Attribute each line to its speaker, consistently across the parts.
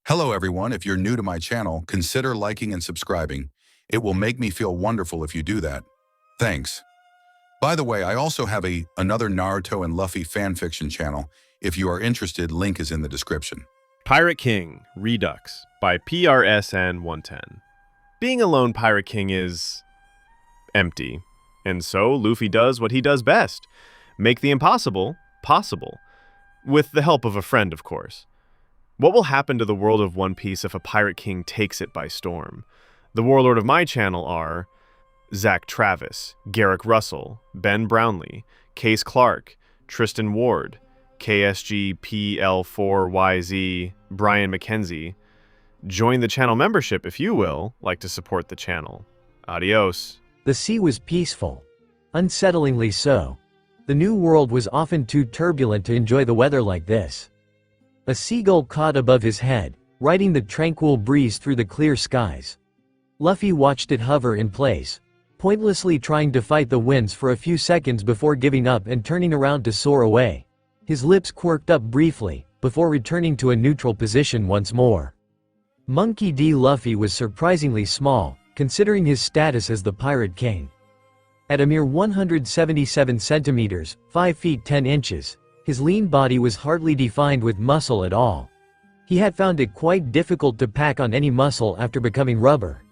Speaker 1: Hello everyone, if you're new to my channel, consider liking and subscribing. It will make me feel wonderful if you do that. Thanks. By the way, I also have another Naruto and Luffy fanfiction channel. If you are interested, link is in the description.
Speaker 2: Pirate King, Redux, by PRSN 110. Being a lone Pirate King is empty, and so Luffy does what he does best, make the impossible possible, with the help of a friend, of course. What will happen to the world of One Piece if a Pirate King takes it by storm? The warlord of my channel are Zach Travis, Garrick Russell, Ben Brownlee, Case Clark, Tristan Ward, KSGPL4YZ, Brian McKenzie. Join the channel membership if you will like to support the channel. Adios.
Speaker 3: The sea was peaceful. Unsettlingly so. The New World was often too turbulent to enjoy the weather like this. A seagull caught above his head, riding the tranquil breeze through the clear skies. Luffy watched it hover in place, pointlessly trying to fight the winds for a few seconds before giving up and turning around to soar away. His lips quirked up briefly, before returning to a neutral position once more. Monkey D. Luffy was surprisingly small, considering his status as the Pirate King. At a mere 177 centimeters, 5 feet 10 inches, his lean body was hardly defined with muscle at all. He had found it quite difficult to pack on any muscle after becoming rubber.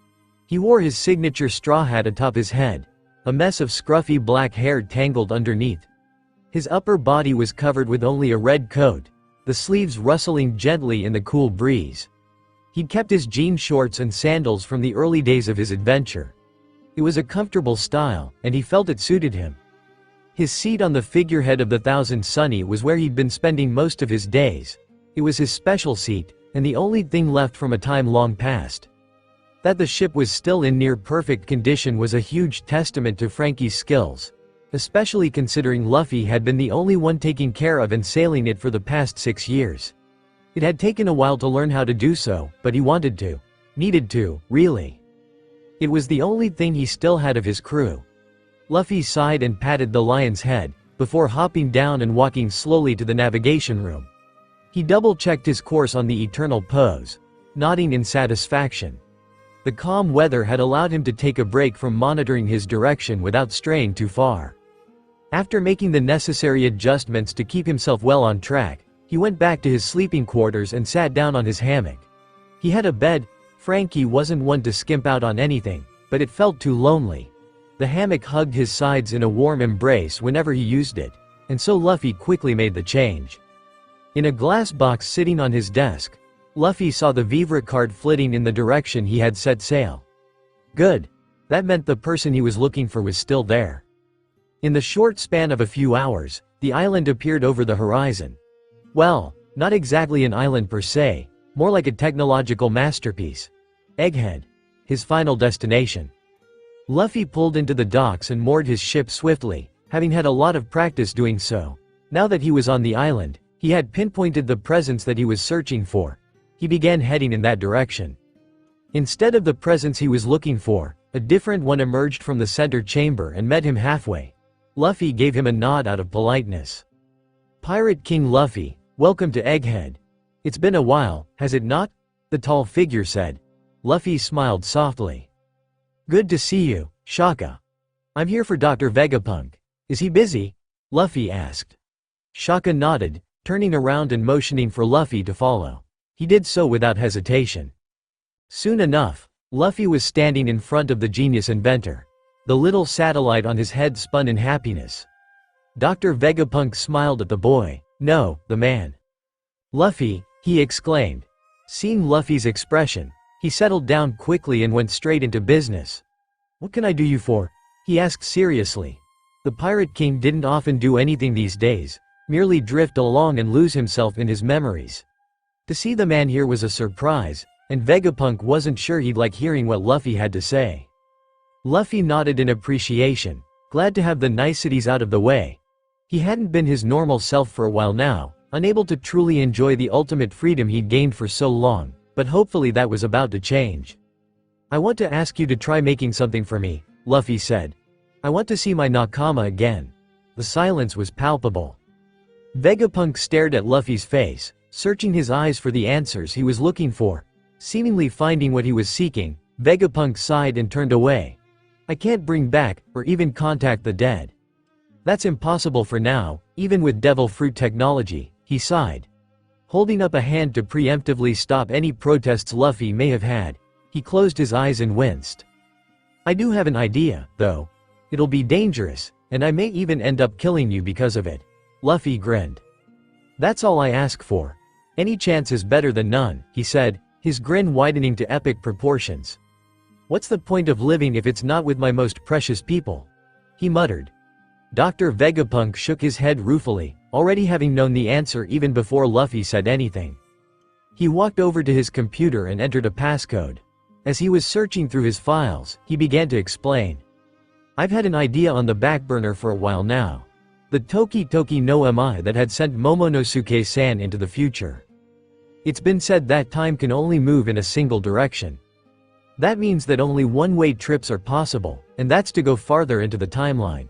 Speaker 3: He wore his signature straw hat atop his head, a mess of scruffy black hair tangled underneath. His upper body was covered with only a red coat, the sleeves rustling gently in the cool breeze. He'd kept his jean shorts and sandals from the early days of his adventure. It was a comfortable style, and he felt it suited him. His seat on the figurehead of the Thousand Sunny was where he'd been spending most of his days. It was his special seat, and the only thing left from a time long past. That the ship was still in near perfect condition was a huge testament to Frankie's skills, especially considering Luffy had been the only one taking care of and sailing it for the past 6 years. It had taken a while to learn how to do so, but he wanted to. Needed to, really. It was the only thing he still had of his crew. Luffy sighed and patted the lion's head, before hopping down and walking slowly to the navigation room. He double-checked his course on the eternal pose, nodding in satisfaction. The calm weather had allowed him to take a break from monitoring his direction without straying too far. After making the necessary adjustments to keep himself well on track, he went back to his sleeping quarters and sat down on his hammock. He had a bed. Frankie wasn't one to skimp out on anything, but it felt too lonely. The hammock hugged his sides in a warm embrace whenever he used it, and so Luffy quickly made the change. In a glass box sitting on his desk, Luffy saw the Vivre card flitting in the direction he had set sail. Good. That meant the person he was looking for was still there. In the short span of a few hours, the island appeared over the horizon. Well, not exactly an island per se, more like a technological masterpiece. Egghead. His final destination. Luffy pulled into the docks and moored his ship swiftly, having had a lot of practice doing so. Now that he was on the island, he had pinpointed the presence that he was searching for. He began heading in that direction. Instead of the presence he was looking for, a different one emerged from the center chamber and met him halfway. Luffy gave him a nod out of politeness. Pirate King Luffy, welcome to Egghead. It's been a while, has it not? The tall figure said. Luffy smiled softly. Good to see you, Shaka. I'm here for Dr. Vegapunk. Is he busy? Luffy asked. Shaka nodded, turning around and motioning for Luffy to follow. He did so without hesitation. Soon enough, Luffy was standing in front of the genius inventor. The little satellite on his head spun in happiness. Dr. Vegapunk smiled at the boy. No, the man. Luffy, he exclaimed. Seeing Luffy's expression, he settled down quickly and went straight into business. What can I do you for? He asked seriously. The Pirate King didn't often do anything these days, merely drift along and lose himself in his memories. To see the man here was a surprise, and Vegapunk wasn't sure he'd like hearing what Luffy had to say. Luffy nodded in appreciation, glad to have the niceties out of the way. He hadn't been his normal self for a while now, unable to truly enjoy the ultimate freedom he'd gained for so long. But hopefully that was about to change. I want to ask you to try making something for me, Luffy said. I want to see my Nakama again. The silence was palpable. Vegapunk stared at Luffy's face, searching his eyes for the answers he was looking for. Seemingly finding what he was seeking, Vegapunk sighed and turned away. I can't bring back, or even contact the dead. That's impossible for now, even with devil fruit technology, he sighed. Holding up a hand to preemptively stop any protests Luffy may have had, he closed his eyes and winced. I do have an idea, though. It'll be dangerous, and I may even end up killing you because of it. Luffy grinned. That's all I ask for. Any chance is better than none, he said, his grin widening to epic proportions. What's the point of living if it's not with my most precious people? He muttered. Dr. Vegapunk shook his head ruefully, already having known the answer even before Luffy said anything. He walked over to his computer and entered a passcode. As he was searching through his files, he began to explain. I've had an idea on the back burner for a while now. The Toki Toki no Mi that had sent Momonosuke-san into the future. It's been said that time can only move in a single direction. That means that only one-way trips are possible, and that's to go farther into the timeline.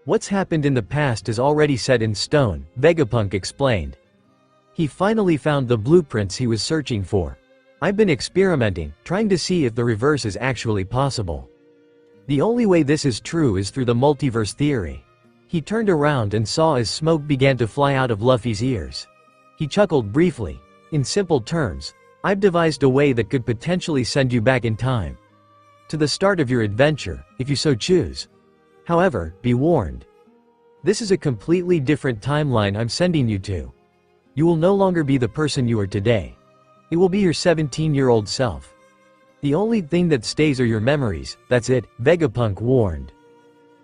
Speaker 3: What's happened in the past is already set in stone, Vegapunk explained. He finally found the blueprints he was searching for. I've been experimenting, trying to see if the reverse is actually possible. The only way this is true is through the multiverse theory. He turned around and saw as smoke began to fly out of Luffy's ears. He chuckled briefly. In simple terms, I've devised a way that could potentially send you back in time. To the start of your adventure, if you so choose. However, be warned. This is a completely different timeline I'm sending you to. You will no longer be the person you are today. It will be your 17-year-old self. The only thing that stays are your memories, that's it, Vegapunk warned.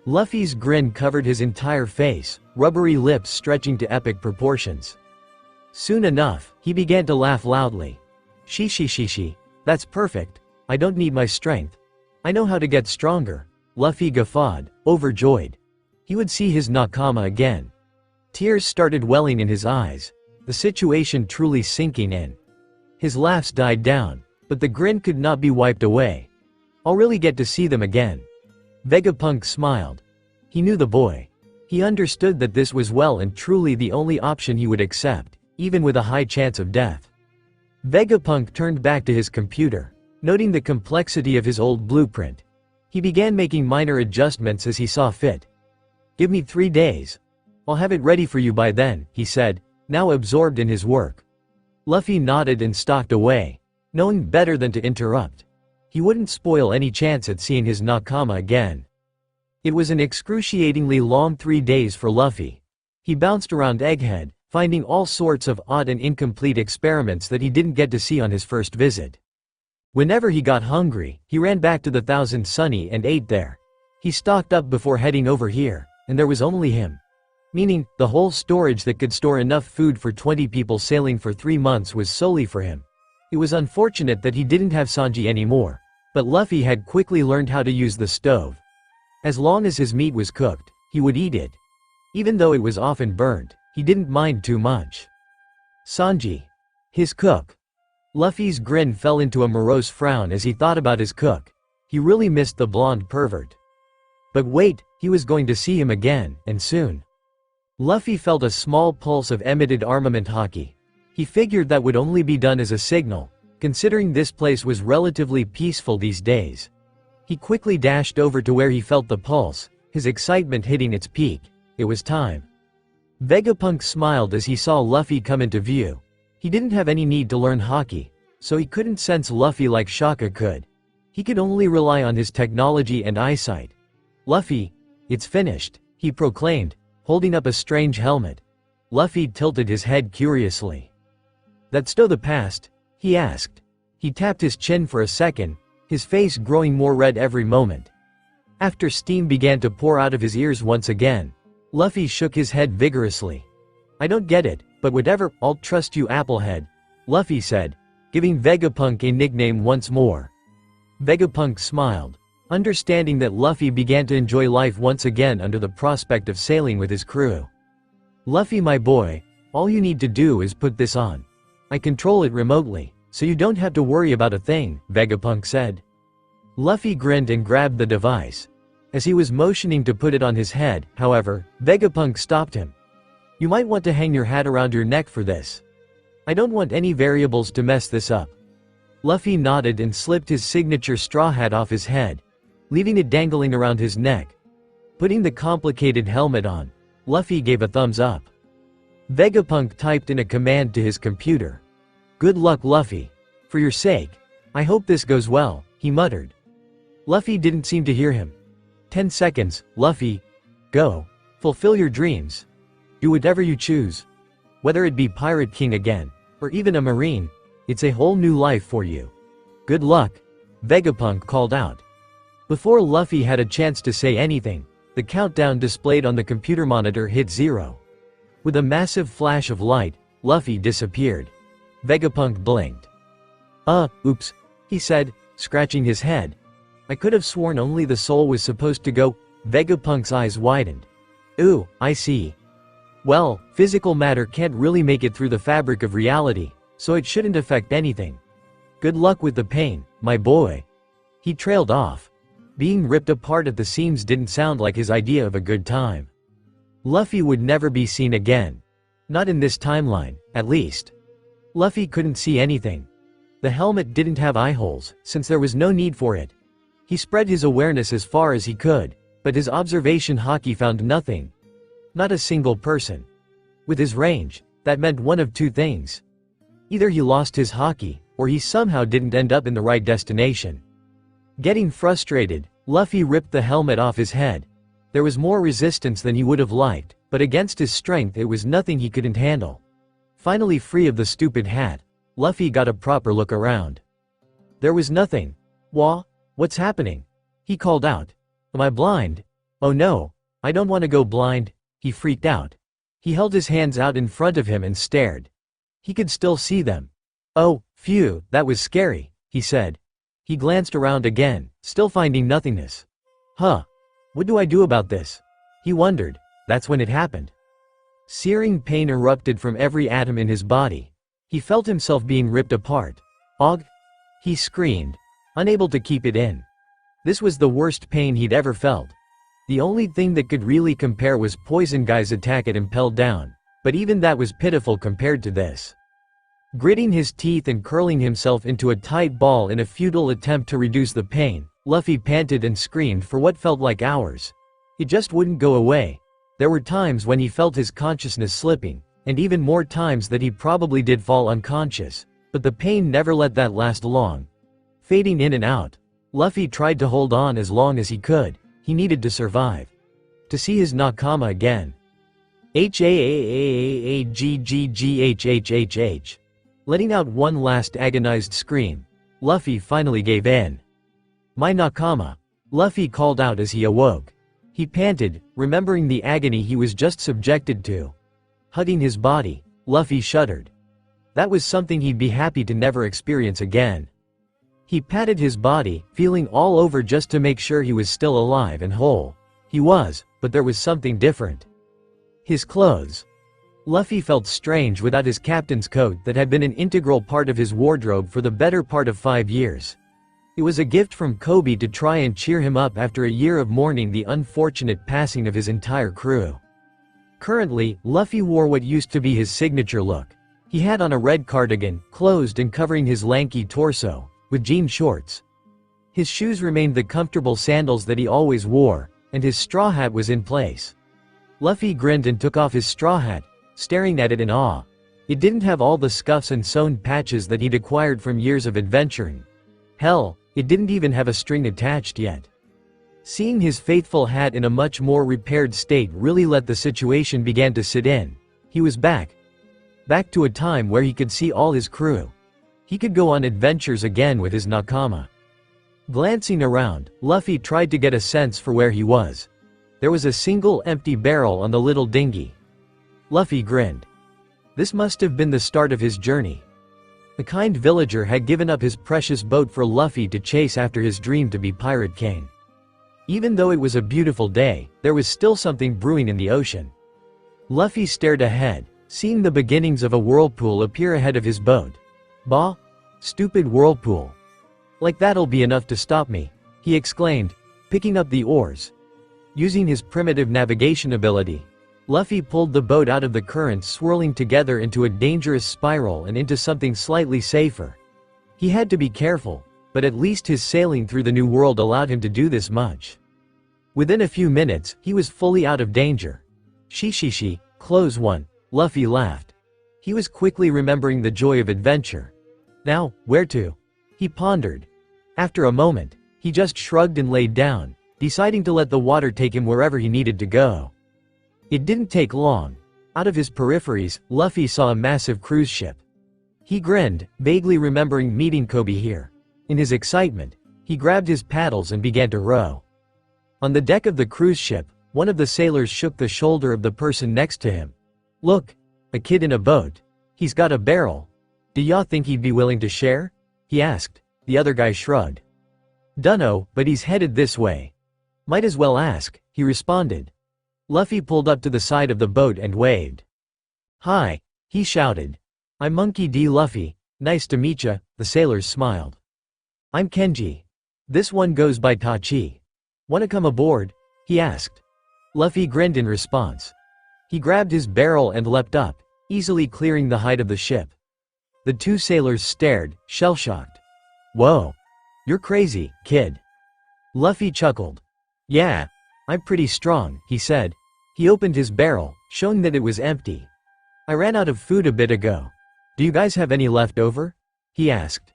Speaker 3: Luffy's grin covered his entire face, rubbery lips stretching to epic proportions. Soon enough, he began to laugh loudly. She, that's perfect. I don't need my strength. I know how to get stronger. Luffy guffawed, overjoyed. He would see his nakama again. Tears started welling in his eyes, the situation truly sinking in. His laughs died down, but the grin could not be wiped away. I'll really get to see them again. Vegapunk smiled. He knew the boy. He understood that this was well and truly the only option he would accept, even with a high chance of death. Vegapunk turned back to his computer, noting the complexity of his old blueprint. He began making minor adjustments as he saw fit. Give me 3 days. I'll have it ready for you by then, he said, now absorbed in his work. Luffy nodded and stalked away, knowing better than to interrupt. He wouldn't spoil any chance at seeing his nakama again. It was an excruciatingly long 3 days for Luffy. He bounced around Egghead, finding all sorts of odd and incomplete experiments that he didn't get to see on his first visit. Whenever he got hungry, he ran back to the Thousand Sunny and ate there. He stocked up before heading over here, and there was only him. Meaning, the whole storage that could store enough food for 20 people sailing for 3 months was solely for him. It was unfortunate that he didn't have Sanji anymore, but Luffy had quickly learned how to use the stove. As long as his meat was cooked, he would eat it. Even though it was often burnt, he didn't mind too much. Sanji. His cook. Luffy's grin fell into a morose frown as he thought about his cook. He really missed the blonde pervert. But wait, he was going to see him again, and soon. Luffy felt a small pulse of emitted armament haki. He figured that would only be done as a signal, considering this place was relatively peaceful these days. He quickly dashed over to where he felt the pulse, his excitement hitting its peak. It was time. Vegapunk smiled as he saw Luffy come into view. He didn't have any need to learn haki, so he couldn't sense Luffy like Shaka could. He could only rely on his technology and eyesight. Luffy, it's finished, he proclaimed, holding up a strange helmet. Luffy tilted his head curiously. That's still the past? He asked. He tapped his chin for a second, his face growing more red every moment. After steam began to pour out of his ears once again, Luffy shook his head vigorously. I don't get it, but whatever, I'll trust you, Applehead, Luffy said, giving Vegapunk a nickname once more. Vegapunk smiled, understanding that Luffy began to enjoy life once again under the prospect of sailing with his crew. Luffy, my boy, all you need to do is put this on. I control it remotely, so you don't have to worry about a thing, Vegapunk said. Luffy grinned and grabbed the device. As he was motioning to put it on his head, however, Vegapunk stopped him. You might want to hang your hat around your neck for this. I don't want any variables to mess this up. Luffy nodded and slipped his signature straw hat off his head, leaving it dangling around his neck. Putting the complicated helmet on, Luffy gave a thumbs up. Vegapunk typed in a command to his computer. "Good luck, Luffy. For your sake, I hope this goes well," he muttered. Luffy didn't seem to hear him. 10 seconds, Luffy. Go. Fulfill your dreams. Do whatever you choose. Whether it be Pirate King again, or even a Marine, it's a whole new life for you. Good luck, Vegapunk called out. Before Luffy had a chance to say anything, the countdown displayed on the computer monitor hit 0. With a massive flash of light, Luffy disappeared. Vegapunk blinked. Oops, he said, scratching his head. I could have sworn only the soul was supposed to go. Vegapunk's eyes widened. Ooh, I see. Well, physical matter can't really make it through the fabric of reality, so it shouldn't affect anything. Good luck with the pain, my boy. He trailed off. Being ripped apart at the seams didn't sound like his idea of a good time. Luffy would never be seen again. Not in this timeline, at least. Luffy couldn't see anything. The helmet didn't have eye holes, since there was no need for it. He spread his awareness as far as he could, but his observation haki found nothing. Not a single person. With his range, that meant one of two things. Either he lost his haki, or he somehow didn't end up in the right destination. Getting frustrated, Luffy ripped the helmet off his head. There was more resistance than he would have liked, but against his strength it was nothing he couldn't handle. Finally free of the stupid hat, Luffy got a proper look around. There was nothing. What's happening? He called out. Am I blind? Oh no, I don't want to go blind, he freaked out. He held his hands out in front of him and stared. He could still see them. Oh, phew, that was scary, he said. He glanced around again, still finding nothingness. What do I do about this? He wondered. That's when it happened. Searing pain erupted from every atom in his body. He felt himself being ripped apart. Og! He screamed, unable to keep it in. This was the worst pain he'd ever felt. The only thing that could really compare was Poison Guy's attack at Impelled Down, but even that was pitiful compared to this. Gritting his teeth and curling himself into a tight ball in a futile attempt to reduce the pain, Luffy panted and screamed for what felt like hours. It just wouldn't go away. There were times when he felt his consciousness slipping, and even more times that he probably did fall unconscious, but the pain never let that last long. Fading in and out, Luffy tried to hold on as long as he could. He needed to survive. To see his nakama again. H-A-A-A-A-G-G-G-H-H-H-H. Letting out one last agonized scream, Luffy finally gave in. My nakama. Luffy called out as he awoke. He panted, remembering the agony he was just subjected to. Hugging his body, Luffy shuddered. That was something he'd be happy to never experience again. He patted his body, feeling all over just to make sure he was still alive and whole. He was, but there was something different. His clothes. Luffy felt strange without his captain's coat that had been an integral part of his wardrobe for the better part of 5 years. It was a gift from Koby to try and cheer him up after a year of mourning the unfortunate passing of his entire crew. Currently, Luffy wore what used to be his signature look. He had on a red cardigan, closed and covering his lanky torso, with jean shorts. His shoes remained the comfortable sandals that he always wore, and his straw hat was in place. Luffy grinned and took off his straw hat, staring at it in awe. It didn't have all the scuffs and sewn patches that he'd acquired from years of adventuring. Hell, it didn't even have a string attached yet. Seeing his faithful hat in a much more repaired state really let the situation begin to sit in. He was back. Back to a time where he could see all his crew. He could go on adventures again with his nakama. Glancing around, Luffy tried to get a sense for where he was. There was a single empty barrel on the little dinghy. Luffy grinned. This must have been the start of his journey. A kind villager had given up his precious boat for Luffy to chase after his dream to be Pirate King. Even though it was a beautiful day, there was still something brewing in the ocean. Luffy stared ahead, seeing the beginnings of a whirlpool appear ahead of his boat. Bah! Stupid whirlpool. Like that'll be enough to stop me, he exclaimed, picking up the oars. Using his primitive navigation ability, Luffy pulled the boat out of the current, swirling together into a dangerous spiral and into something slightly safer. He had to be careful, but at least his sailing through the new world allowed him to do this much. Within a few minutes, he was fully out of danger. Shi, close one, Luffy laughed. He was quickly remembering the joy of adventure. Now, where to? He pondered. After a moment, he just shrugged and laid down, deciding to let the water take him wherever he needed to go. It didn't take long. Out of his peripheries, Luffy saw a massive cruise ship. He grinned, vaguely remembering meeting Koby here. In his excitement, he grabbed his paddles and began to row. On the deck of the cruise ship, one of the sailors shook the shoulder of the person next to him. Look, a kid in a boat. He's got a barrel. Do y'all think he'd be willing to share? He asked. The other guy shrugged. Dunno, but he's headed this way. Might as well ask, he responded. Luffy pulled up to the side of the boat and waved. Hi, he shouted. I'm Monkey D. Luffy, nice to meetcha, the sailors smiled. I'm Kenji. This one goes by Tachi. Wanna come aboard? He asked. Luffy grinned in response. He grabbed his barrel and leapt up, easily clearing the height of the ship. The two sailors stared, shell-shocked. Whoa. You're crazy, kid. Luffy chuckled. Yeah, I'm pretty strong, he said. He opened his barrel, showing that it was empty. I ran out of food a bit ago. Do you guys have any left over? He asked.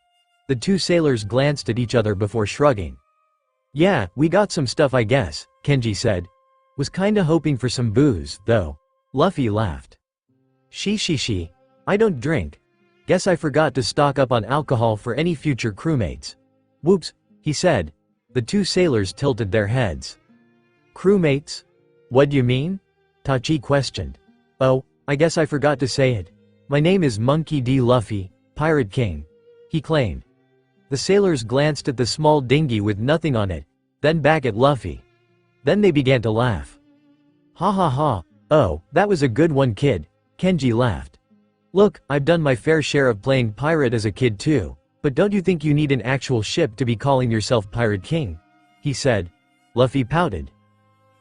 Speaker 3: The two sailors glanced at each other before shrugging. Yeah, we got some stuff I guess, Kenji said. Was kinda hoping for some booze, though. Luffy laughed. Shi, I don't drink. Guess I forgot to stock up on alcohol for any future crewmates. Whoops, he said. The two sailors tilted their heads. Crewmates? What do you mean? Tachi questioned. Oh, I guess I forgot to say it. My name is Monkey D. Luffy, Pirate King, he claimed. The sailors glanced at the small dinghy with nothing on it, then back at Luffy. Then they began to laugh. Ha ha ha, oh, that was a good one, kid, Kenji laughed. Look, I've done my fair share of playing pirate as a kid too, but don't you think you need an actual ship to be calling yourself Pirate King? He said. Luffy pouted.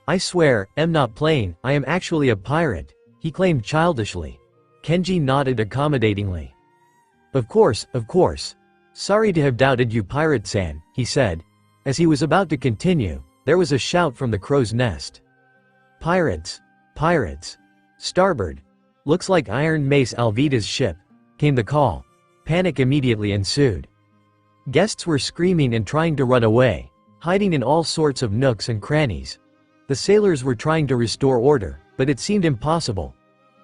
Speaker 3: I swear, I'm not playing, I am actually a pirate, he claimed childishly. Kenji nodded accommodatingly. Of course. Sorry to have doubted you, Pirate-san, he said. As he was about to continue, there was a shout from the crow's nest. Pirates! Starboard! Looks like Iron Mace Alvida's ship, came the call. Panic immediately ensued. Guests were screaming and trying to run away, hiding in all sorts of nooks and crannies. The sailors were trying to restore order, but it seemed impossible.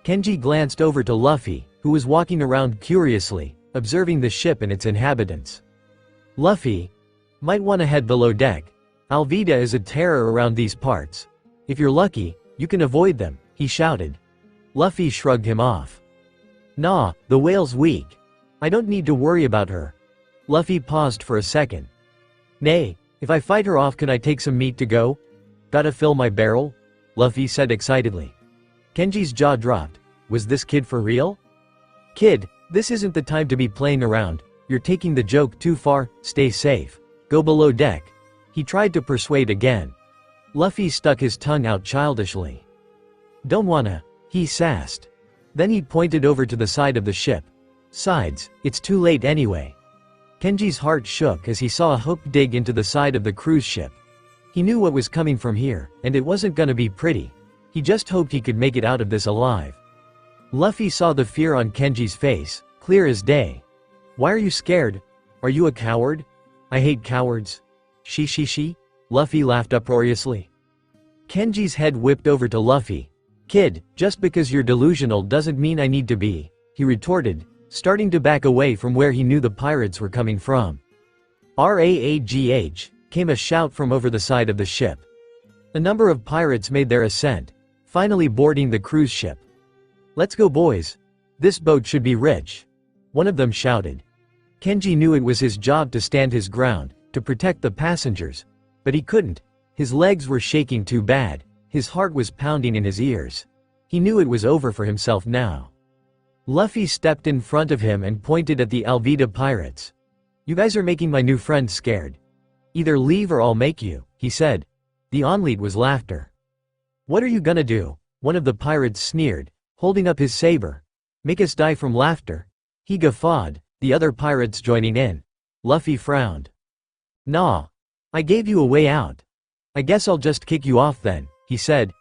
Speaker 3: Kenji glanced over to Luffy, who was walking around curiously, observing the ship and its inhabitants. Luffy, might want to head below deck. Alvida is a terror around these parts. If you're lucky, you can avoid them, he shouted. Luffy shrugged him off. Nah, the whale's weak. I don't need to worry about her. Luffy paused for a second. Nay, if I fight her off, can I take some meat to go? Gotta fill my barrel? Luffy said excitedly. Kenji's jaw dropped. Was this kid for real? Kid, this isn't the time to be playing around. You're taking the joke too far, stay safe. Go below deck. He tried to persuade again. Luffy stuck his tongue out childishly. Don't wanna, he sassed. Then he pointed over to the side of the ship. Sides, it's too late anyway. Kenji's heart shook as he saw a hook dig into the side of the cruise ship. He knew what was coming from here, and it wasn't gonna be pretty. He just hoped he could make it out of this alive. Luffy saw the fear on Kenji's face, clear as day. Why are you scared? Are you a coward? I hate cowards. Shi. Luffy laughed uproariously. Kenji's head whipped over to Luffy. Kid, just because you're delusional doesn't mean I need to be, he retorted, starting to back away from where he knew the pirates were coming from. Raagh, came a shout from over the side of the ship. A number of pirates made their ascent, finally boarding the cruise ship. Let's go, boys. This boat should be rich. One of them shouted. Kenji knew it was his job to stand his ground, to protect the passengers. But he couldn't. His legs were shaking too bad. His heart was pounding in his ears. He knew it was over for himself now. Luffy stepped in front of him and pointed at the Alvida pirates. You guys are making my new friend scared. Either leave or I'll make you, he said. The onlead was laughter. What are you gonna do? One of the pirates sneered, holding up his saber. Make us die from laughter. He guffawed, the other pirates joining in. Luffy frowned. Nah. I gave you a way out. I guess I'll just kick you off then, he said.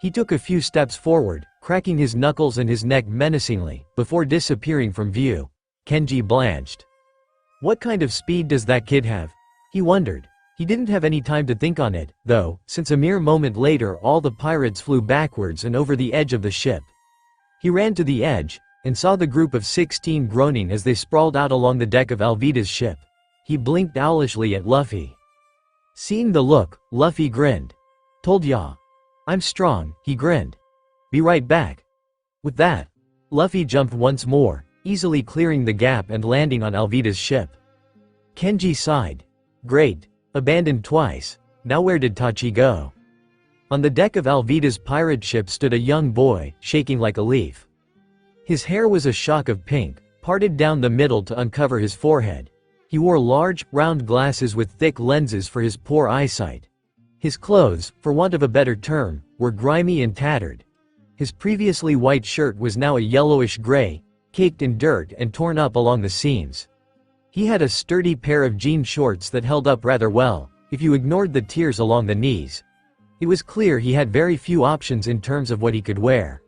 Speaker 3: He took a few steps forward, cracking his knuckles and his neck menacingly, before disappearing from view. Kenji blanched. What kind of speed does that kid have? He wondered. He didn't have any time to think on it, though, since a mere moment later all the pirates flew backwards and over the edge of the ship. He ran to the edge, and saw the group of 16 groaning as they sprawled out along the deck of Alvida's ship. He blinked owlishly at Luffy. Seeing the look, Luffy grinned. Told ya. I'm strong, he grinned. Be right back. With that, Luffy jumped once more, easily clearing the gap and landing on Alvida's ship. Kenji sighed. Great. Abandoned twice. Now where did Tachi go? On the deck of Alvida's pirate ship stood a young boy, shaking like a leaf. His hair was a shock of pink, parted down the middle to uncover his forehead. He wore large, round glasses with thick lenses for his poor eyesight. His clothes, for want of a better term, were grimy and tattered. His previously white shirt was now a yellowish gray, caked in dirt and torn up along the seams. He had a sturdy pair of jean shorts that held up rather well, if you ignored the tears along the knees. It was clear he had very few options in terms of what he could wear.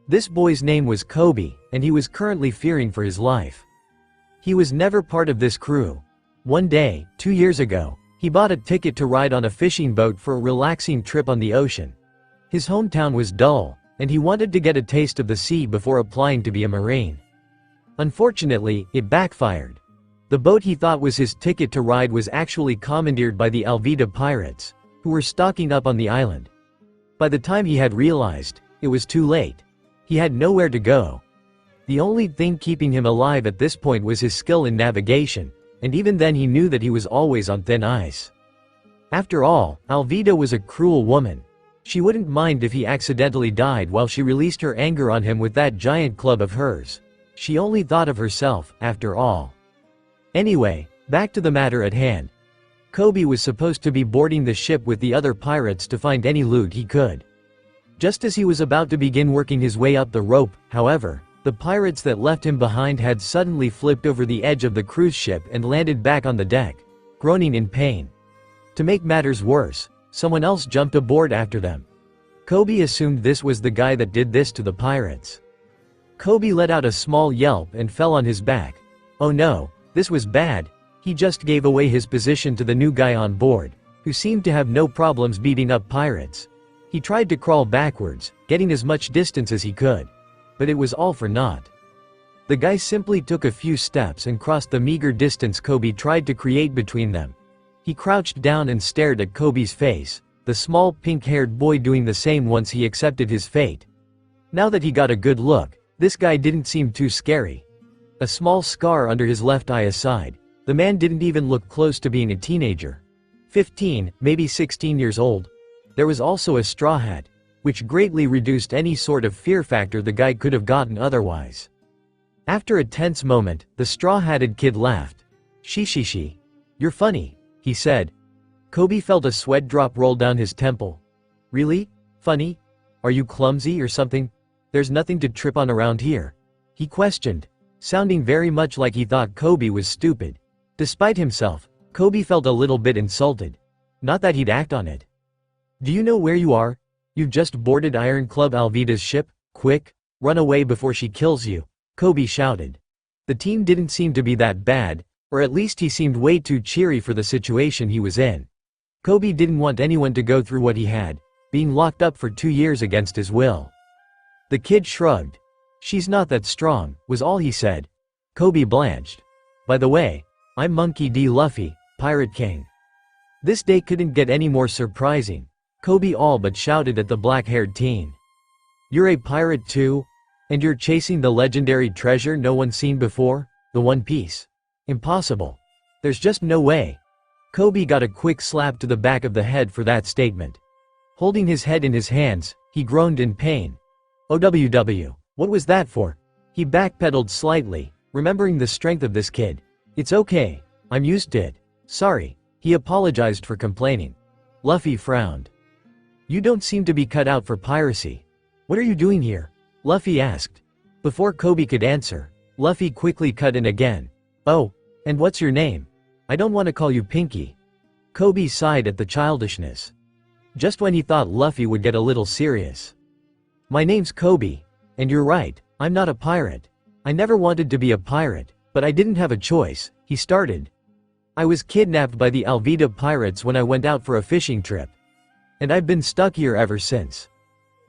Speaker 3: This boy's name was Koby, and he was currently fearing for his life. He was never part of this crew. One day, 2 years ago, he bought a ticket to ride on a fishing boat for a relaxing trip on the ocean. His hometown was dull, and he wanted to get a taste of the sea before applying to be a Marine. Unfortunately, it backfired. The boat he thought was his ticket to ride was actually commandeered by the Alvida pirates, who were stocking up on the island. By the time he had realized, it was too late. He had nowhere to go. The only thing keeping him alive at this point was his skill in navigation, and even then he knew that he was always on thin ice. After all, Alvida was a cruel woman. She wouldn't mind if he accidentally died while she released her anger on him with that giant club of hers. She only thought of herself, after all. Anyway, back to the matter at hand. Koby was supposed to be boarding the ship with the other pirates to find any loot he could. Just as he was about to begin working his way up the rope, however, the pirates that left him behind had suddenly flipped over the edge of the cruise ship and landed back on the deck, groaning in pain. To make matters worse, someone else jumped aboard after them. Koby assumed this was the guy that did this to the pirates. Koby let out a small yelp and fell on his back. Oh no, this was bad. He just gave away his position to the new guy on board, who seemed to have no problems beating up pirates. He tried to crawl backwards, getting as much distance as he could. But it was all for naught. The guy simply took a few steps and crossed the meager distance Koby tried to create between them. He crouched down and stared at Koby's face, the small pink-haired boy doing the same once he accepted his fate. Now that he got a good look, this guy didn't seem too scary. A small scar under his left eye aside, the man didn't even look close to being a teenager. 15, maybe 16 years old. There was also a straw hat, which greatly reduced any sort of fear factor the guy could have gotten otherwise. After a tense moment, the straw-hatted kid laughed. She. You're funny, he said. Koby felt a sweat drop roll down his temple. Really? Funny? Are you clumsy or something? There's nothing to trip on around here, he questioned, sounding very much like he thought Koby was stupid. Despite himself, Koby felt a little bit insulted. Not that he'd act on it. Do you know where you are? You've just boarded Iron Club Alvida's ship. Quick, run away before she kills you, Koby shouted. The team didn't seem to be that bad, or at least he seemed way too cheery for the situation he was in. Koby didn't want anyone to go through what he had, being locked up for 2 years against his will. The kid shrugged. She's not that strong, was all he said. Koby blanched. By the way, I'm Monkey D. Luffy, Pirate King. This day couldn't get any more surprising. Koby all but shouted at the black-haired teen. You're a pirate too? And you're chasing the legendary treasure no one's seen before? The One Piece? Impossible. There's just no way. Koby got a quick slap to the back of the head for that statement. Holding his head in his hands, he groaned in pain. OWW, what was that for? He backpedaled slightly, remembering the strength of this kid. It's okay, I'm used to it. Sorry, he apologized for complaining. Luffy frowned. You don't seem to be cut out for piracy. What are you doing here? Luffy asked. Before Koby could answer, Luffy quickly cut in again. Oh, and what's your name? I don't want to call you Pinky. Koby sighed at the childishness. Just when he thought Luffy would get a little serious. My name's Koby, and you're right, I'm not a pirate. I never wanted to be a pirate, but I didn't have a choice, he started. I was kidnapped by the Alvida pirates when I went out for a fishing trip. And I've been stuck here ever since.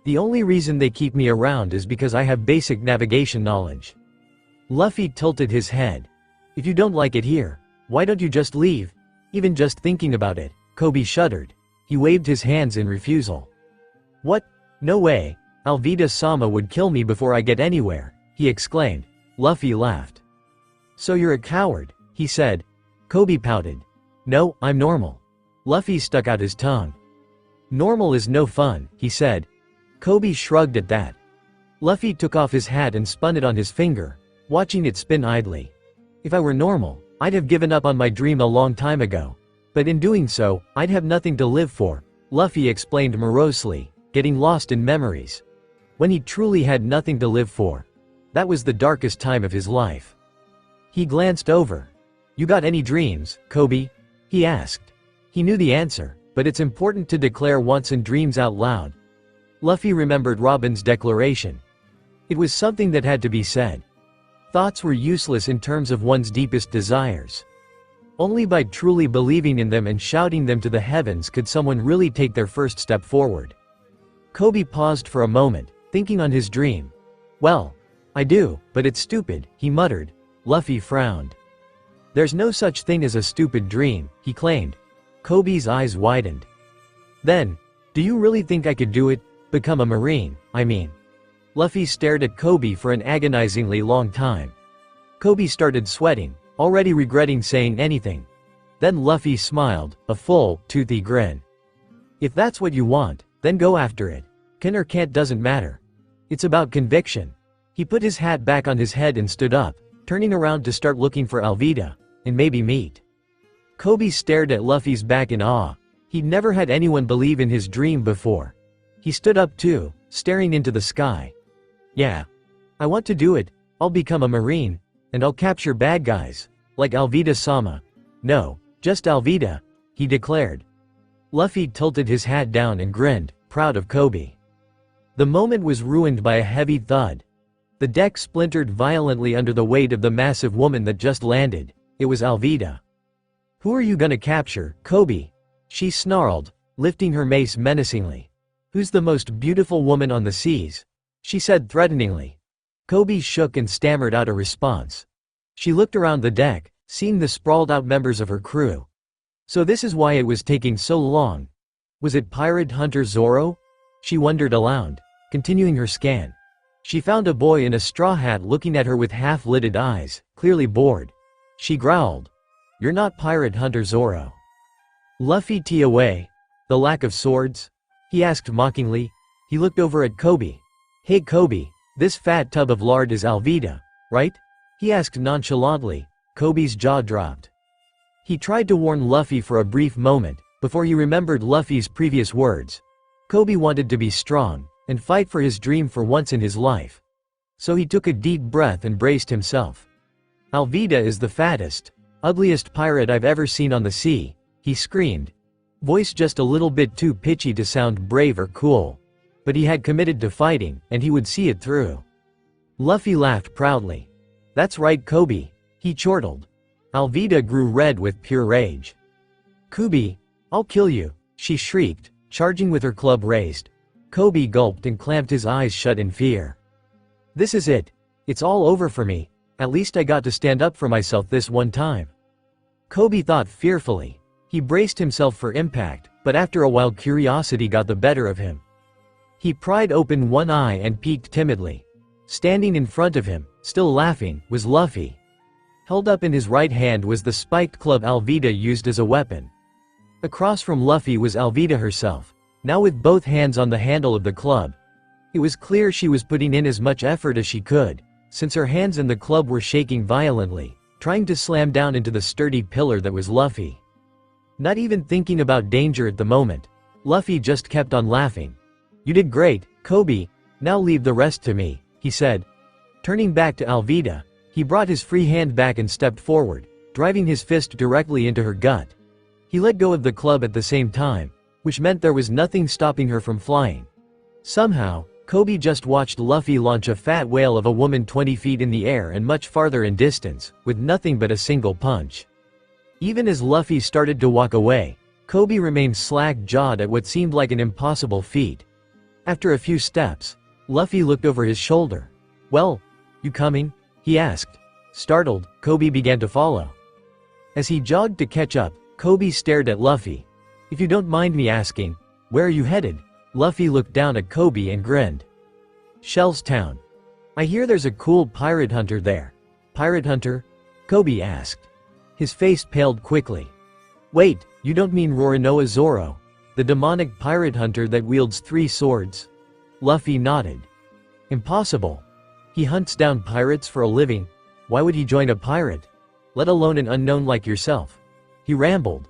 Speaker 3: The only reason they keep me around is because I have basic navigation knowledge. Luffy tilted his head. If you don't like it here, why don't you just leave? Even just thinking about it, Koby shuddered. He waved his hands in refusal. What? No way. Alvida-sama would kill me before I get anywhere, he exclaimed. Luffy laughed. So you're a coward, he said. Koby pouted. No, I'm normal. Luffy stuck out his tongue. Normal is no fun, he said. Koby shrugged at that. Luffy took off his hat and spun it on his finger, watching it spin idly. If I were normal, I'd have given up on my dream a long time ago. But in doing so, I'd have nothing to live for, Luffy explained morosely, getting lost in memories. When he truly had nothing to live for. That was the darkest time of his life. He glanced over. You got any dreams, Koby? He asked. He knew the answer, but it's important to declare wants and dreams out loud. Luffy remembered Robin's declaration. It was something that had to be said. Thoughts were useless in terms of one's deepest desires. Only by truly believing in them and shouting them to the heavens could someone really take their first step forward. Koby paused for a moment, thinking on his dream. Well, I do, but it's stupid, he muttered. Luffy frowned. There's no such thing as a stupid dream, he claimed. Koby's eyes widened. Then, do you really think I could do it? Become a marine, I mean. Luffy stared at Koby for an agonizingly long time. Koby started sweating, already regretting saying anything. Then Luffy smiled, a full, toothy grin. If that's what you want, then go after it. Can or can't doesn't matter. It's about conviction. He put his hat back on his head and stood up, turning around to start looking for Alvida, and maybe meet. Koby stared at Luffy's back in awe. He'd never had anyone believe in his dream before. He stood up too, staring into the sky. Yeah. I want to do it. I'll become a marine, and I'll capture bad guys, like Alvida-sama. No, just Alvida, he declared. Luffy tilted his hat down and grinned, proud of Koby. The moment was ruined by a heavy thud. The deck splintered violently under the weight of the massive woman that just landed. It was Alvida. Who are you gonna capture, Koby? She snarled, lifting her mace menacingly. Who's the most beautiful woman on the seas? She said threateningly. Koby shook and stammered out a response. She looked around the deck, seeing the sprawled-out members of her crew. So this is why it was taking so long. Was it pirate hunter Zoro? She wondered aloud, continuing her scan. She found a boy in a straw hat looking at her with half-lidded eyes, clearly bored. She growled. You're not pirate hunter Zoro. Luffy tee away. The lack of swords? He asked mockingly. He looked over at Koby. Hey Koby, this fat tub of lard is Alvida, right? He asked nonchalantly. Koby's jaw dropped. He tried to warn Luffy for a brief moment, before he remembered Luffy's previous words. Koby wanted to be strong, and fight for his dream for once in his life. So he took a deep breath and braced himself. Alvida is the fattest, ugliest pirate I've ever seen on the sea, he screamed. Voice just a little bit too pitchy to sound brave or cool. But he had committed to fighting, and he would see it through. Luffy laughed proudly. That's right Koby, he chortled. Alvida grew red with pure rage. Koby, I'll kill you, she shrieked, charging with her club raised. Koby gulped and clamped his eyes shut in fear. This is it. It's all over for me. At least I got to stand up for myself this one time. Koby thought fearfully. He braced himself for impact, but after a while curiosity got the better of him. He pried open one eye and peeked timidly. Standing in front of him, still laughing, was Luffy. Held up in his right hand was the spiked club Alvida used as a weapon. Across from Luffy was Alvida herself, now with both hands on the handle of the club. It was clear she was putting in as much effort as she could, since her hands and the club were shaking violently, trying to slam down into the sturdy pillar that was Luffy. Not even thinking about danger at the moment, Luffy just kept on laughing. You did great, Koby, Now leave the rest to me, he said. Turning back to Alvida, he brought his free hand back and stepped forward, driving his fist directly into her gut. He let go of the club at the same time, which meant there was nothing stopping her from flying. Somehow, Koby just watched Luffy launch a fat whale of a woman 20 feet in the air and much farther in distance, with nothing but a single punch. Even as Luffy started to walk away, Koby remained slack-jawed at what seemed like an impossible feat. After a few steps, Luffy looked over his shoulder. "Well, you coming?" he asked. Startled, Koby began to follow. As he jogged to catch up, Koby stared at Luffy. "If you don't mind me asking, where are you headed?" Luffy looked down at Koby and grinned. "Shell's Town. I hear there's a cool pirate hunter there." "Pirate hunter?" Koby asked. His face paled quickly. "Wait, you don't mean Roronoa Zoro, the demonic pirate hunter that wields 3 swords?" Luffy nodded. "Impossible. He hunts down pirates for a living. Why would he join a pirate? Let alone an unknown like yourself?" He rambled.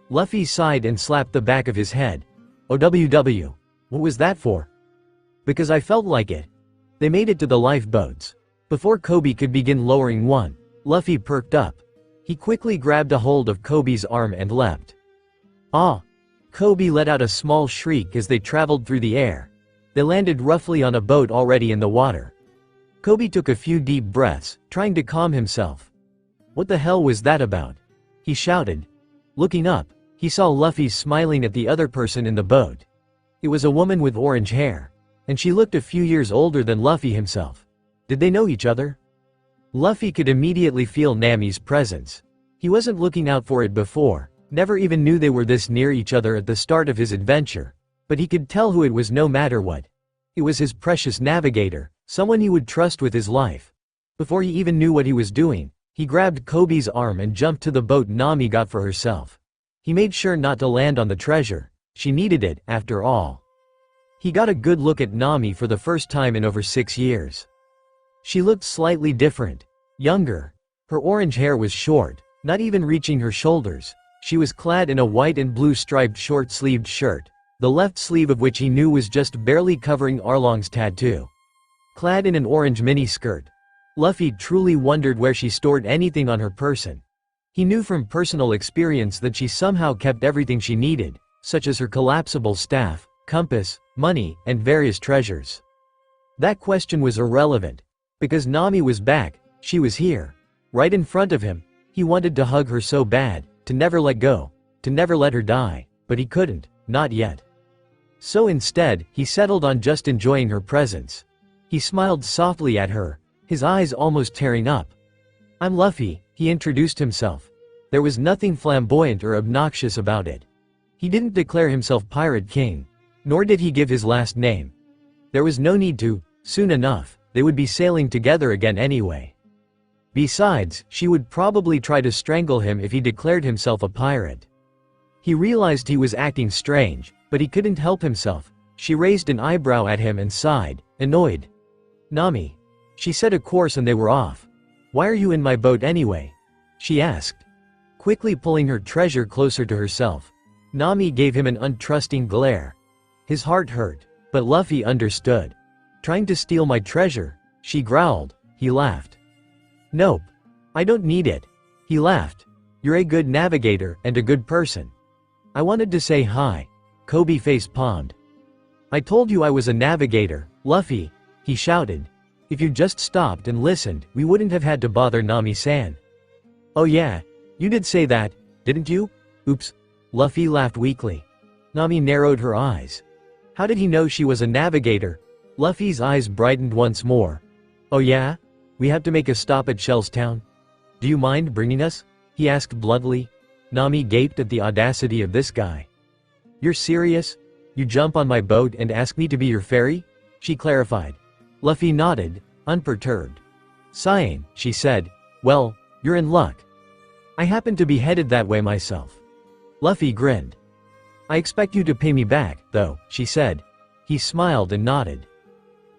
Speaker 3: Luffy sighed and slapped the back of his head. "OWW. What was that for?" "Because I felt like it." They made it to the lifeboats. Before Koby could begin lowering one, Luffy perked up. He quickly grabbed a hold of Koby's arm and leapt. "Ah!" Koby let out a small shriek as they traveled through the air. They landed roughly on a boat already in the water. Koby took a few deep breaths, trying to calm himself. "What the hell was that about?" he shouted. Looking up, he saw Luffy smiling at the other person in the boat. It was a woman with orange hair, and she looked a few years older than Luffy himself. Did they know each other? Luffy could immediately feel Nami's presence. He wasn't looking out for it before, never even knew they were this near each other at the start of his adventure, but he could tell who it was no matter what. It was his precious navigator, someone he would trust with his life. Before he even knew what he was doing, he grabbed Koby's arm and jumped to the boat Nami got for herself. He made sure not to land on the treasure. She needed it, after all. He got a good look at Nami for the first time in over 6 years. She looked slightly different, younger. Her orange hair was short, not even reaching her shoulders. She was clad in a white and blue striped short-sleeved shirt, the left sleeve of which he knew was just barely covering Arlong's tattoo. Clad in an orange miniskirt, Luffy truly wondered where she stored anything on her person. He knew from personal experience that she somehow kept everything she needed, such as her collapsible staff, compass, money, and various treasures. That question was irrelevant, because Nami was back. She was here, right in front of him. He wanted to hug her so bad, to never let go, to never let her die, but he couldn't, not yet. So instead, he settled on just enjoying her presence. He smiled softly at her, his eyes almost tearing up. "I'm Luffy," he introduced himself. There was nothing flamboyant or obnoxious about it. He didn't declare himself Pirate King, nor did he give his last name. There was no need to. Soon enough, they would be sailing together again anyway. Besides, she would probably try to strangle him if he declared himself a pirate. He realized he was acting strange, but he couldn't help himself. She raised an eyebrow at him and sighed, annoyed. "Nami." She set a course and they were off. "Why are you in my boat anyway?" she asked, quickly pulling her treasure closer to herself. Nami gave him an untrusting glare. His heart hurt, but Luffy understood. "Trying to steal my treasure?" she growled. He laughed. "Nope. I don't need it." He laughed. "You're a good navigator and a good person." "I wanted to say hi." Koby face-palmed. "I told you I was a navigator, Luffy," he shouted. "If you just stopped and listened, we wouldn't have had to bother Nami-san." "Oh yeah, you did say that, didn't you?" "Oops." Luffy laughed weakly. Nami narrowed her eyes. How did he know she was a navigator? Luffy's eyes brightened once more. "Oh yeah? We have to make a stop at Shell's Town? Do you mind bringing us?" he asked bluntly. Nami gaped at the audacity of this guy. "You're serious? You jump on my boat and ask me to be your ferry?" she clarified. Luffy nodded, unperturbed. Sighing, she said, "Well, you're in luck. I happen to be headed that way myself." Luffy grinned. "I expect you to pay me back, though," she said. He smiled and nodded.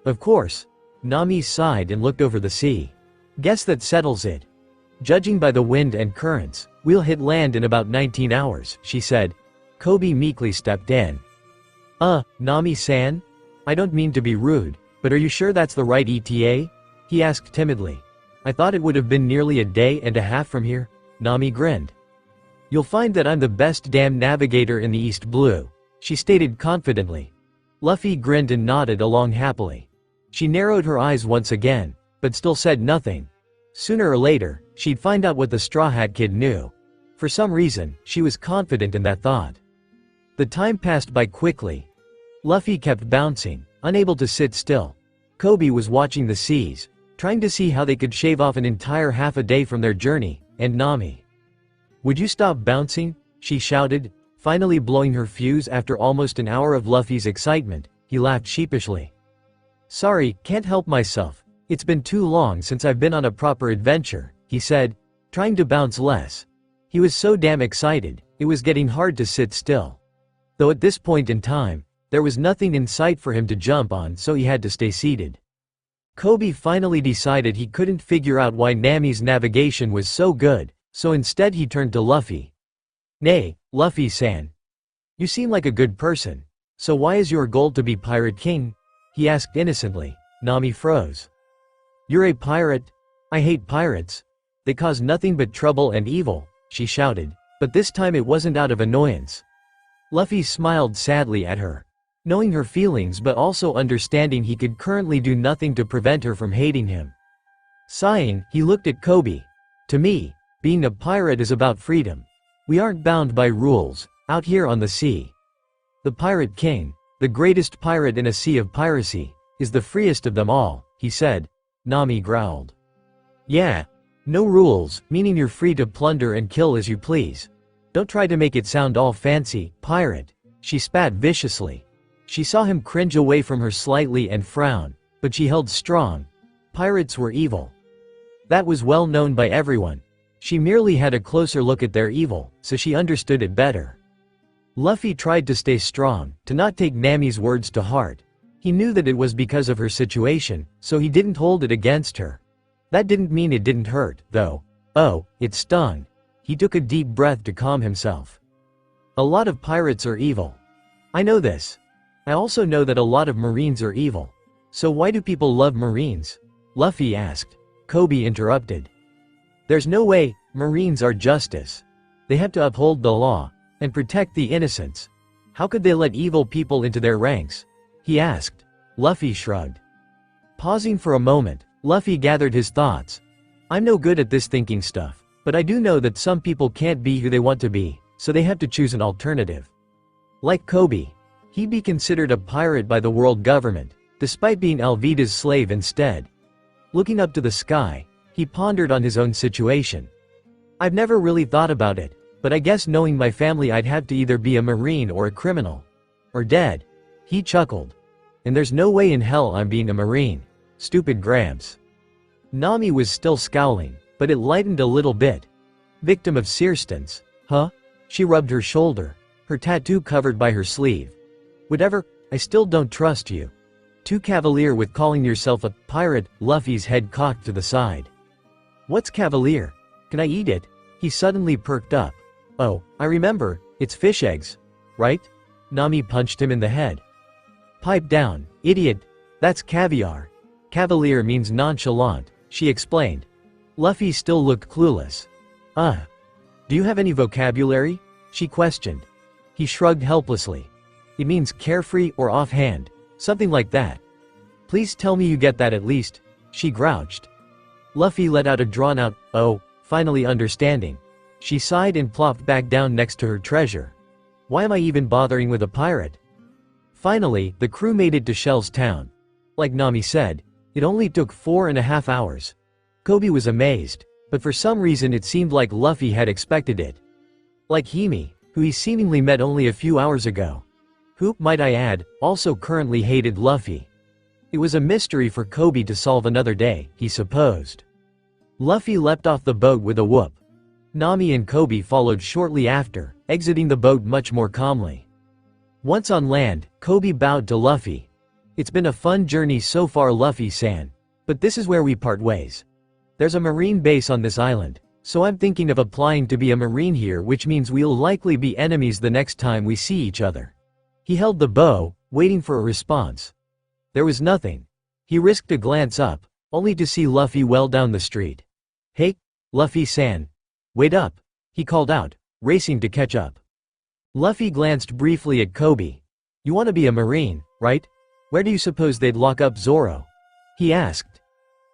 Speaker 3: "Of course." Nami sighed and looked over the sea. "Guess that settles it. Judging by the wind and currents, we'll hit land in about 19 hours, she said. Koby meekly stepped in. Nami-san? I don't mean to be rude, But are you sure that's the right ETA? He asked timidly. I thought it would have been nearly a day and a half from here. Nami grinned. You'll find that I'm the best damn navigator in the East Blue, she stated confidently. Luffy grinned and nodded along happily. She narrowed her eyes once again, but still said nothing. Sooner or later, she'd find out what the Straw Hat Kid knew. For some reason, she was confident in that thought. The time passed by quickly. Luffy kept bouncing, unable to sit still. Koby was watching the seas, trying to see how they could shave off an entire half a day from their journey, and Nami. Would you stop bouncing? She shouted, finally blowing her fuse after almost an hour of Luffy's excitement. He laughed sheepishly. Sorry, can't help myself. It's been too long since I've been on a proper adventure, he said, trying to bounce less. He was so damn excited, it was getting hard to sit still. Though at this point in time, there was nothing in sight for him to jump on, so he had to stay seated. Koby finally decided he couldn't figure out why Nami's navigation was so good, so instead he turned to Luffy. Nay, Luffy-san. You seem like a good person. So why is your goal to be Pirate King? He asked innocently. Nami froze. You're a pirate? I hate pirates. They cause nothing but trouble and evil, she shouted, but this time it wasn't out of annoyance. Luffy smiled sadly at her, knowing her feelings but also understanding he could currently do nothing to prevent her from hating him. Sighing, he looked at Koby. To me, being a pirate is about freedom. We aren't bound by rules, out here on the sea. The Pirate King, the greatest pirate in a sea of piracy, is the freest of them all, he said. Nami growled. Yeah. No rules, meaning you're free to plunder and kill as you please. Don't try to make it sound all fancy, pirate. She spat viciously. She saw him cringe away from her slightly and frown, but she held strong. Pirates were evil. That was well known by everyone. She merely had a closer look at their evil, so she understood it better. Luffy tried to stay strong, to not take Nami's words to heart. He knew that it was because of her situation, so he didn't hold it against her. That didn't mean it didn't hurt, though. Oh, it stung. He took a deep breath to calm himself. A lot of pirates are evil. I know this. I also know that a lot of Marines are evil. So why do people love Marines? Luffy asked. Koby interrupted. There's no way. Marines are justice. They have to uphold the law and protect the innocents. How could they let evil people into their ranks? He asked. Luffy shrugged. Pausing for a moment, Luffy gathered his thoughts. I'm no good at this thinking stuff, but I do know that some people can't be who they want to be, so they have to choose an alternative. Like Koby. He'd be considered a pirate by the world government, despite being Alvida's slave instead. Looking up to the sky, he pondered on his own situation. I've never really thought about it, but I guess knowing my family I'd have to either be a Marine or a criminal. Or dead. He chuckled. And there's no way in hell I'm being a Marine. Stupid Gramps. Nami was still scowling, but it lightened a little bit. Victim of Searstance, huh? She rubbed her shoulder, her tattoo covered by her sleeve. Whatever, I still don't trust you. Too cavalier with calling yourself a pirate. Luffy's head cocked to the side. What's cavalier? Can I eat it? He suddenly perked up. Oh, I remember, it's fish eggs. Right? Nami punched him in the head. Pipe down, idiot. That's caviar. Cavalier means nonchalant, she explained. Luffy still looked clueless. Do you have any vocabulary? She questioned. He shrugged helplessly. It means carefree or offhand, something like that. Please tell me you get that at least, she grouched. Luffy let out a drawn-out, oh, finally understanding. She sighed and plopped back down next to her treasure. Why am I even bothering with a pirate? Finally, the crew made it to Shell's town. Like Nami said, it only took 4.5 hours. Koby was amazed, but for some reason it seemed like Luffy had expected it. Like Hime, who he seemingly met only a few hours ago. Who, might I add, also currently hated Luffy. It was a mystery for Koby to solve another day, he supposed. Luffy leapt off the boat with a whoop. Nami and Koby followed shortly after, exiting the boat much more calmly. Once on land, Koby bowed to Luffy. It's been a fun journey so far, Luffy-san. But this is where we part ways. There's a marine base on this island, so I'm thinking of applying to be a marine here, which means we'll likely be enemies the next time we see each other. He held the bow, waiting for a response. There was nothing. He risked a glance up, only to see Luffy well down the street. "Hey, Luffy-san. Wait up," he called out, racing to catch up. Luffy glanced briefly at Koby. "You want to be a marine, right? Where do you suppose they'd lock up Zoro?" he asked.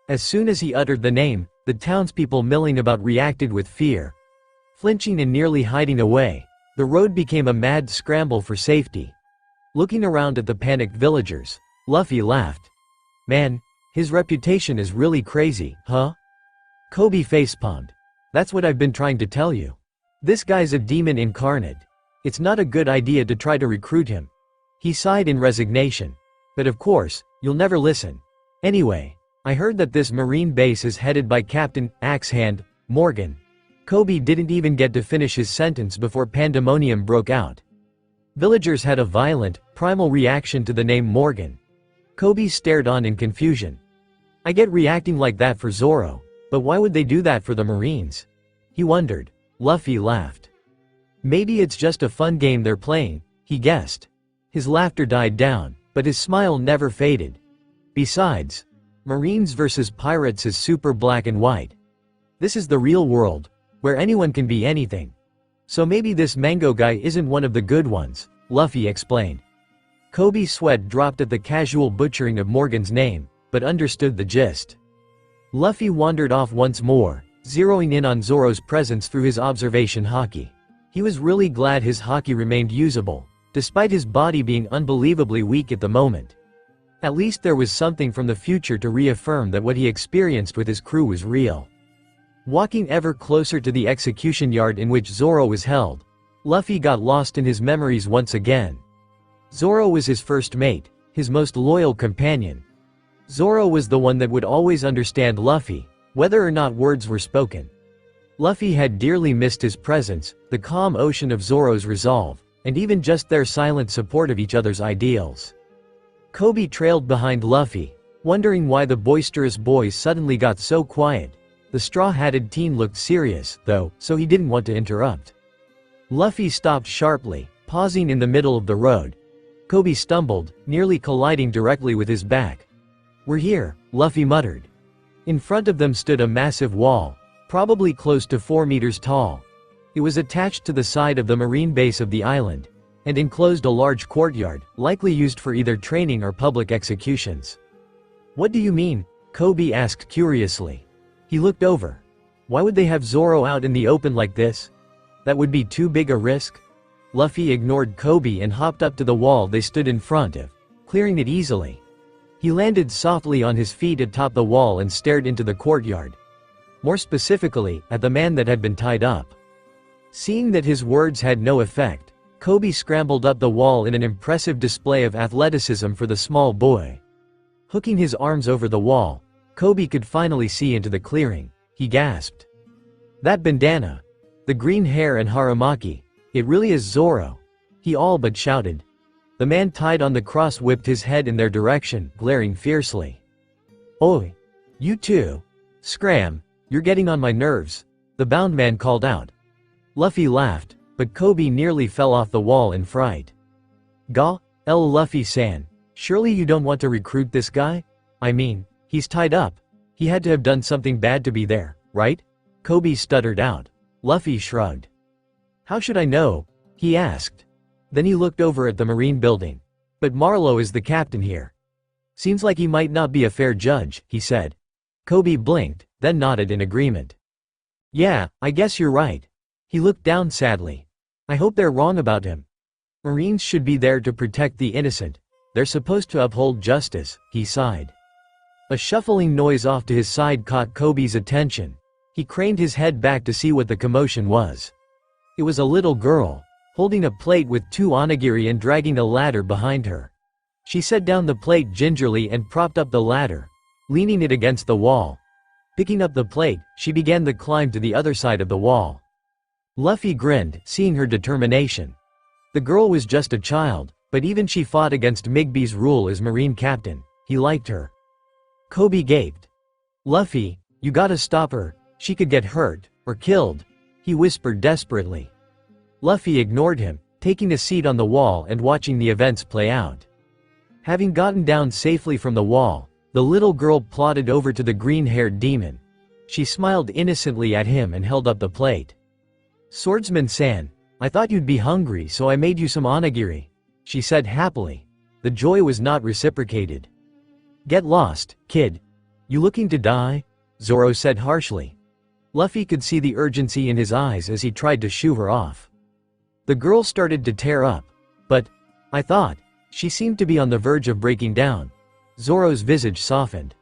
Speaker 3: As soon as he uttered the name, the townspeople milling about reacted with fear. Flinching and nearly hiding away, the road became a mad scramble for safety. Looking around at the panicked villagers, Luffy laughed. "Man, his reputation is really crazy, huh?" Koby facepalmed. "That's what I've been trying to tell you. This guy's a demon incarnate. It's not a good idea to try to recruit him." He sighed in resignation. "But of course, you'll never listen. Anyway, I heard that this marine base is headed by Captain Axehand Morgan." Koby didn't even get to finish his sentence before pandemonium broke out. Villagers had a violent, primal reaction to the name Morgan. Koby stared on in confusion. "I get reacting like that for Zoro, but why would they do that for the Marines?" he wondered. Luffy laughed. "Maybe it's just a fun game they're playing," he guessed. His laughter died down, but his smile never faded. "Besides, Marines versus pirates is super black and white. This is the real world, where anyone can be anything. So maybe this mango guy isn't one of the good ones," Luffy explained. Koby's sweat dropped at the casual butchering of Morgan's name, but understood the gist. Luffy wandered off once more, zeroing in on Zoro's presence through his observation haki. He was really glad his haki remained usable, despite his body being unbelievably weak at the moment. At least there was something from the future to reaffirm that what he experienced with his crew was real. Walking ever closer to the execution yard in which Zoro was held, Luffy got lost in his memories once again. Zoro was his first mate, his most loyal companion. Zoro was the one that would always understand Luffy, whether or not words were spoken. Luffy had dearly missed his presence, the calm ocean of Zoro's resolve, and even just their silent support of each other's ideals. Koby trailed behind Luffy, wondering why the boisterous boys suddenly got so quiet. The straw-hatted teen looked serious, though, so he didn't want to interrupt. Luffy stopped sharply, pausing in the middle of the road. Koby stumbled, nearly colliding directly with his back. "We're here," Luffy muttered. In front of them stood a massive wall, probably close to 4 meters tall. It was attached to the side of the marine base of the island, and enclosed a large courtyard, likely used for either training or public executions. "What do you mean?" Koby asked curiously. He looked over. "Why would they have Zoro out in the open like this? That would be too big a risk." Luffy ignored Koby and hopped up to the wall they stood in front of, clearing it easily. He landed softly on his feet atop the wall and stared into the courtyard. More specifically, at the man that had been tied up. Seeing that his words had no effect, Koby scrambled up the wall in an impressive display of athleticism for the small boy. Hooking his arms over the wall, Koby could finally see into the clearing. He gasped. "That bandana! The green hair and Haramaki! It really is Zoro!" he all but shouted. The man tied on the cross whipped his head in their direction, glaring fiercely. "Oi! You too! Scram! You're getting on my nerves!" the bound man called out. Luffy laughed, but Koby nearly fell off the wall in fright. "Gah, Luffy-san, surely you don't want to recruit this guy? I mean, he's tied up. He had to have done something bad to be there, right?" Koby stuttered out. Luffy shrugged. "How should I know?" he asked. Then he looked over at the marine building. "But Marlowe is the captain here. Seems like he might not be a fair judge," he said. Koby blinked, then nodded in agreement. "Yeah, I guess you're right." He looked down sadly. "I hope they're wrong about him. Marines should be there to protect the innocent. They're supposed to uphold justice," he sighed. A shuffling noise off to his side caught Koby's attention. He craned his head back to see what the commotion was. It was a little girl, holding a plate with 2 onigiri and dragging a ladder behind her. She set down the plate gingerly and propped up the ladder, leaning it against the wall. Picking up the plate, she began the climb to the other side of the wall. Luffy grinned, seeing her determination. The girl was just a child, but even she fought against Migby's rule as Marine Captain. He liked her. Koby gaped. "Luffy, you gotta stop her. She could get hurt, or killed," he whispered desperately. Luffy ignored him, taking a seat on the wall and watching the events play out. Having gotten down safely from the wall, The little girl plodded over to the green-haired demon. She smiled innocently at him and held up the plate. "Swordsman-san, I thought you'd be hungry, so I made you some onigiri," she said happily. The joy was not reciprocated. "Get lost, kid. You looking to die?" Zoro said harshly. Luffy could see the urgency in his eyes as he tried to shoo her off. The girl started to tear up. "But, I thought," she seemed to be on the verge of breaking down. Zoro's visage softened.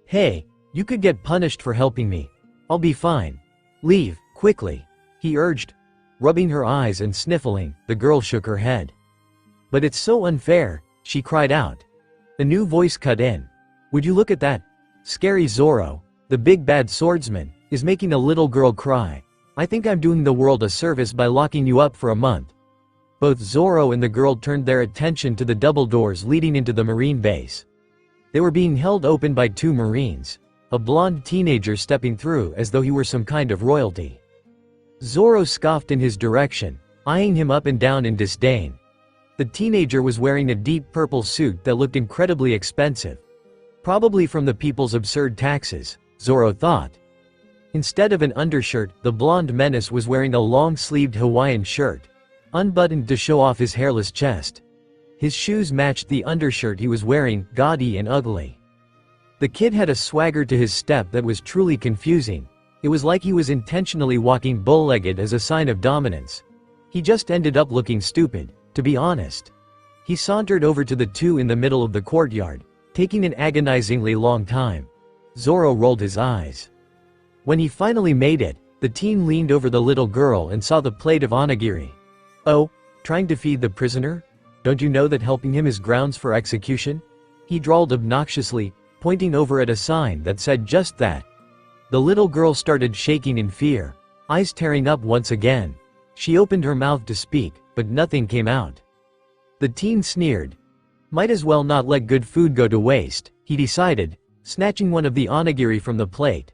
Speaker 3: "Hey, you could get punished for helping me. I'll be fine. Leave, quickly," he urged. Rubbing her eyes and sniffling, the girl shook her head. "But it's so unfair," she cried out. A new voice cut in. "Would you look at that? Scary Zoro, the big bad swordsman, is making a little girl cry. I think I'm doing the world a service by locking you up for a month." Both Zoro and the girl turned their attention to the double doors leading into the marine base. They were being held open by two marines, a blonde teenager stepping through as though he were some kind of royalty. Zoro scoffed in his direction, eyeing him up and down in disdain. The teenager was wearing a deep purple suit that looked incredibly expensive. Probably from the people's absurd taxes, Zoro thought. Instead of an undershirt, the blonde menace was wearing a long-sleeved Hawaiian shirt, unbuttoned to show off his hairless chest. His shoes matched the undershirt he was wearing, gaudy and ugly. The kid had a swagger to his step that was truly confusing. It was like he was intentionally walking bull-legged as a sign of dominance. He just ended up looking stupid, to be honest. He sauntered over to the two in the middle of the courtyard, taking an agonizingly long time. Zoro rolled his eyes. When he finally made it, the teen leaned over the little girl and saw the plate of onigiri. "Oh, trying to feed the prisoner? Don't you know that helping him is grounds for execution?" he drawled obnoxiously, pointing over at a sign that said just that. The little girl started shaking in fear, eyes tearing up once again. She opened her mouth to speak, but nothing came out. The teen sneered. Might as well not let good food go to waste, he decided, snatching one of the onigiri from the plate.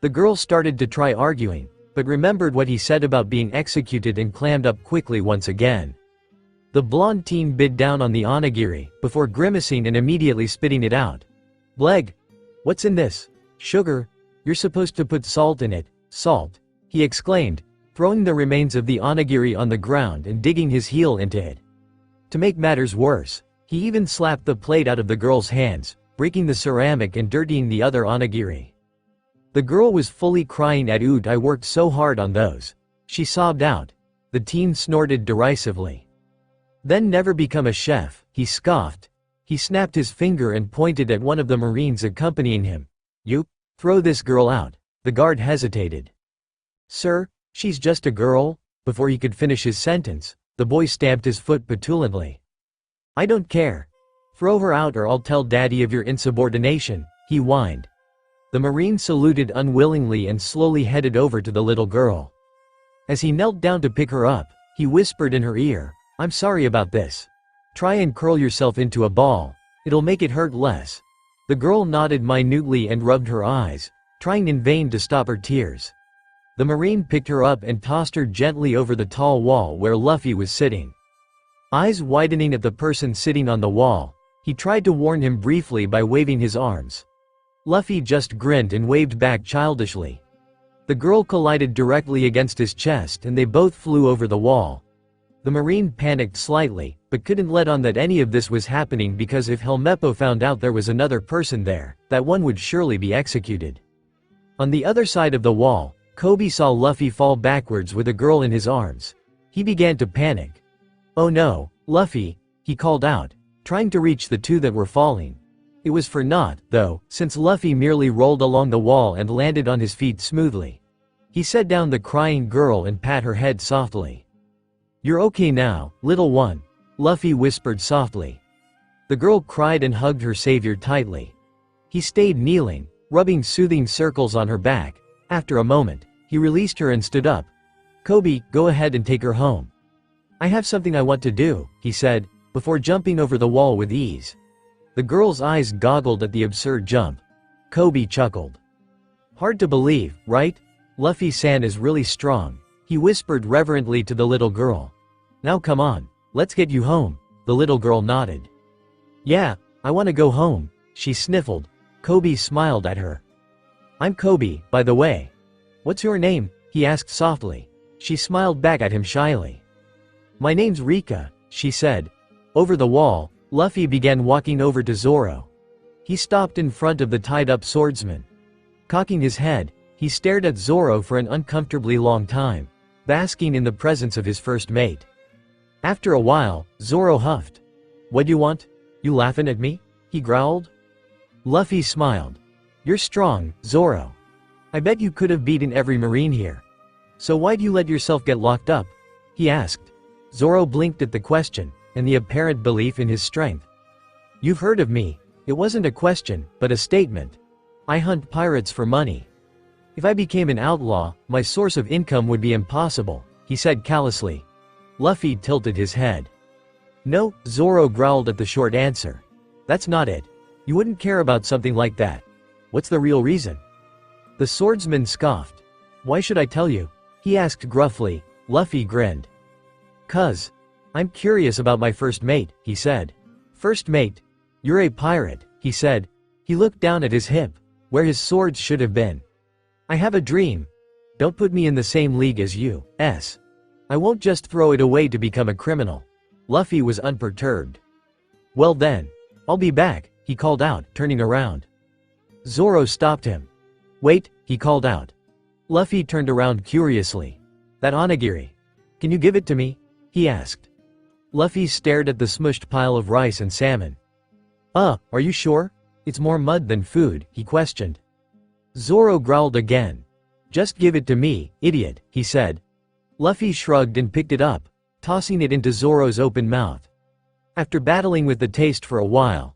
Speaker 3: The girl started to try arguing, but remembered what he said about being executed and clammed up quickly once again. The blonde teen bit down on the onigiri, before grimacing and immediately spitting it out. "Bleg! What's in this? Sugar? You're supposed to put salt in it." "Salt," he exclaimed, throwing the remains of the onigiri on the ground and digging his heel into it. To make matters worse, he even slapped the plate out of the girl's hands, breaking the ceramic and dirtying the other onigiri. The girl was fully crying at "Oot, I worked so hard on those," she sobbed out. The teen snorted derisively. "Then never become a chef," he scoffed. He snapped his finger and pointed at one of the marines accompanying him. "You, throw this girl out." The guard hesitated. "Sir, she's just a girl." Before he could finish his sentence, the boy stamped his foot petulantly. "I don't care. Throw her out or I'll tell Daddy of your insubordination," he whined. The marine saluted unwillingly and slowly headed over to the little girl. As he knelt down to pick her up, he whispered in her ear, "I'm sorry about this. Try and curl yourself into a ball. It'll make it hurt less." The girl nodded minutely and rubbed her eyes, trying in vain to stop her tears. The marine picked her up and tossed her gently over the tall wall where Luffy was sitting. Eyes widening at the person sitting on the wall, he tried to warn him briefly by waving his arms. Luffy just grinned and waved back childishly. The girl collided directly against his chest and they both flew over the wall. The marine panicked slightly, but couldn't let on that any of this was happening because if Helmeppo found out there was another person there, that one would surely be executed. On the other side of the wall, Koby saw Luffy fall backwards with a girl in his arms. He began to panic. "Oh no, Luffy," he called out, trying to reach the two that were falling. It was for naught, though, since Luffy merely rolled along the wall and landed on his feet smoothly. He set down the crying girl and pat her head softly. "You're okay now, little one," Luffy whispered softly. The girl cried and hugged her savior tightly. He stayed kneeling, rubbing soothing circles on her back. After a moment, he released her and stood up. "Koby, go ahead and take her home." "I have something I want to do," he said, before jumping over the wall with ease. The girl's eyes goggled at the absurd jump. Koby chuckled. "Hard to believe, right? Luffy-san is really strong," he whispered reverently to the little girl. "Now come on, let's get you home." The little girl nodded. "Yeah, I want to go home," She sniffled. Koby smiled at her. I'm Koby, by the way. What's your name? He asked softly. She smiled back at him shyly. My name's Rika, she said. Over the wall, Luffy began walking over to Zoro. He stopped in front of the tied-up swordsman. Cocking his head, he stared at Zoro for an uncomfortably long time, basking in the presence of his first mate. After a while, Zoro huffed. What do you want? You laughing at me? He growled. Luffy smiled. You're strong, Zoro. I bet you could have beaten every marine here. So why'd you let yourself get locked up? He asked. Zoro blinked at the question, and the apparent belief in his strength. You've heard of me. It wasn't a question, but a statement. I hunt pirates for money. If I became an outlaw, my source of income would be impossible, he said callously. Luffy tilted his head. No, Zoro growled at the short answer. That's not it. You wouldn't care about something like that. What's the real reason? The swordsman scoffed. Why should I tell you? He asked gruffly. Luffy grinned. 'Cause I'm curious about my first mate, he said. First mate? You're a pirate, he said. He looked down at his hip, where his swords should have been. I have a dream. Don't put me in the same league as you, S. I won't just throw it away to become a criminal. Luffy was unperturbed. Well then, I'll be back, he called out, turning around. Zoro stopped him. Wait, he called out. Luffy turned around curiously. That onigiri. Can you give it to me? He asked. Luffy stared at the smushed pile of rice and salmon. Are you sure? It's more mud than food, he questioned. Zoro growled again. Just give it to me, idiot, he said. Luffy shrugged and picked it up, tossing it into Zoro's open mouth. After battling with the taste for a while,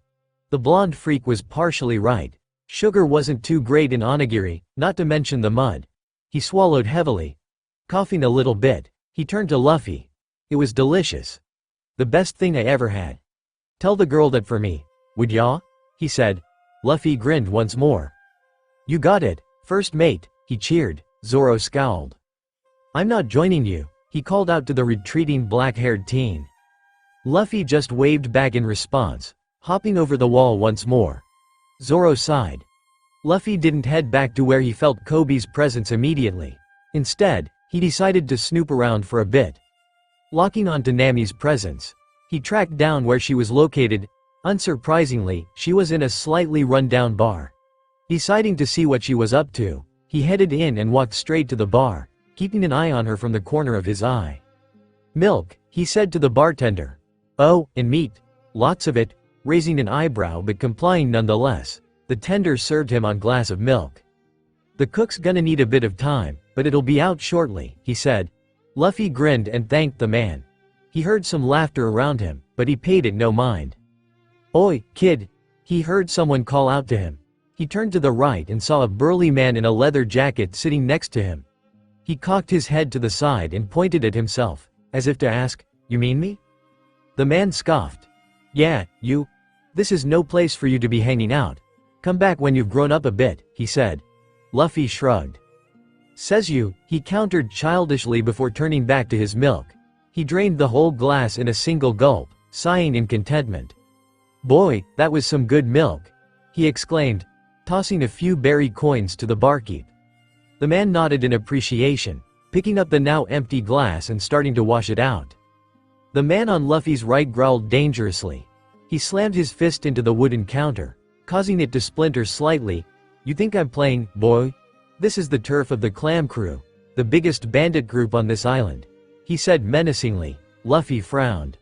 Speaker 3: the blonde freak was partially right. Sugar wasn't too great in onigiri, not to mention the mud. He swallowed heavily. Coughing a little bit, he turned to Luffy. It was delicious. The best thing I ever had. Tell the girl that for me, would ya? He said. Luffy grinned once more. You got it, first mate, he cheered. Zoro scowled. I'm not joining you, he called out to the retreating black-haired teen. Luffy just waved back in response, hopping over the wall once more. Zoro sighed. Luffy didn't head back to where he felt Koby's presence immediately. Instead, he decided to snoop around for a bit. Locking onto Nami's presence, he tracked down where she was located. Unsurprisingly, she was in a slightly run-down bar. Deciding to see what she was up to, he headed in and walked straight to the bar, keeping an eye on her from the corner of his eye. Milk, he said to the bartender. Oh, and meat. Lots of it, raising an eyebrow but complying nonetheless. The tender served him on a glass of milk. The cook's gonna need a bit of time, but it'll be out shortly, he said. Luffy grinned and thanked the man. He heard some laughter around him, but he paid it no mind. Oi, kid! He heard someone call out to him. He turned to the right and saw a burly man in a leather jacket sitting next to him. He cocked his head to the side and pointed at himself, as if to ask, You mean me? The man scoffed. Yeah, you. This is no place for you to be hanging out. Come back when you've grown up a bit, he said. Luffy shrugged. Says you, he countered childishly before turning back to his milk. He drained the whole glass in a single gulp, sighing in contentment. Boy, that was some good milk, he exclaimed, tossing a few berry coins to the barkeep. The man nodded in appreciation, picking up the now empty glass and starting to wash it out. The man on Luffy's right growled dangerously. He slammed his fist into the wooden counter, causing it to splinter slightly. You think I'm playing, boy? This is the turf of the Clam Crew, the biggest bandit group on this island, he said menacingly. Luffy frowned.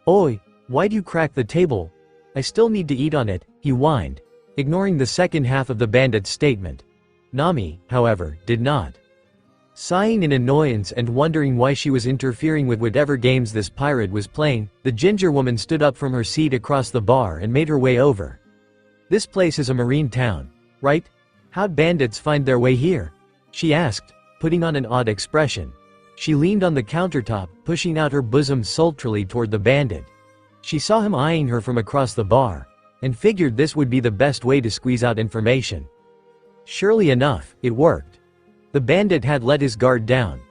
Speaker 3: Oi, why'd you crack the table? I still need to eat on it, he whined, ignoring the second half of the bandit's statement. Nami, however, did not. Sighing in annoyance and wondering why she was interfering with whatever games this pirate was playing, the ginger woman stood up from her seat across the bar and made her way over. This place is a marine town, right? How'd bandits find their way here? She asked, putting on an odd expression. She leaned on the countertop, pushing out her bosom sultrily toward the bandit. She saw him eyeing her from across the bar, and figured this would be the best way to squeeze out information. Surely enough, it worked. The bandit had let his guard down.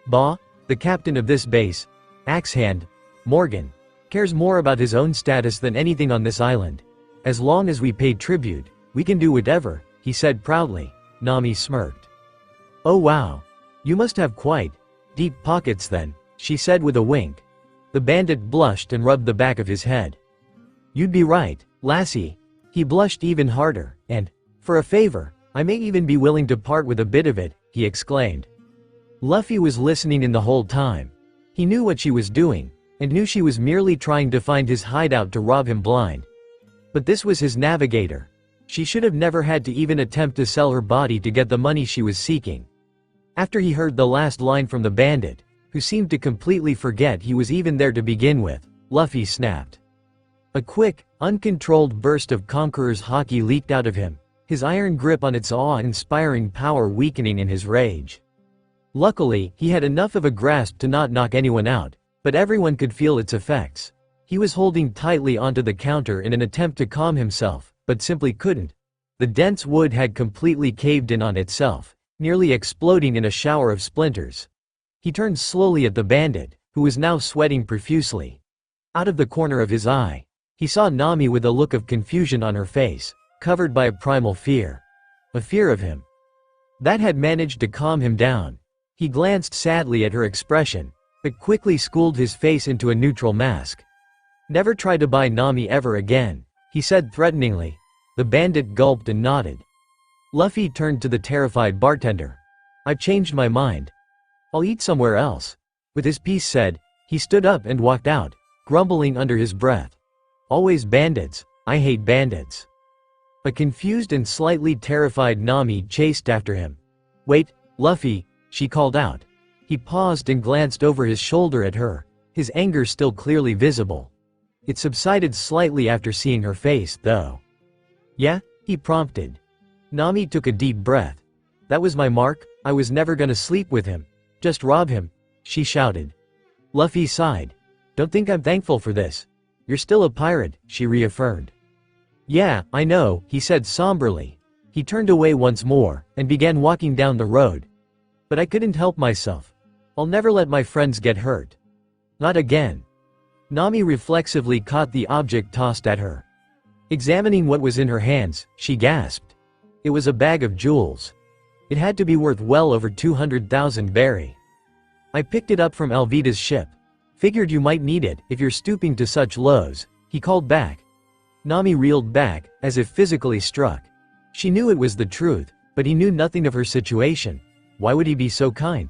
Speaker 3: Bah, the captain of this base, Axehand, Morgan, cares more about his own status than anything on this island. As long as we pay tribute, we can do whatever, he said proudly. Nami smirked. Oh wow. You must have quite deep pockets then, she said with a wink. The bandit blushed and rubbed the back of his head. You'd be right, lassie. He blushed even harder, and, for a favor, I may even be willing to part with a bit of it, he exclaimed. Luffy was listening in the whole time. He knew what she was doing, and knew she was merely trying to find his hideout to rob him blind. But this was his navigator. She should have never had to even attempt to sell her body to get the money she was seeking. After he heard the last line from the bandit, who seemed to completely forget he was even there to begin with, Luffy snapped. A quick, uncontrolled burst of Conqueror's haki leaked out of him, his iron grip on its awe-inspiring power weakening in his rage. Luckily, he had enough of a grasp to not knock anyone out, but everyone could feel its effects. He was holding tightly onto the counter in an attempt to calm himself, but simply couldn't. The dense wood had completely caved in on itself, nearly exploding in a shower of splinters. He turned slowly at the bandit, who was now sweating profusely. Out of the corner of his eye, he saw Nami with a look of confusion on her face, covered by a primal fear. A fear of him. That had managed to calm him down. He glanced sadly at her expression, but quickly schooled his face into a neutral mask. Never try to buy Nami ever again, he said threateningly. The bandit gulped and nodded. Luffy turned to the terrified bartender. I've changed my mind. I'll eat somewhere else. With his piece said, he stood up and walked out, grumbling under his breath. Always bandits, I hate bandits. A confused and slightly terrified Nami chased after him. Wait, Luffy, she called out. He paused and glanced over his shoulder at her, his anger still clearly visible. It subsided slightly after seeing her face, though. Yeah? He prompted. Nami took a deep breath. That was my mark, I was never gonna sleep with him. Just rob him, she shouted. Luffy sighed. Don't think I'm thankful for this. You're still a pirate, she reaffirmed. Yeah, I know, he said somberly. He turned away once more, and began walking down the road. But I couldn't help myself. I'll never let my friends get hurt. Not again. Nami reflexively caught the object tossed at her. Examining what was in her hands, she gasped. It was a bag of jewels. It had to be worth well over 200,000 berry. I picked it up from Alvida's ship. Figured you might need it if you're stooping to such lows, he called back. Nami reeled back, as if physically struck. She knew it was the truth, but he knew nothing of her situation. Why would he be so kind?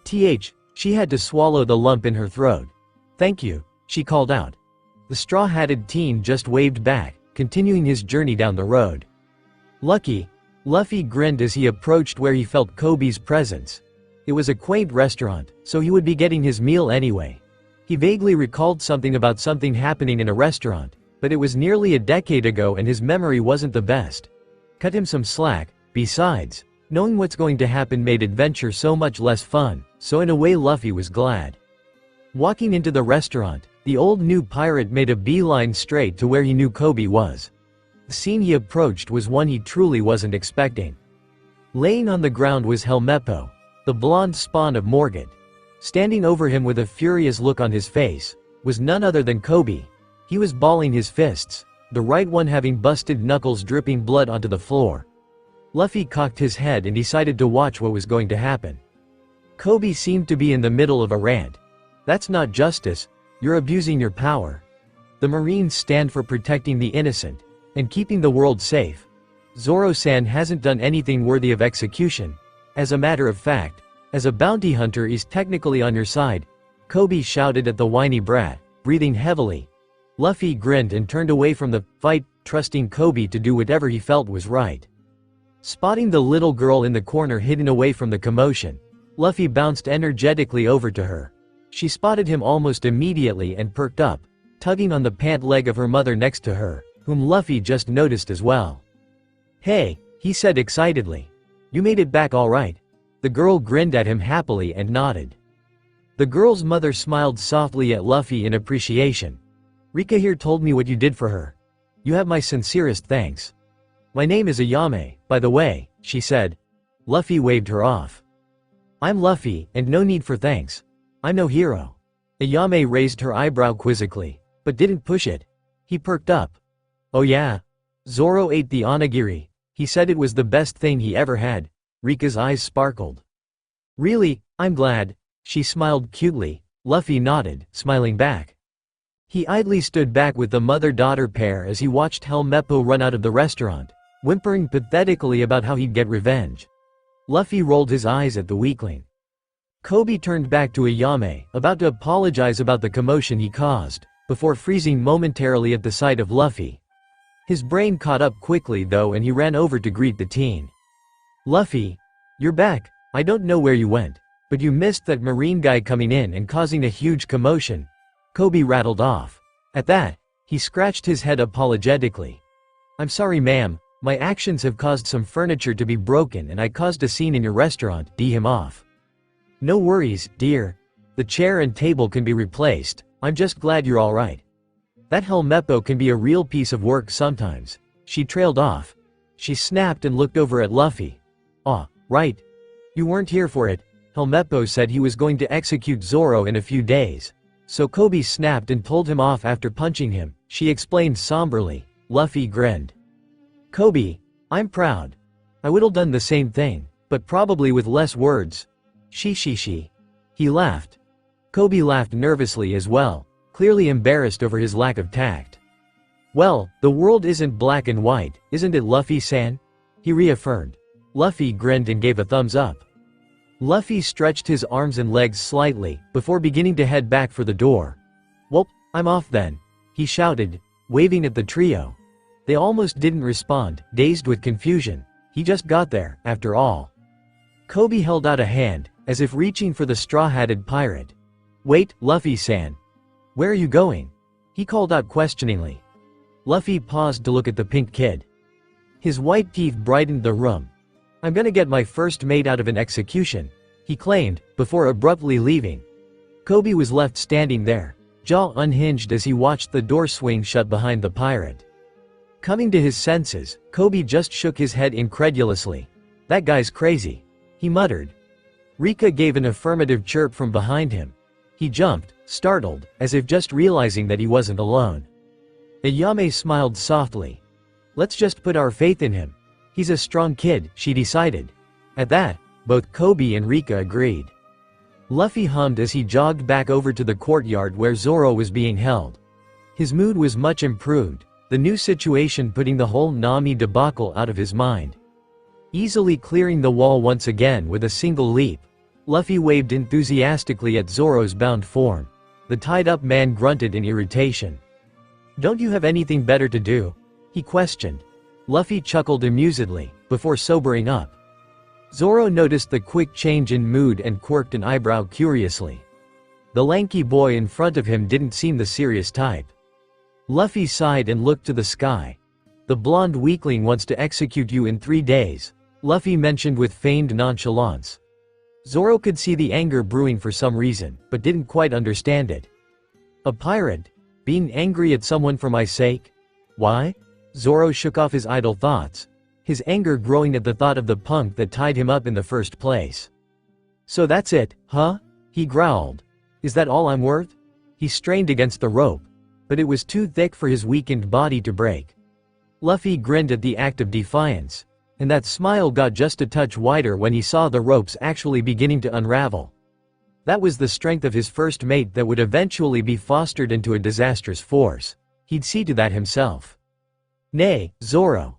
Speaker 3: She had to swallow the lump in her throat. Thank you, she called out. The straw-hatted teen just waved back, continuing his journey down the road. Luffy grinned as he approached where he felt Koby's presence. It was a quaint restaurant, so he would be getting his meal anyway. He vaguely recalled something about something happening in a restaurant, but it was nearly a decade ago and his memory wasn't the best. Cut him some slack. Besides, knowing what's going to happen made adventure so much less fun, so in a way Luffy was glad. Walking into the restaurant, the old new pirate made a beeline straight to where he knew Koby was. The scene he approached was one he truly wasn't expecting. Laying on the ground was Helmeppo, the blonde spawn of Morgat. Standing over him with a furious look on his face, was none other than Koby. He was balling his fists, the right one having busted knuckles dripping blood onto the floor. Luffy cocked his head and decided to watch what was going to happen. Koby seemed to be in the middle of a rant. That's not justice, you're abusing your power. The Marines stand for protecting the innocent, and keeping the world safe. Zoro-san hasn't done anything worthy of execution. As a matter of fact, as a bounty hunter he's technically on your side, Koby shouted at the whiny brat, breathing heavily. Luffy grinned and turned away from the fight, trusting Koby to do whatever he felt was right. Spotting the little girl in the corner hidden away from the commotion, Luffy bounced energetically over to her. She spotted him almost immediately and perked up, tugging on the pant leg of her mother next to her, whom Luffy just noticed as well. Hey, he said excitedly. You made it back all right. The girl grinned at him happily and nodded. The girl's mother smiled softly at Luffy in appreciation. Rika here told me what you did for her. You have my sincerest thanks. My name is Ayame, by the way, she said. Luffy waved her off. I'm Luffy, and no need for thanks. I'm no hero. Ayame raised her eyebrow quizzically, but didn't push it. He perked up. Oh yeah? Zoro ate the onigiri. He said it was the best thing he ever had. Rika's eyes sparkled. Really? I'm glad. She smiled cutely. Luffy nodded, smiling back. He idly stood back with the mother-daughter pair as he watched Helmeppo run out of the restaurant, whimpering pathetically about how he'd get revenge. Luffy rolled his eyes at the weakling. Koby turned back to Ayame, about to apologize about the commotion he caused, before freezing momentarily at the sight of Luffy. His brain caught up quickly though and he ran over to greet the teen. Luffy, you're back. I don't know where you went, but you missed that marine guy coming in and causing a huge commotion. Koby rattled off. At that, he scratched his head apologetically. I'm sorry ma'am, my actions have caused some furniture to be broken and I caused a scene in your restaurant. D him off. No worries, dear. The chair and table can be replaced. I'm just glad you're alright. That Helmeppo can be a real piece of work sometimes. She trailed off. She snapped and looked over at Luffy. Aw, right. You weren't here for it. Helmeppo said he was going to execute Zoro in a few days. So Koby snapped and pulled him off after punching him, she explained somberly. Luffy grinned. Koby, I'm proud. I would've done the same thing, but probably with less words. She. He laughed. Koby laughed nervously as well, clearly embarrassed over his lack of tact. Well, the world isn't black and white, isn't it Luffy-san? He reaffirmed. Luffy grinned and gave a thumbs up. Luffy stretched his arms and legs slightly, before beginning to head back for the door. Well, I'm off then, he shouted, waving at the trio. They almost didn't respond, dazed with confusion. He just got there, after all. Koby held out a hand, as if reaching for the straw-hatted pirate. Wait, Luffy-san. Where are you going? He called out questioningly. Luffy paused to look at the pink kid. His white teeth brightened the room. I'm gonna get my first mate out of an execution, he claimed, before abruptly leaving. Koby was left standing there, jaw unhinged as he watched the door swing shut behind the pirate. Coming to his senses, Koby just shook his head incredulously. That guy's crazy, he muttered. Rika gave an affirmative chirp from behind him. He jumped, startled, as if just realizing that he wasn't alone. Ayame smiled softly. Let's just put our faith in him. He's a strong kid, she decided. At that, both Koby and Rika agreed. Luffy hummed as he jogged back over to the courtyard where Zoro was being held. His mood was much improved, the new situation putting the whole Nami debacle out of his mind. Easily clearing the wall once again with a single leap, Luffy waved enthusiastically at Zoro's bound form. The tied-up man grunted in irritation. Don't you have anything better to do? He questioned. Luffy chuckled amusedly, before sobering up. Zoro noticed the quick change in mood and quirked an eyebrow curiously. The lanky boy in front of him didn't seem the serious type. Luffy sighed and looked to the sky. The blonde weakling wants to execute you in 3 days, Luffy mentioned with feigned nonchalance. Zoro could see the anger brewing for some reason, but didn't quite understand it. A pirate? Being angry at someone for my sake? Why? Zoro shook off his idle thoughts, his anger growing at the thought of the punk that tied him up in the first place. So that's it, huh? He growled. Is that all I'm worth? He strained against the rope, but it was too thick for his weakened body to break. Luffy grinned at the act of defiance, and that smile got just a touch wider when he saw the ropes actually beginning to unravel. That was the strength of his first mate that would eventually be fostered into a disastrous force. He'd see to that himself. Nay, Zoro.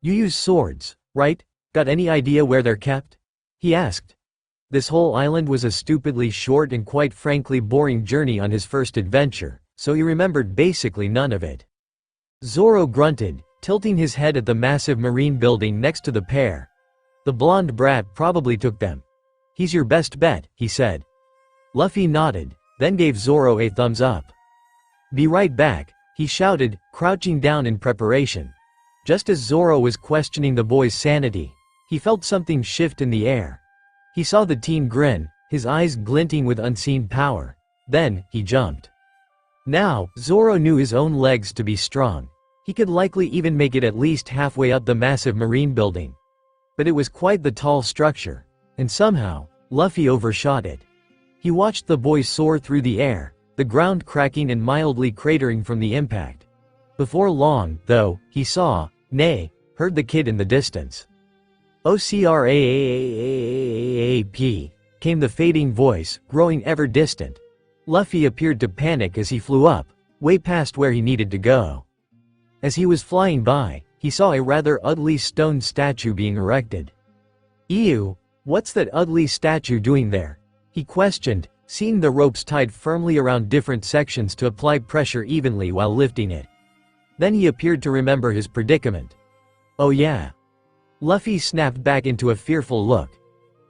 Speaker 3: You use swords, right? Got any idea where they're kept? He asked. This whole island was a stupidly short and quite frankly boring journey on his first adventure, so he remembered basically none of it. Zoro grunted, tilting his head at the massive marine building next to the pair. The blonde brat probably took them. He's your best bet, he said. Luffy nodded, then gave Zoro a thumbs up. Be right back, he shouted, crouching down in preparation. Just as Zoro was questioning the boy's sanity, he felt something shift in the air. He saw the teen grin, his eyes glinting with unseen power. Then, he jumped. Now, Zoro knew his own legs to be strong. He could likely even make it at least halfway up the massive marine building. But it was quite the tall structure, and somehow, Luffy overshot it. He watched the boy soar through the air, the ground cracking and mildly cratering from the impact. Before long, though, he saw, nay, heard the kid in the distance. OCRAAAAAP, came the fading voice, growing ever distant. Luffy appeared to panic as he flew up, way past where he needed to go. As he was flying by, he saw a rather ugly stone statue being erected. Ew, what's that ugly statue doing there? He questioned, seeing the ropes tied firmly around different sections to apply pressure evenly while lifting it. Then he appeared to remember his predicament. Oh yeah. Luffy snapped back into a fearful look.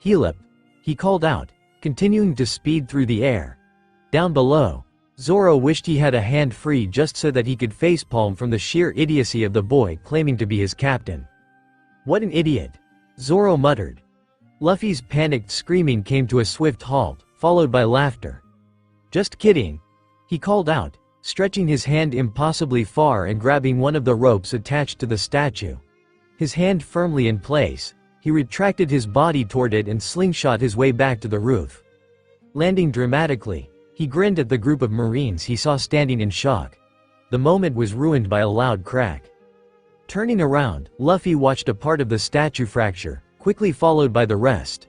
Speaker 3: Helmeppo, he called out, continuing to speed through the air. Down below, Zoro wished he had a hand free just so that he could facepalm from the sheer idiocy of the boy claiming to be his captain. What an idiot, Zoro muttered. Luffy's panicked screaming came to a swift halt, followed by laughter. Just kidding, he called out, stretching his hand impossibly far and grabbing one of the ropes attached to the statue. His hand firmly in place, he retracted his body toward it and slingshot his way back to the roof. Landing dramatically, he grinned at the group of Marines he saw standing in shock. The moment was ruined by a loud crack. Turning around, Luffy watched a part of the statue fracture, quickly followed by the rest.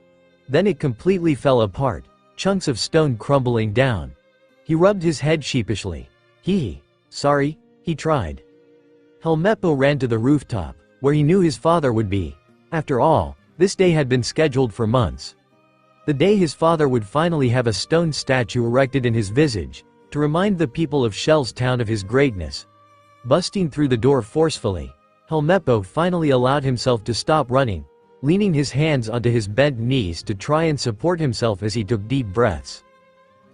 Speaker 3: Then it completely fell apart, chunks of stone crumbling down. He rubbed his head sheepishly. Sorry, he tried. Helmeppo ran to the rooftop, where he knew his father would be. After all, this day had been scheduled for months. The day his father would finally have a stone statue erected in his visage, to remind the people of Shell's town of his greatness. Busting through the door forcefully, Helmeppo finally allowed himself to stop running, leaning his hands onto his bent knees to try and support himself as he took deep breaths.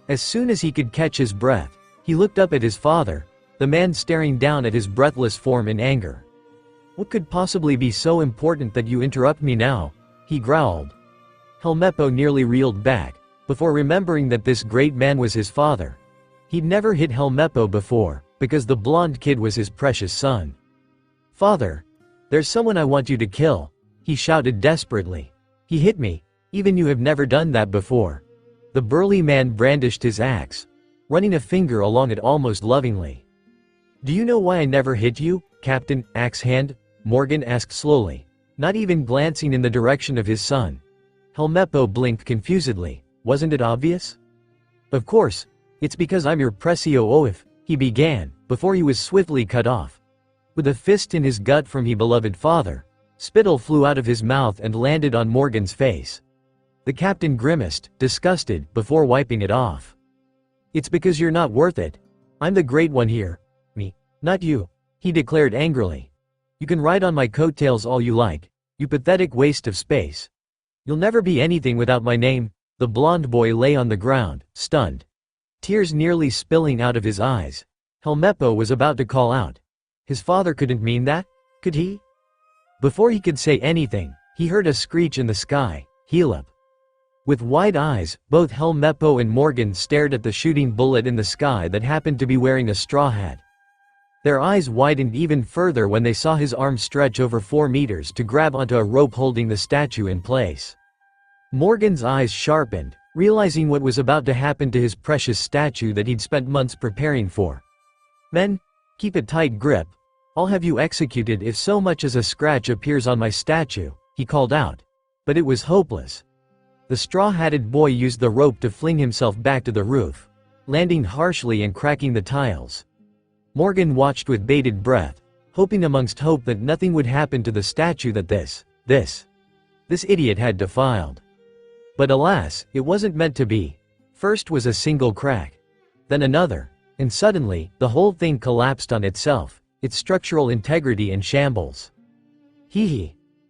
Speaker 3: As soon as he could catch his breath, he looked up at his father, the man staring down at his breathless form in anger. What could possibly be so important that you interrupt me now? He growled. Helmeppo nearly reeled back, before remembering that this great man was his father. He'd never hit Helmeppo before, because the blonde kid was his precious son. Father, there's someone I want you to kill, he shouted desperately. He hit me, even you have never done that before. The burly man brandished his axe, running a finger along it almost lovingly. Do you know why I never hit you, Captain Axe Hand? Morgan asked slowly, not even glancing in the direction of his son. Helmeppo blinked confusedly. Wasn't it obvious? Of course, it's because I'm your Precio Oif, he began, before he was swiftly cut off. With a fist in his gut from his beloved father, spittle flew out of his mouth and landed on Morgan's face. The captain grimaced, disgusted, before wiping it off. It's because you're not worth it. I'm the great one here. Me, not you, he declared angrily. You can ride on my coattails all you like, you pathetic waste of space. You'll never be anything without my name. The blonde boy lay on the ground, stunned. Tears nearly spilling out of his eyes. Helmeppo was about to call out. His father couldn't mean that, could he? Before he could say anything, he heard a screech in the sky. Helmeppo. With wide eyes, both Helmeppo and Morgan stared at the shooting bullet in the sky that happened to be wearing a straw hat. Their eyes widened even further when they saw his arm stretch over 4 meters to grab onto a rope holding the statue in place. Morgan's eyes sharpened, realizing what was about to happen to his precious statue that he'd spent months preparing for. Men, keep a tight grip. I'll have you executed if so much as a scratch appears on my statue, he called out. But it was hopeless. The straw-hatted boy used the rope to fling himself back to the roof, landing harshly and cracking the tiles. Morgan watched with bated breath, hoping amongst hope that nothing would happen to the statue that this idiot had defiled. But alas, it wasn't meant to be. First was a single crack, then another, and suddenly, the whole thing collapsed on itself, its structural integrity in shambles.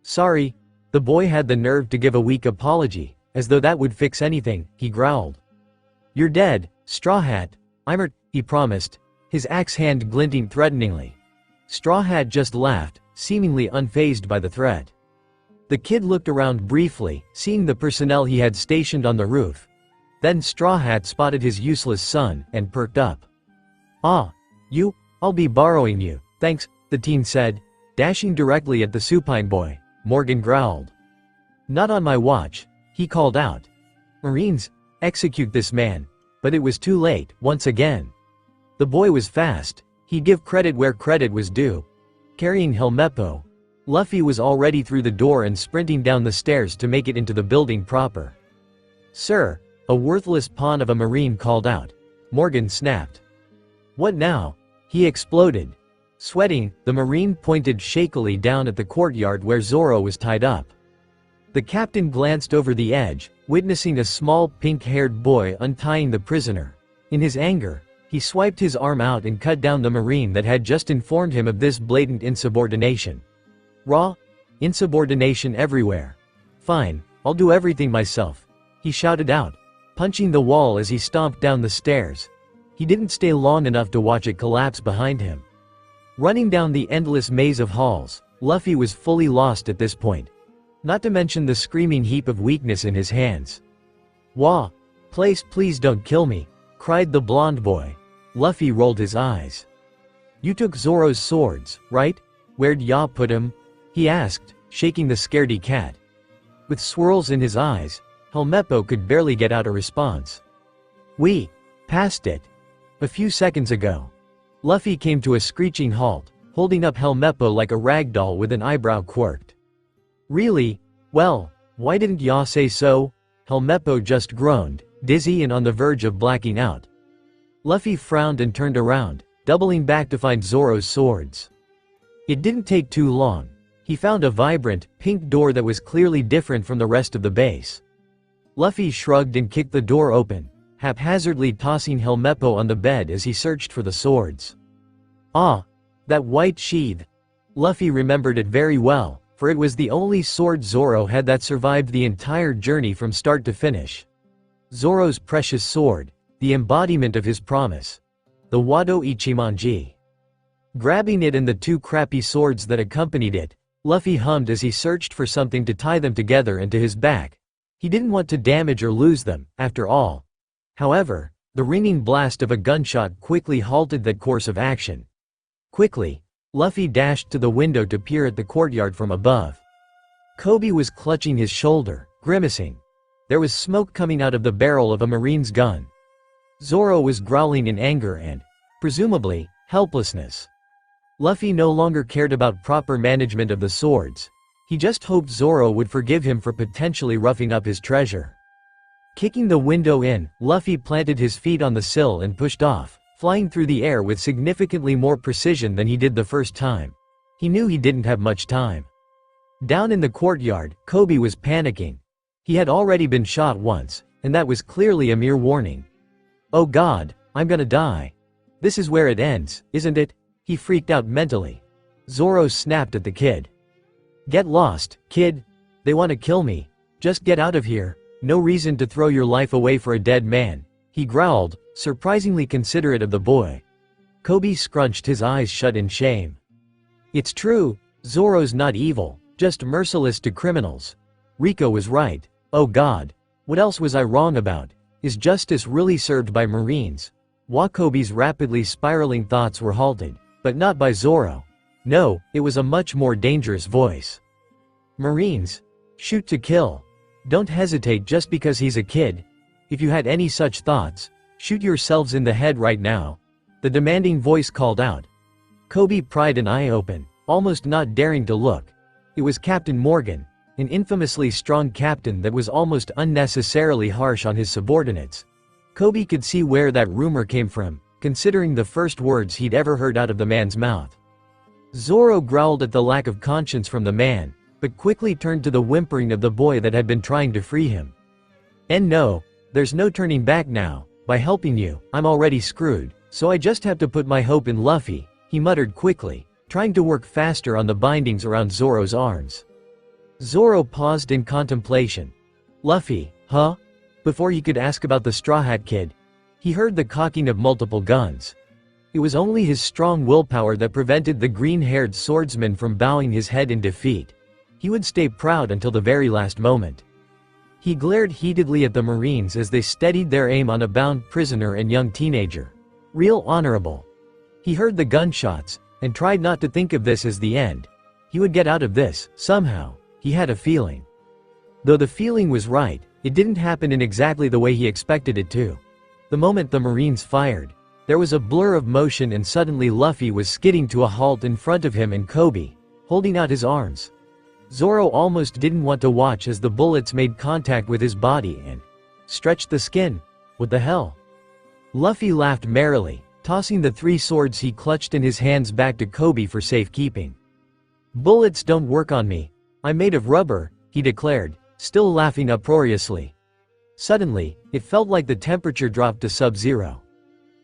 Speaker 3: Sorry, the boy had the nerve to give a weak apology, as though that would fix anything, he growled. You're dead, Straw Hat, he promised, his axe hand glinting threateningly. Straw Hat just laughed, seemingly unfazed by the threat. The kid looked around briefly, seeing the personnel he had stationed on the roof. Then Straw Hat spotted his useless son, and perked up. Ah, you? I'll be borrowing you, thanks, the teen said, dashing directly at the supine boy. Morgan growled. Not on my watch, he called out. Marines, execute this man. But it was too late, once again. The boy was fast, He'd give credit where credit was due. Carrying Helmeppo, Luffy was already through the door and sprinting down the stairs to make it into the building proper. "Sir," a worthless pawn of a marine called out. Morgan snapped. "What now?" He exploded. Sweating, the marine pointed shakily down at the courtyard where Zoro was tied up. The captain glanced over the edge, witnessing a small pink-haired boy untying the prisoner. In his anger, he swiped his arm out and cut down the marine that had just informed him of this blatant insubordination. Raw insubordination everywhere. "Fine, I'll do everything myself," he shouted out, punching the wall as he stomped down the stairs. He didn't stay long enough to watch it collapse behind him. Running down the endless maze of halls, Luffy was fully lost at this point. Not to mention the screaming heap of weakness in his hands. "Wah! Please don't kill me," cried the blonde boy. Luffy rolled his eyes. "You took Zoro's swords, right? Where'd ya put him?" he asked, shaking the scaredy cat. With swirls in his eyes, Helmeppo could barely get out a response. "We passed it a few seconds ago." Luffy came to a screeching halt, holding up Helmeppo like a rag doll with an eyebrow quirked. "Really? Well, why didn't ya say so?" Helmeppo just groaned, dizzy and on the verge of blacking out. Luffy frowned and turned around, doubling back to find Zoro's swords. It didn't take too long. He found a vibrant, pink door that was clearly different from the rest of the base. Luffy shrugged and kicked the door open, haphazardly tossing Helmeppo on the bed as he searched for the swords. Ah! That white sheath! Luffy remembered it very well, for it was the only sword Zoro had that survived the entire journey from start to finish. Zoro's precious sword, the embodiment of his promise. The Wado Ichimonji. Grabbing it and the two crappy swords that accompanied it, Luffy hummed as he searched for something to tie them together and to his back. He didn't want to damage or lose them, after all. However, the ringing blast of a gunshot quickly halted that course of action. Quickly, Luffy dashed to the window to peer at the courtyard from above. Koby was clutching his shoulder, grimacing. There was smoke coming out of the barrel of a marine's gun. Zoro was growling in anger and, presumably, helplessness. Luffy no longer cared about proper management of the swords. He just hoped Zoro would forgive him for potentially roughing up his treasure. Kicking the window in, Luffy planted his feet on the sill and pushed off, flying through the air with significantly more precision than he did the first time. He knew he didn't have much time. Down in the courtyard, Koby was panicking. He had already been shot once, and that was clearly a mere warning. "Oh God, I'm gonna die. This is where it ends, isn't it?" he freaked out mentally. Zoro snapped at the kid. "Get lost, kid. They want to kill me. Just get out of here. No reason to throw your life away for a dead man," he growled, surprisingly considerate of the boy. Koby scrunched his eyes shut in shame. "It's true, Zoro's not evil, just merciless to criminals. Rico was right. Oh God. What else was I wrong about? Is justice really served by Marines?" Koby's rapidly spiraling thoughts were halted, but not by Zoro. No, it was a much more dangerous voice. "Marines. Shoot to kill. Don't hesitate just because he's a kid. If you had any such thoughts, shoot yourselves in the head right now," the demanding voice called out. Koby pried an eye open, almost not daring to look. It was Captain Morgan, an infamously strong captain that was almost unnecessarily harsh on his subordinates. Koby could see where that rumor came from, considering the first words he'd ever heard out of the man's mouth. Zoro growled at the lack of conscience from the man, but quickly turned to the whimpering of the boy that had been trying to free him. "And no, there's no turning back now. By helping you, I'm already screwed, so I just have to put my hope in Luffy," he muttered quickly, trying to work faster on the bindings around Zoro's arms. Zoro paused in contemplation. "Luffy, huh?" Before he could ask about the Straw Hat Kid, he heard the cocking of multiple guns. It was only his strong willpower that prevented the green-haired swordsman from bowing his head in defeat. He would stay proud until the very last moment. He glared heatedly at the Marines as they steadied their aim on a bound prisoner and young teenager. Real honorable. He heard the gunshots, and tried not to think of this as the end. He would get out of this, somehow, he had a feeling. Though the feeling was right, it didn't happen in exactly the way he expected it to. The moment the Marines fired, There was a blur of motion and suddenly Luffy was skidding to a halt in front of him and Koby, holding out his arms. Zoro almost didn't want to watch as the bullets made contact with his body and stretched the skin. What the hell? Luffy laughed merrily, tossing the 3 swords he clutched in his hands back to Koby for safekeeping. "Bullets don't work on me. I'm made of rubber," he declared, still laughing uproariously. Suddenly, it felt like the temperature dropped to sub-zero.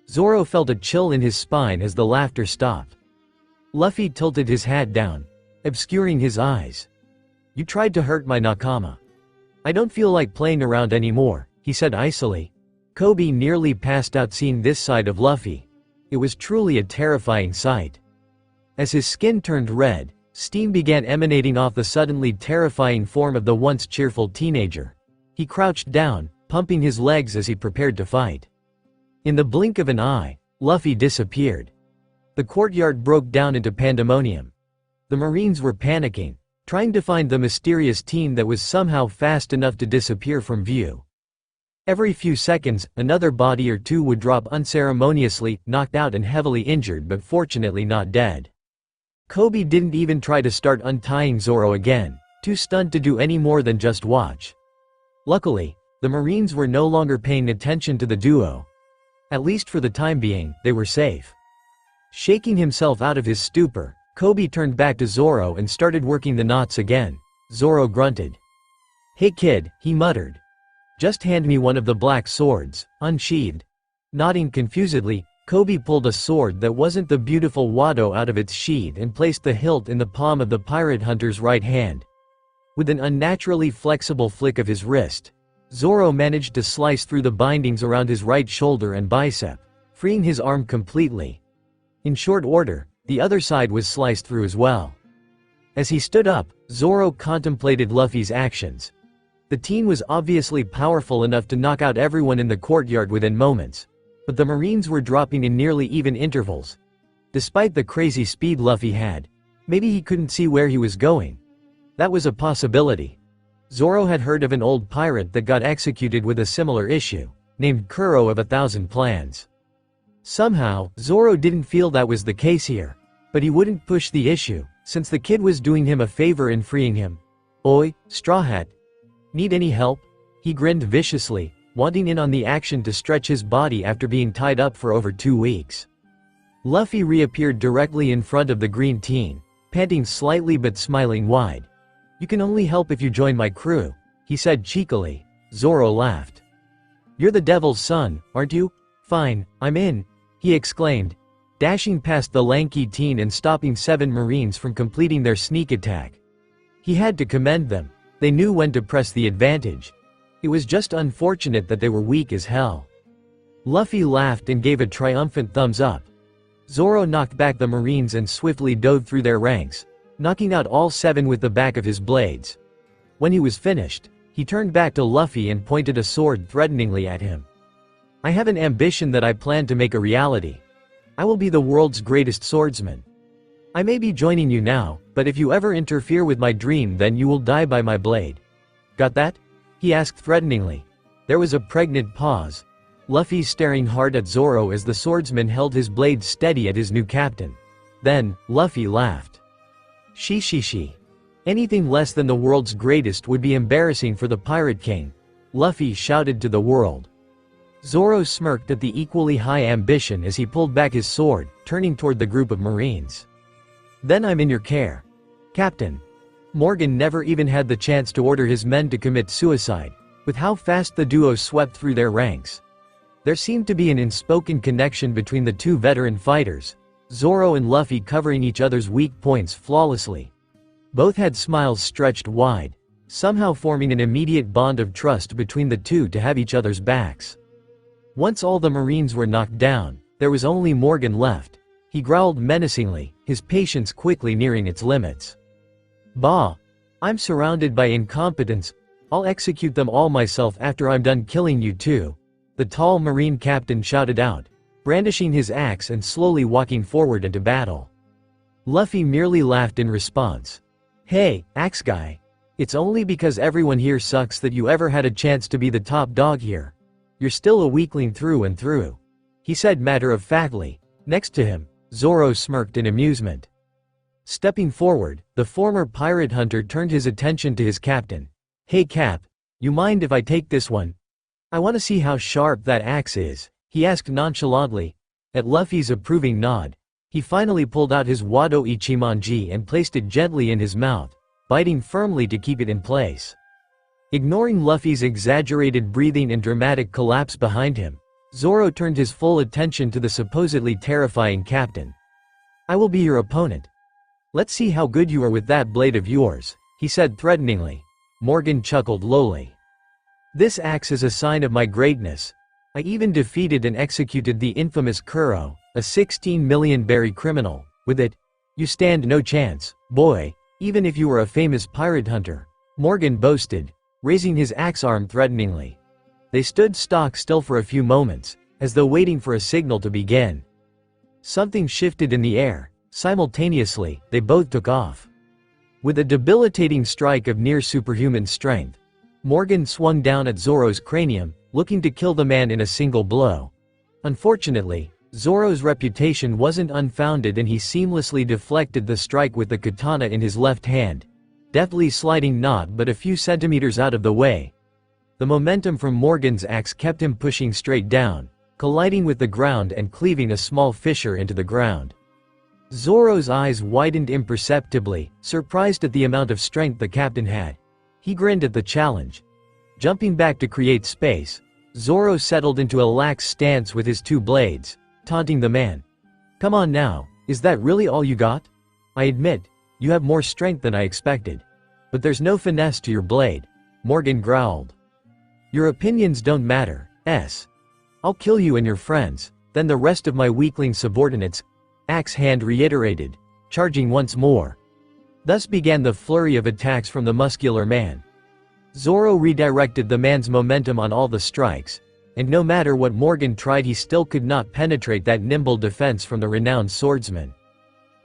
Speaker 3: Zoro felt a chill in his spine as the laughter stopped. Luffy tilted his hat down, obscuring his eyes. "You tried to hurt my nakama. I don't feel like playing around anymore," he said icily. Koby nearly passed out seeing this side of Luffy. It was truly a terrifying sight. As his skin turned red, steam began emanating off the suddenly terrifying form of the once cheerful teenager. He crouched down, pumping his legs as he prepared to fight. In the blink of an eye, Luffy disappeared. The courtyard broke down into pandemonium. The Marines were panicking, trying to find the mysterious teen that was somehow fast enough to disappear from view. Every few seconds, another body or two would drop unceremoniously, knocked out and heavily injured but fortunately not dead. Koby didn't even try to start untying Zoro again, too stunned to do any more than just watch. Luckily, the Marines were no longer paying attention to the duo. At least for the time being, they were safe. Shaking himself out of his stupor, Koby turned back to Zoro and started working the knots again. Zoro grunted. "Hey kid," he muttered. "Just hand me one of the black swords, unsheathed." Nodding confusedly, Koby pulled a sword that wasn't the beautiful Wado out of its sheath and placed the hilt in the palm of the pirate hunter's right hand. With an unnaturally flexible flick of his wrist, Zoro managed to slice through the bindings around his right shoulder and bicep, freeing his arm completely. In short order, the other side was sliced through as well. As he stood up, Zoro contemplated Luffy's actions. The teen was obviously powerful enough to knock out everyone in the courtyard within moments, but the Marines were dropping in nearly even intervals. Despite the crazy speed Luffy had, maybe he couldn't see where he was going. That was a possibility. Zoro had heard of an old pirate that got executed with a similar issue, named Kuro of 1,000 Plans. Somehow, Zoro didn't feel that was the case here, but he wouldn't push the issue, since the kid was doing him a favor in freeing him. "Oi, Straw Hat. Need any help?" He grinned viciously, wanting in on the action to stretch his body after being tied up for over 2 weeks. Luffy reappeared directly in front of the green teen, panting slightly but smiling wide. "You can only help if you join my crew," he said cheekily. Zoro laughed. "You're the devil's son, aren't you? Fine, I'm in," he exclaimed, dashing past the lanky teen and stopping 7 Marines from completing their sneak attack. He had to commend them. They knew when to press the advantage. It was just unfortunate that they were weak as hell. Luffy laughed and gave a triumphant thumbs up. Zoro knocked back the Marines and swiftly dove through their ranks, knocking out all 7 with the back of his blades. When he was finished, he turned back to Luffy and pointed a sword threateningly at him. "I have an ambition that I plan to make a reality. I will be the world's greatest swordsman. I may be joining you now, but if you ever interfere with my dream then you will die by my blade. Got that?" he asked threateningly. There was a pregnant pause. Luffy staring hard at Zoro as the swordsman held his blade steady at his new captain. Then, Luffy laughed. She. Anything less than the world's greatest would be embarrassing for the Pirate King," Luffy shouted to the world. Zoro smirked at the equally high ambition as he pulled back his sword, turning toward the group of Marines. "Then I'm in your care, Captain." Morgan never even had the chance to order his men to commit suicide, with how fast the duo swept through their ranks. There seemed to be an unspoken connection between the 2 veteran fighters, Zoro and Luffy covering each other's weak points flawlessly. Both had smiles stretched wide, somehow forming an immediate bond of trust between the two to have each other's backs. Once all the Marines were knocked down, there was only Morgan left. He growled menacingly, his patience quickly nearing its limits. "Bah! I'm surrounded by incompetents. I'll execute them all myself after I'm done killing you too," the tall Marine captain shouted out, brandishing his axe and slowly walking forward into battle. Luffy merely laughed in response. "Hey, axe guy. It's only because everyone here sucks that you ever had a chance to be the top dog here. You're still a weakling through and through." he said matter-of-factly. Next to him, Zoro smirked in amusement. Stepping forward, the former pirate hunter turned his attention to his captain. "Hey Cap, you mind if I take this one? I want to see how sharp that axe is," he asked nonchalantly. At Luffy's approving nod, he finally pulled out his Wado Ichimonji and placed it gently in his mouth, biting firmly to keep it in place. Ignoring Luffy's exaggerated breathing and dramatic collapse behind him, Zoro turned his full attention to the supposedly terrifying captain. "I will be your opponent. Let's see how good you are with that blade of yours," he said threateningly. Morgan chuckled lowly. "This axe is a sign of my greatness. I even defeated and executed the infamous Kuro, a 16 million berry criminal. With it, you stand no chance, boy, even if you were a famous pirate hunter," Morgan boasted, raising his axe arm threateningly. They stood stock still for a few moments, as though waiting for a signal to begin. Something shifted in the air. Simultaneously, they both took off. With a debilitating strike of near-superhuman strength, Morgan swung down at Zoro's cranium, looking to kill the man in a single blow. Unfortunately, Zoro's reputation wasn't unfounded and he seamlessly deflected the strike with the katana in his left hand, deftly sliding not but a few centimeters out of the way. The momentum from Morgan's axe kept him pushing straight down, colliding with the ground and cleaving a small fissure into the ground. Zoro's eyes widened imperceptibly, surprised at the amount of strength the captain had. He grinned at the challenge. Jumping back to create space, Zoro settled into a lax stance with his two blades, taunting the man. "Come on now, is that really all you got? I admit, you have more strength than I expected. But there's no finesse to your blade," Morgan growled. "Your opinions don't matter, I'll kill you and your friends, then the rest of my weakling subordinates," Axe Hand reiterated, charging once more. Thus began the flurry of attacks from the muscular man. Zoro redirected the man's momentum on all the strikes, and no matter what Morgan tried he still could not penetrate that nimble defense from the renowned swordsman.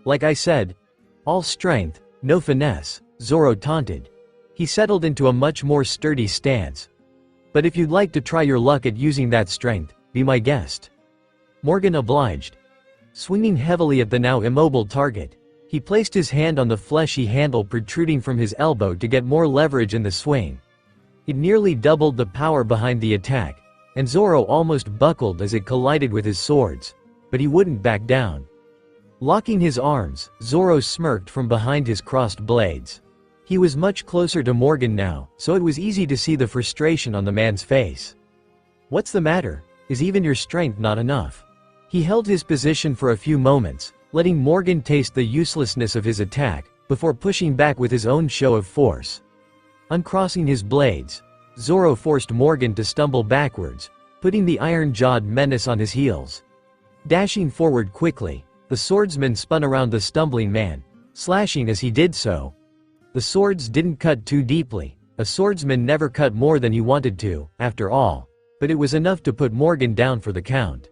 Speaker 3: "Like I said, all strength, no finesse," Zoro taunted. He settled into a much more sturdy stance. "But if you'd like to try your luck at using that strength, be my guest." Morgan obliged. Swinging heavily at the now immobile target, he placed his hand on the fleshy handle protruding from his elbow to get more leverage in the swing. It nearly doubled the power behind the attack, and Zoro almost buckled as it collided with his swords, but he wouldn't back down. Locking his arms, Zoro smirked from behind his crossed blades. He was much closer to Morgan now, so it was easy to see the frustration on the man's face. "What's the matter? Is even your strength not enough?" He held his position for a few moments, letting Morgan taste the uselessness of his attack, before pushing back with his own show of force. Uncrossing his blades, Zoro forced Morgan to stumble backwards, putting the iron-jawed menace on his heels. Dashing forward quickly, the swordsman spun around the stumbling man, slashing as he did so. The swords didn't cut too deeply. A swordsman never cut more than he wanted to, after all, but it was enough to put Morgan down for the count.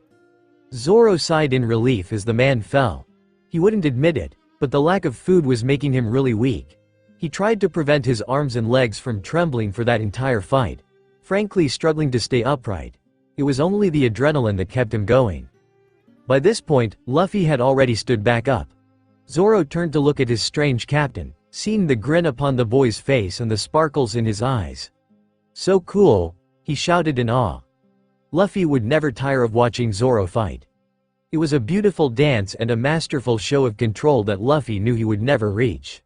Speaker 3: Zoro sighed in relief as the man fell. He wouldn't admit it, but the lack of food was making him really weak. He tried to prevent his arms and legs from trembling for that entire fight, frankly struggling to stay upright. It was only the adrenaline that kept him going. By this point, Luffy had already stood back up. Zoro turned to look at his strange captain, seeing the grin upon the boy's face and the sparkles in his eyes. "So cool," he shouted in awe. Luffy would never tire of watching Zoro fight. It was a beautiful dance and a masterful show of control that Luffy knew he would never reach.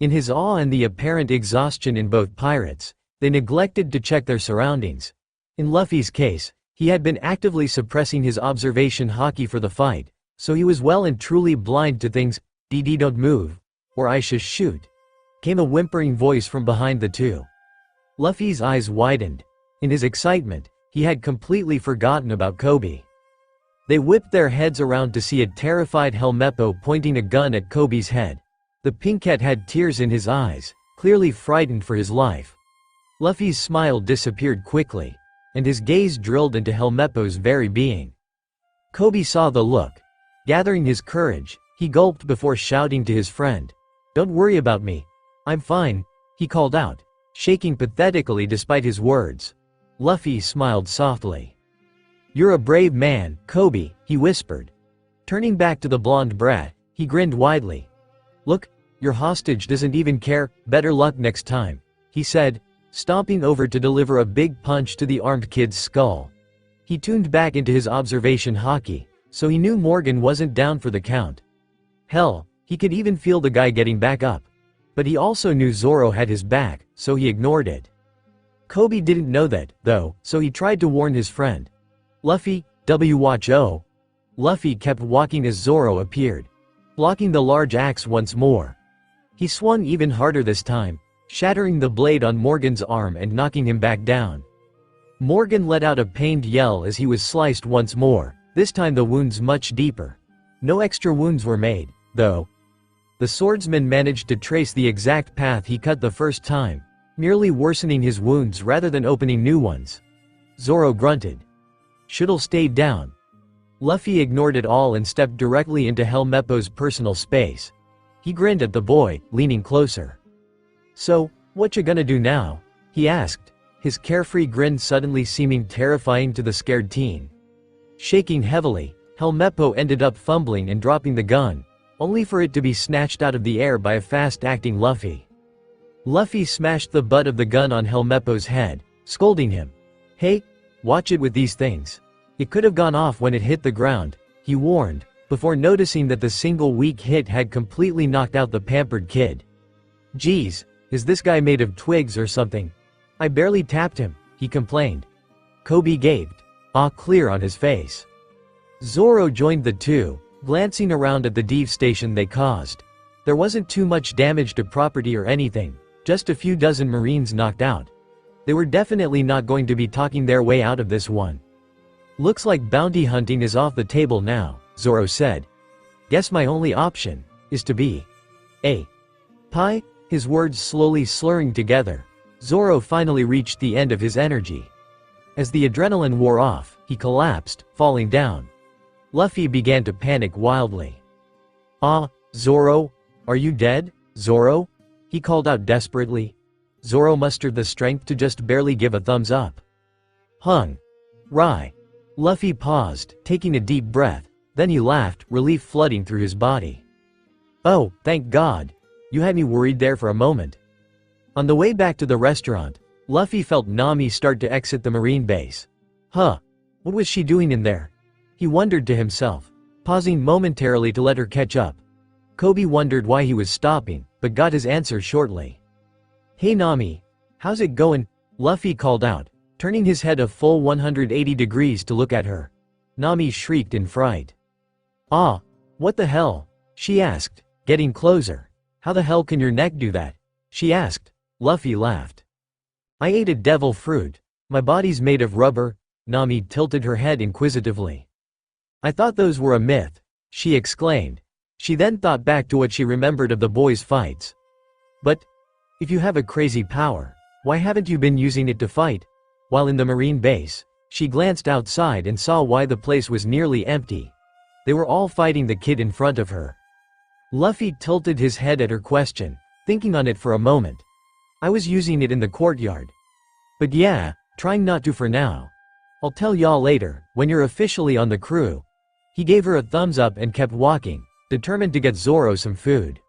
Speaker 3: In his awe and the apparent exhaustion in both pirates, they neglected to check their surroundings. In Luffy's case, he had been actively suppressing his observation haki for the fight, so he was well and truly blind to things. "DD don't move, or I shall shoot," came a whimpering voice from behind the two. Luffy's eyes widened. In his excitement, he had completely forgotten about Koby. They whipped their heads around to see a terrified Helmeppo pointing a gun at Koby's head. The pinkette had tears in his eyes, clearly frightened for his life. Luffy's smile disappeared quickly, and his gaze drilled into Helmeppo's very being. Koby saw the look. Gathering his courage, he gulped before shouting to his friend. "Don't worry about me. I'm fine," he called out, shaking pathetically despite his words. Luffy smiled softly. "You're a brave man, Koby," he whispered. Turning back to the blonde brat, he grinned widely. "Look, your hostage doesn't even care, better luck next time," he said, stomping over to deliver a big punch to the armed kid's skull. He tuned back into his observation hockey, so he knew Morgan wasn't down for the count. Hell, he could even feel the guy getting back up. But he also knew Zoro had his back, so he ignored it. Koby didn't know that, though, so he tried to warn his friend. "Luffy, watch O." Luffy kept walking as Zoro appeared, blocking the large axe once more. He swung even harder this time, shattering the blade on Morgan's arm and knocking him back down. Morgan let out a pained yell as he was sliced once more, this time the wounds much deeper. No extra wounds were made, though. The swordsman managed to trace the exact path he cut the first time, merely worsening his wounds rather than opening new ones. Zoro grunted. "Should've stayed down." Luffy ignored it all and stepped directly into Helmeppo's personal space. He grinned at the boy, leaning closer. "So, what you gonna do now?" he asked, his carefree grin suddenly seeming terrifying to the scared teen. Shaking heavily, Helmeppo ended up fumbling and dropping the gun, only for it to be snatched out of the air by a fast-acting Luffy. Luffy smashed the butt of the gun on Helmeppo's head, scolding him. "Hey, watch it with these things. It could have gone off when it hit the ground," he warned, before noticing that the single weak hit had completely knocked out the pampered kid. "Geez, is this guy made of twigs or something? I barely tapped him," he complained. Koby gaped, awe clear on his face. Zoro joined the two, glancing around at the devastation they caused. There wasn't too much damage to property or anything, just a few dozen Marines knocked out. They were definitely not going to be talking their way out of this one. "Looks like bounty hunting is off the table now," Zoro said. "Guess my only option is to be a pie." His words slowly slurring together, Zoro finally reached the end of his energy. As the adrenaline wore off, he collapsed, falling down. Luffy began to panic wildly. "Ah, Zoro? Are you dead, Zoro?" he called out desperately. Zoro mustered the strength to just barely give a thumbs up. "Hung. Rye." Luffy paused, taking a deep breath, then he laughed, relief flooding through his body. "Oh, thank God. You had me worried there for a moment." On the way back to the restaurant, Luffy felt Nami start to exit the marine base. Huh. What was she doing in there? He wondered to himself, pausing momentarily to let her catch up. Koby wondered why he was stopping, but got his answer shortly. "Hey Nami. How's it going?" Luffy called out, turning his head a full 180 degrees to look at her. Nami shrieked in fright. "Ah, what the hell?" she asked, getting closer. "How the hell can your neck do that?" she asked. Luffy laughed. "I ate a devil fruit. My body's made of rubber." Nami tilted her head inquisitively. "I thought those were a myth," she exclaimed. She then thought back to what she remembered of the boys' fights. "But if you have a crazy power, why haven't you been using it to fight?" While in the marine base, she glanced outside and saw why the place was nearly empty. They were all fighting the kid in front of her. Luffy tilted his head at her question, thinking on it for a moment. "I was using it in the courtyard. But yeah, trying not to for now. I'll tell y'all later, when you're officially on the crew." He gave her a thumbs up and kept walking, determined to get Zoro some food.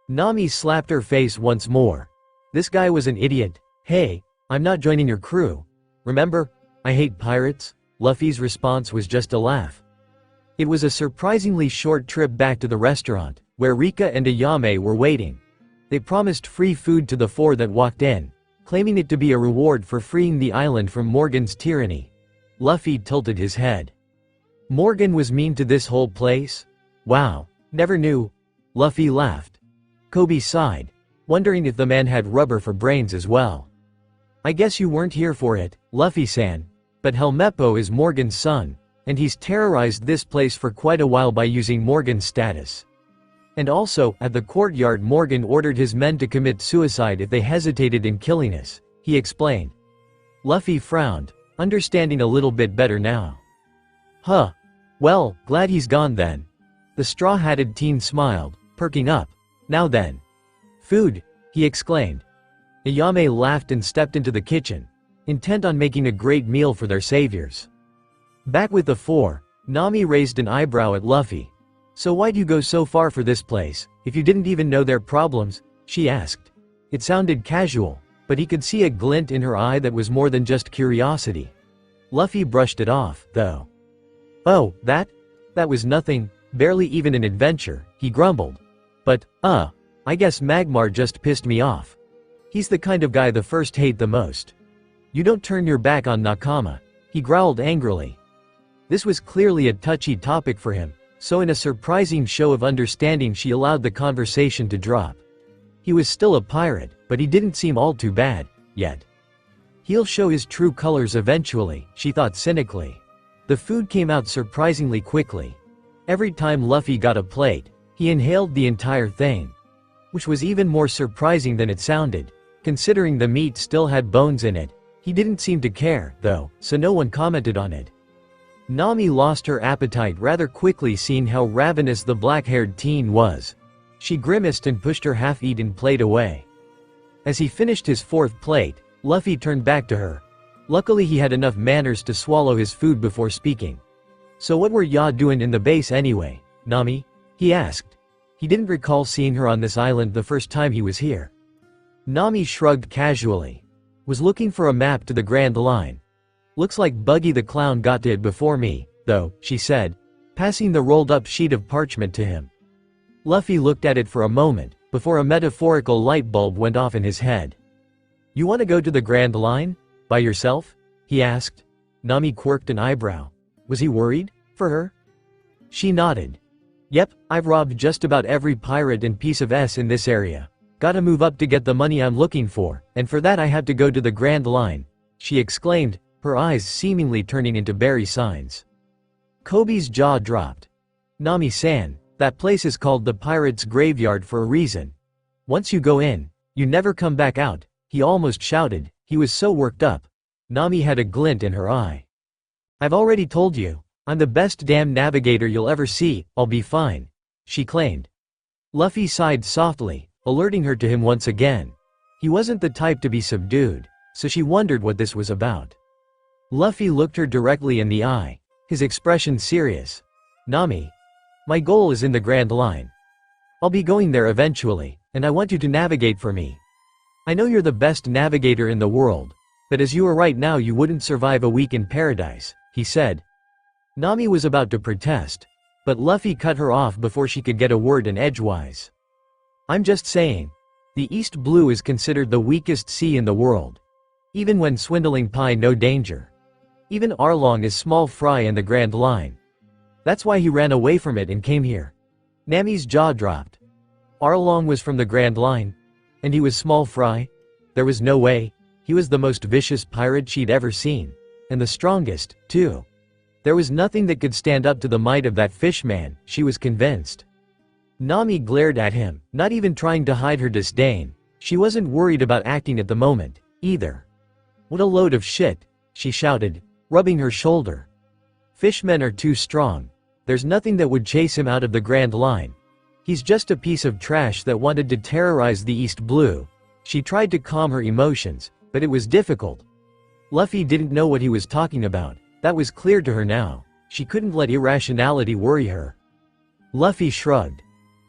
Speaker 3: Nami slapped her face once more. This guy was an idiot. "Hey, I'm not joining your crew. Remember, I hate pirates?" Luffy's response was just a laugh. It was a surprisingly short trip back to the restaurant, where Rika and Ayame were waiting. They promised free food to the four that walked in, claiming it to be a reward for freeing the island from Morgan's tyranny. Luffy tilted his head. Morgan was mean to this whole place? Wow, never knew. Luffy laughed. Koby sighed, wondering if the man had rubber for brains as well. "I guess you weren't here for it, Luffy-san. But Helmeppo is Morgan's son, and he's terrorized this place for quite a while by using Morgan's status. And also, at the courtyard Morgan ordered his men to commit suicide if they hesitated in killing us," he explained. Luffy frowned, understanding a little bit better now. "Huh. Well, glad he's gone then." The straw-hatted teen smiled, perking up. "Now then. Food," he exclaimed. Ayame laughed and stepped into the kitchen, intent on making a great meal for their saviors. Back with the four, Nami raised an eyebrow at Luffy. "So why'd you go so far for this place, if you didn't even know their problems?" she asked. It sounded casual, but he could see a glint in her eye that was more than just curiosity. Luffy brushed it off, though. "Oh, that was nothing, barely even an adventure," he grumbled. "But, I guess Magmar just pissed me off. He's the kind of guy the first hate the most. You don't turn your back on Nakama," he growled angrily. This was clearly a touchy topic for him, so in a surprising show of understanding she allowed the conversation to drop. He was still a pirate, but he didn't seem all too bad, yet. He'll show his true colors eventually, she thought cynically. The food came out surprisingly quickly. Every time Luffy got a plate, he inhaled the entire thing. Which was even more surprising than it sounded. Considering the meat still had bones in it, he didn't seem to care, though, so no one commented on it. Nami lost her appetite rather quickly seeing how ravenous the black-haired teen was. She grimaced and pushed her half-eaten plate away. As he finished his fourth plate, Luffy turned back to her. Luckily he had enough manners to swallow his food before speaking. "So what were ya doing in the base anyway, Nami?" he asked. He didn't recall seeing her on this island the first time he was here. Nami shrugged casually. "Was looking for a map to the Grand Line. Looks like Buggy the Clown got to it before me, though," she said, passing the rolled-up sheet of parchment to him. Luffy looked at it for a moment, before a metaphorical light bulb went off in his head. "You want to go to the Grand Line? By yourself?" he asked. Nami quirked an eyebrow. Was he worried? For her? She nodded. "Yep, I've robbed just about every pirate and piece of S in this area. Gotta move up to get the money I'm looking for, and for that I had to go to the Grand Line," she exclaimed, her eyes seemingly turning into berry signs. Koby's jaw dropped. "Nami-san, that place is called the Pirate's Graveyard for a reason. Once you go in, you never come back out," he almost shouted, he was so worked up. Nami had a glint in her eye. "I've already told you, I'm the best damn navigator you'll ever see, I'll be fine," she claimed. Luffy sighed softly, alerting her to him once again. He wasn't the type to be subdued, so she wondered what this was about. Luffy looked her directly in the eye, his expression serious. "Nami, my goal is in the Grand Line. I'll be going there eventually, and I want you to navigate for me. I know you're the best navigator in the world, but as you are right now you wouldn't survive a week in paradise," he said. Nami was about to protest, but Luffy cut her off before she could get a word in edgewise. "I'm just saying, the East Blue is considered the weakest sea in the world. Even when swindling Pai no danger. Even Arlong is small fry in the Grand Line. That's why he ran away from it and came here." Nami's jaw dropped. Arlong was from the Grand Line? And he was small fry? There was no way. He was the most vicious pirate she'd ever seen. And the strongest, too. There was nothing that could stand up to the might of that fishman, she was convinced. Nami glared at him, not even trying to hide her disdain. She wasn't worried about acting at the moment, either. "What a load of shit," she shouted, rubbing her shoulder. "Fishmen are too strong. There's nothing that would chase him out of the Grand Line. He's just a piece of trash that wanted to terrorize the East Blue." She tried to calm her emotions, but it was difficult. Luffy didn't know what he was talking about. That was clear to her now. She couldn't let irrationality worry her. Luffy shrugged.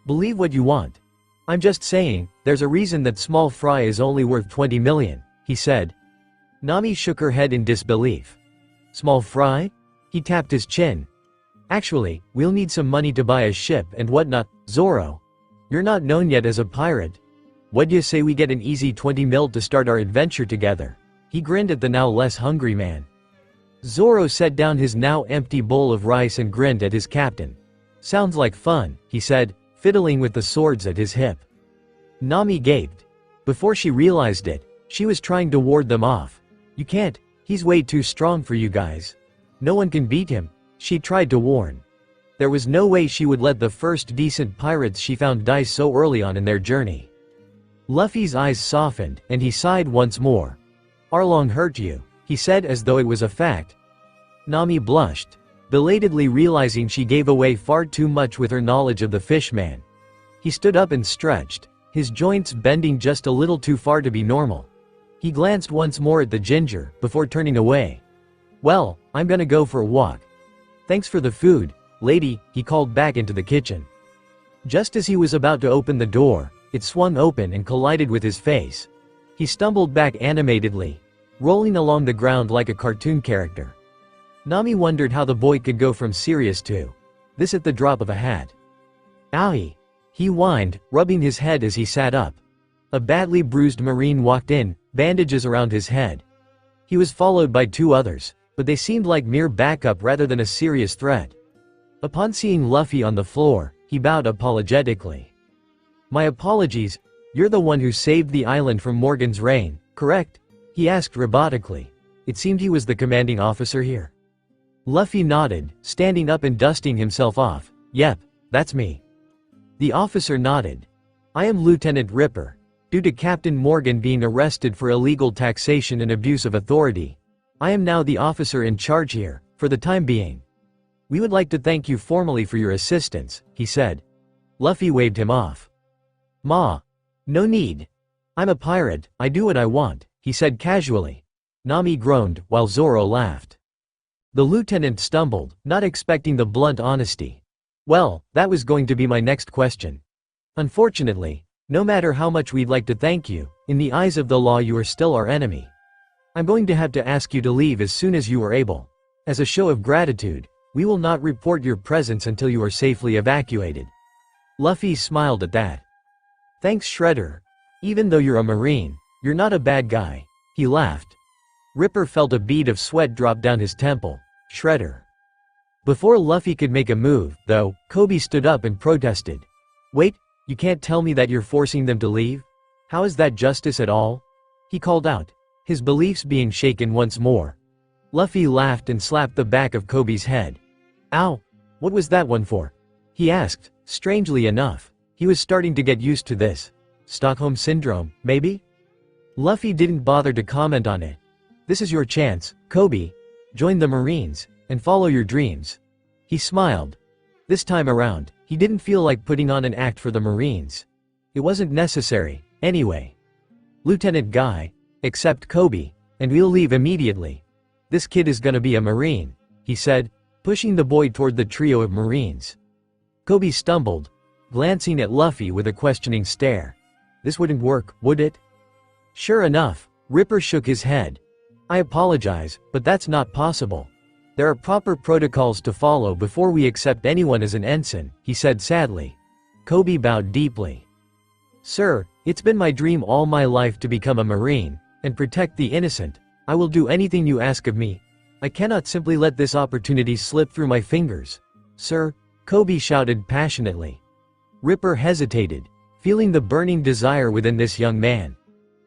Speaker 3: "Believe what you want. I'm just saying, there's a reason that small fry is only worth 20 million, he said. Nami shook her head in disbelief. "Small fry?" He tapped his chin. "Actually, we'll need some money to buy a ship and whatnot. Zoro, you're not known yet as a pirate. What'd you say we get an easy 20 mil to start our adventure together?" He grinned at the now less hungry man. Zoro set down his now empty bowl of rice and grinned at his captain. "Sounds like fun," he said, fiddling with the swords at his hip. Nami gaped. Before she realized it, she was trying to ward them off. "You can't, he's way too strong for you guys. No one can beat him," she tried to warn. There was no way she would let the first decent pirates she found die so early on in their journey. Luffy's eyes softened, and he sighed once more. "Arlong hurt you," he said as though it was a fact. Nami blushed, belatedly realizing she gave away far too much with her knowledge of the fishman. He stood up and stretched, his joints bending just a little too far to be normal. He glanced once more at the ginger, before turning away. Well, I'm gonna go for a walk. Thanks for the food, lady, he called back into the kitchen. Just as he was about to open the door, it swung open and collided with his face. He stumbled back animatedly, rolling along the ground like a cartoon character. Nami wondered how the boy could go from serious to this at the drop of a hat. Owie! He whined, rubbing his head as he sat up. A badly bruised Marine walked in, bandages around his head. He was followed by 2 others, but they seemed like mere backup rather than a serious threat. Upon seeing Luffy on the floor, he bowed apologetically. My apologies, you're the one who saved the island from Morgan's reign, correct? He asked robotically. It seemed he was the commanding officer here. Luffy nodded, standing up and dusting himself off. Yep, that's me. The officer nodded. I am Lieutenant Ripper. Due to Captain Morgan being arrested for illegal taxation and abuse of authority, I am now the officer in charge here, for the time being. We would like to thank you formally for your assistance, he said. Luffy waved him off. Ma. No need. I'm a pirate, I do what I want, he said casually. Nami groaned, while Zoro laughed. The lieutenant stumbled, not expecting the blunt honesty. Well, that was going to be my next question. Unfortunately, no matter how much we'd like to thank you, in the eyes of the law you are still our enemy. I'm going to have to ask you to leave as soon as you are able. As a show of gratitude, we will not report your presence until you are safely evacuated. Luffy smiled at that. Thanks, Shredder. Even though you're a Marine, you're not a bad guy. He laughed. Ripper felt a bead of sweat drop down his temple. Shredder. Before Luffy could make a move, though, Koby stood up and protested. Wait, you can't tell me that you're forcing them to leave? How is that justice at all? He called out, his beliefs being shaken once more. Luffy laughed and slapped the back of Koby's head. Ow! What was that one for? He asked. Strangely enough, he was starting to get used to this. Stockholm Syndrome, maybe? Luffy didn't bother to comment on it. This is your chance, Koby. Join the Marines, and follow your dreams. He smiled. This time around, he didn't feel like putting on an act for the Marines. It wasn't necessary, anyway. Lieutenant Guy, accept Koby, and we'll leave immediately. This kid is gonna be a Marine, he said, pushing the boy toward the trio of Marines. Koby stumbled, glancing at Luffy with a questioning stare. This wouldn't work, would it? Sure enough, Ripper shook his head. I apologize, but that's not possible. There are proper protocols to follow before we accept anyone as an ensign, he said sadly. Koby bowed deeply. Sir, it's been my dream all my life to become a Marine, and protect the innocent. I will do anything you ask of me. I cannot simply let this opportunity slip through my fingers. Sir, Koby shouted passionately. Ripper hesitated, feeling the burning desire within this young man.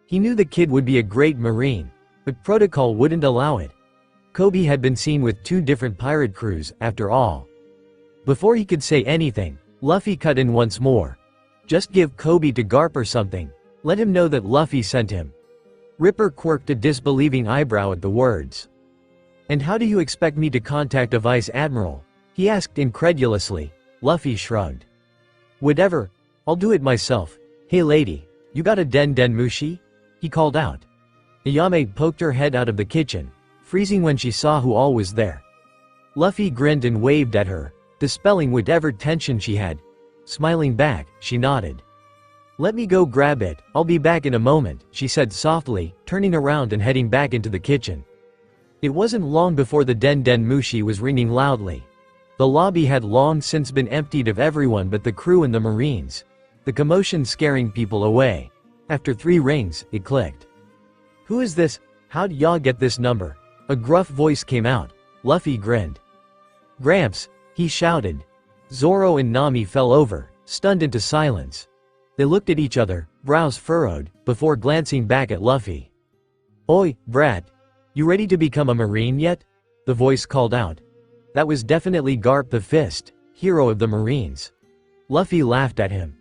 Speaker 3: He knew the kid would be a great Marine, but protocol wouldn't allow it. Koby had been seen with 2 different pirate crews, after all. Before he could say anything, Luffy cut in once more. Just give Koby to Garp or something. Let him know that Luffy sent him. Ripper quirked a disbelieving eyebrow at the words. And how do you expect me to contact a vice admiral? He asked incredulously. Luffy shrugged. Whatever, I'll do it myself. Hey lady, you got a den mushi? He called out. Ayame poked her head out of the kitchen, freezing when she saw who all was there. Luffy grinned and waved at her, dispelling whatever tension she had. Smiling back, she nodded. Let me go grab it, I'll be back in a moment, she said softly, turning around and heading back into the kitchen. It wasn't long before the den mushi was ringing loudly. The lobby had long since been emptied of everyone but the crew and the Marines, the commotion scaring people away. After 3 rings, it clicked. Who is this? How'd y'all get this number? A gruff voice came out. Luffy grinned. Gramps, he shouted. Zoro and Nami fell over, stunned into silence. They looked at each other, brows furrowed, before glancing back at Luffy. Oi, brat. You ready to become a Marine yet? The voice called out. That was definitely Garp the Fist, hero of the Marines. Luffy laughed at him.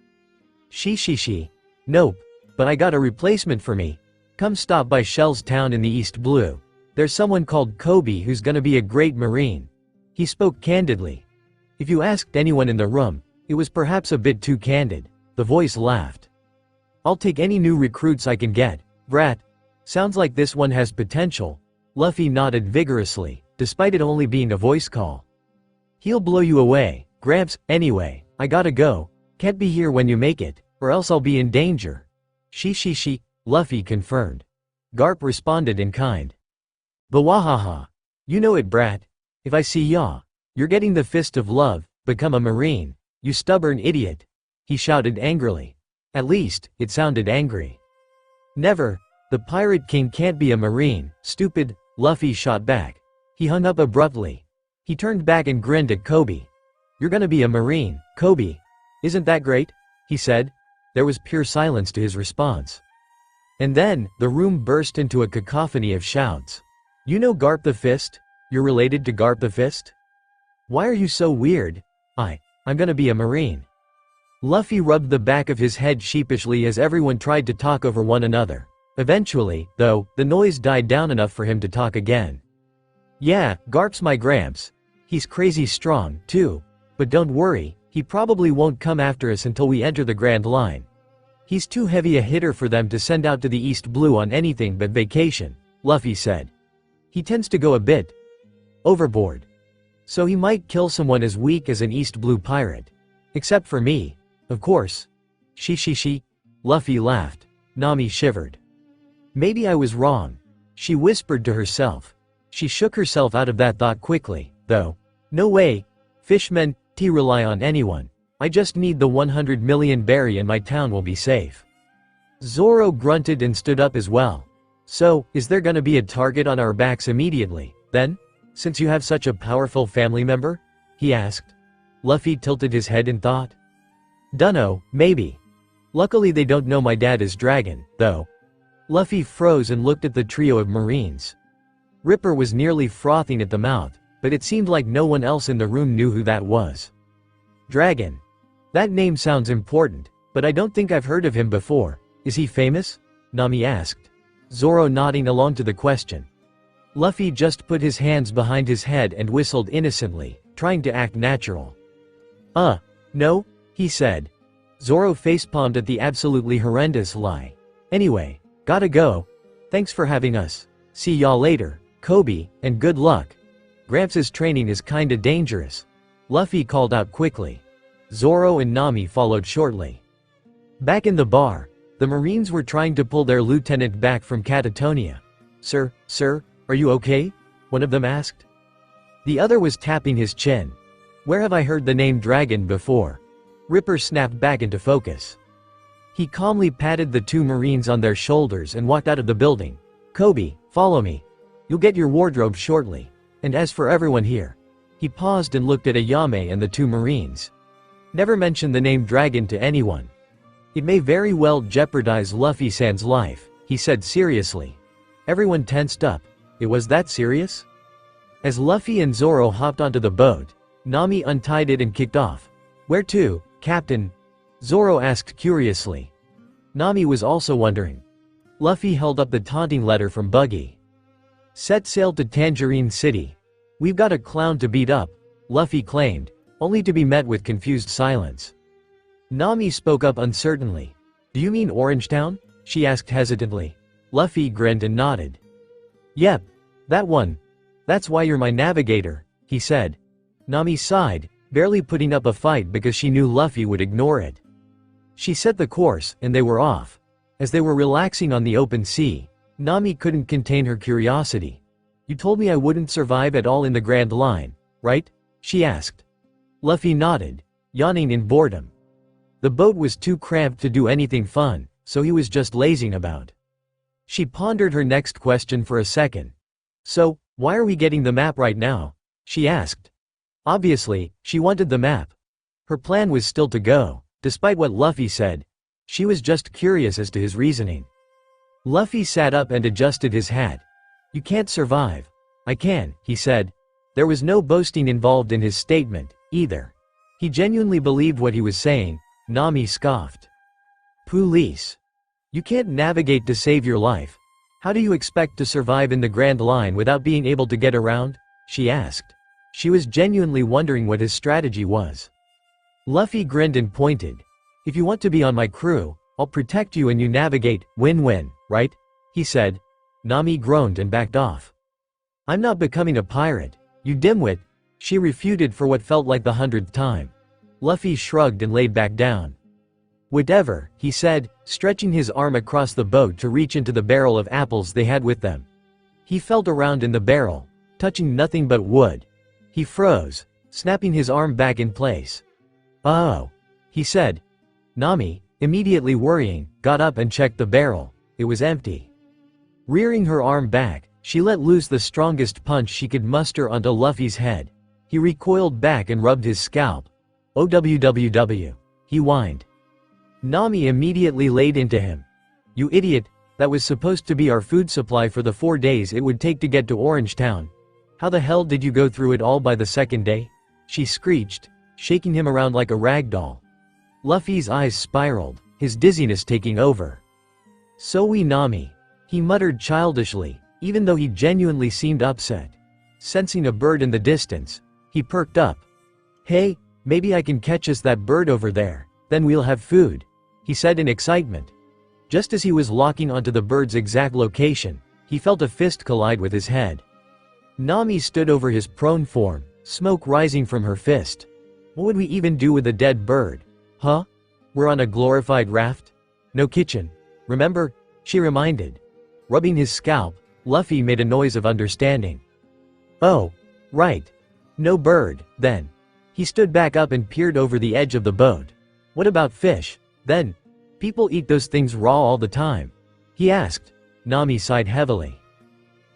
Speaker 3: She. Nope, but I got a replacement for me. Come stop by Shell's town in the East Blue. There's someone called Koby who's gonna be a great Marine. He spoke candidly. If you asked anyone in the room, it was perhaps a bit too candid. The voice laughed. I'll take any new recruits I can get, brat. Sounds like this one has potential. Luffy nodded vigorously, despite it only being a voice call. He'll blow you away, Gramps. Anyway, I gotta go. Can't be here when you make it, or else I'll be in danger. She, Luffy confirmed. Garp responded in kind. Bawahaha. You know it, brat. If I see ya, you're getting the fist of love, become a marine, you stubborn idiot. He shouted angrily. At least, it sounded angry. Never. The Pirate King can't be a marine, stupid, Luffy shot back. He hung up abruptly. He turned back and grinned at Koby. You're gonna be a marine, Koby. Isn't that great? He said. There was pure silence to his response. And then, the room burst into a cacophony of shouts. You know Garp the Fist? You're related to Garp the Fist? Why are you so weird? I'm gonna be a marine. Luffy rubbed the back of his head sheepishly as everyone tried to talk over one another. Eventually, though, the noise died down enough for him to talk again. Yeah, Garp's my Gramps. He's crazy strong, too. But don't worry, he probably won't come after us until we enter the Grand Line. He's too heavy a hitter for them to send out to the East Blue on anything but vacation, Luffy said. He tends to go a bit overboard. So he might kill someone as weak as an East Blue pirate. Except for me, of course. She, Luffy laughed. Nami shivered. Maybe I was wrong, she whispered to herself. She shook herself out of that thought quickly, though. No way. Fishmen, rely on anyone. I just need the 100 million berry and my town will be safe. Zoro grunted and stood up as well. So, is there gonna be a target on our backs immediately, then? Since you have such a powerful family member? He asked. Luffy tilted his head in thought. Dunno, maybe. Luckily they don't know my dad is Dragon, though. Luffy froze and looked at the trio of Marines. Ripper was nearly frothing at the mouth, but it seemed like no one else in the room knew who that was. Dragon. That name sounds important, but I don't think I've heard of him before. Is he famous? Nami asked. Zoro nodding along to the question. Luffy just put his hands behind his head and whistled innocently, trying to act natural. No, he said. Zoro facepalmed at the absolutely horrendous lie. Anyway, gotta go. Thanks for having us. See y'all later, Koby, and good luck. Gramps' training is kinda dangerous. Luffy called out quickly. Zoro and Nami followed shortly. Back in the bar, the Marines were trying to pull their lieutenant back from catatonia. Sir, are you okay? One of them asked. The other was tapping his chin. Where have I heard the name Dragon before? Ripper snapped back into focus. He calmly patted the two Marines on their shoulders and walked out of the building. Koby, follow me. You'll get your wardrobe shortly. And as for everyone here. He paused and looked at Ayame and the two Marines. Never mention the name Dragon to anyone. It may very well jeopardize Luffy-san's life, he said seriously. Everyone tensed up. It was that serious? As Luffy and Zoro hopped onto the boat, Nami untied it and kicked off. Where to, Captain? Zoro asked curiously. Nami was also wondering. Luffy held up the taunting letter from Buggy. Set sail to Tangerine City. We've got a clown to beat up, Luffy claimed, only to be met with confused silence. Nami spoke up uncertainly. Do you mean Orangetown? She asked hesitantly. Luffy grinned and nodded. Yep, that one. That's why you're my navigator, he said. Nami sighed, barely putting up a fight because she knew Luffy would ignore it. She set the course, and they were off. As they were relaxing on the open sea, Nami couldn't contain her curiosity. You told me I wouldn't survive at all in the Grand Line, right? She asked. Luffy nodded, yawning in boredom. The boat was too cramped to do anything fun, so he was just lazing about. She pondered her next question for a second. So, why are we getting the map right now? She asked. Obviously, she wanted the map. Her plan was still to go, despite what Luffy said. She was just curious as to his reasoning. Luffy sat up and adjusted his hat. You can't survive. I can, he said. There was no boasting involved in his statement, either. He genuinely believed what he was saying. Nami scoffed. Police. You can't navigate to save your life. How do you expect to survive in the Grand Line without being able to get around? She asked. She was genuinely wondering what his strategy was. Luffy grinned and pointed. If you want to be on my crew, I'll protect you and you navigate, win-win, right? He said. Nami groaned and backed off. I'm not becoming a pirate, you dimwit, she refuted for what felt like the 100th time. Luffy shrugged and laid back down. Whatever, he said, stretching his arm across the boat to reach into the barrel of apples they had with them. He felt around in the barrel, touching nothing but wood. He froze, snapping his arm back in place. Oh, he said. Nami, immediately worrying, got up and checked the barrel. It was empty. Rearing her arm back, she let loose the strongest punch she could muster onto Luffy's head. He recoiled back and rubbed his scalp. OWWW. He whined. Nami immediately laid into him. You idiot, that was supposed to be our food supply for the 4 days it would take to get to Orange Town. How the hell did you go through it all by the second day? She screeched, shaking him around like a rag doll. Luffy's eyes spiraled, his dizziness taking over. So we Nami, he muttered childishly, even though he genuinely seemed upset. Sensing a bird in the distance, he perked up. Hey, maybe I can catch us that bird over there, then we'll have food, he said in excitement. Just as he was locking onto the bird's exact location, he felt a fist collide with his head. Nami stood over his prone form, smoke rising from her fist. What would we even do with a dead bird? Huh? We're on a glorified raft? No kitchen. Remember? She reminded. Rubbing his scalp, Luffy made a noise of understanding. Oh, right. No bird, then. He stood back up and peered over the edge of the boat. What about fish, then? People eat those things raw all the time. He asked. Nami sighed heavily.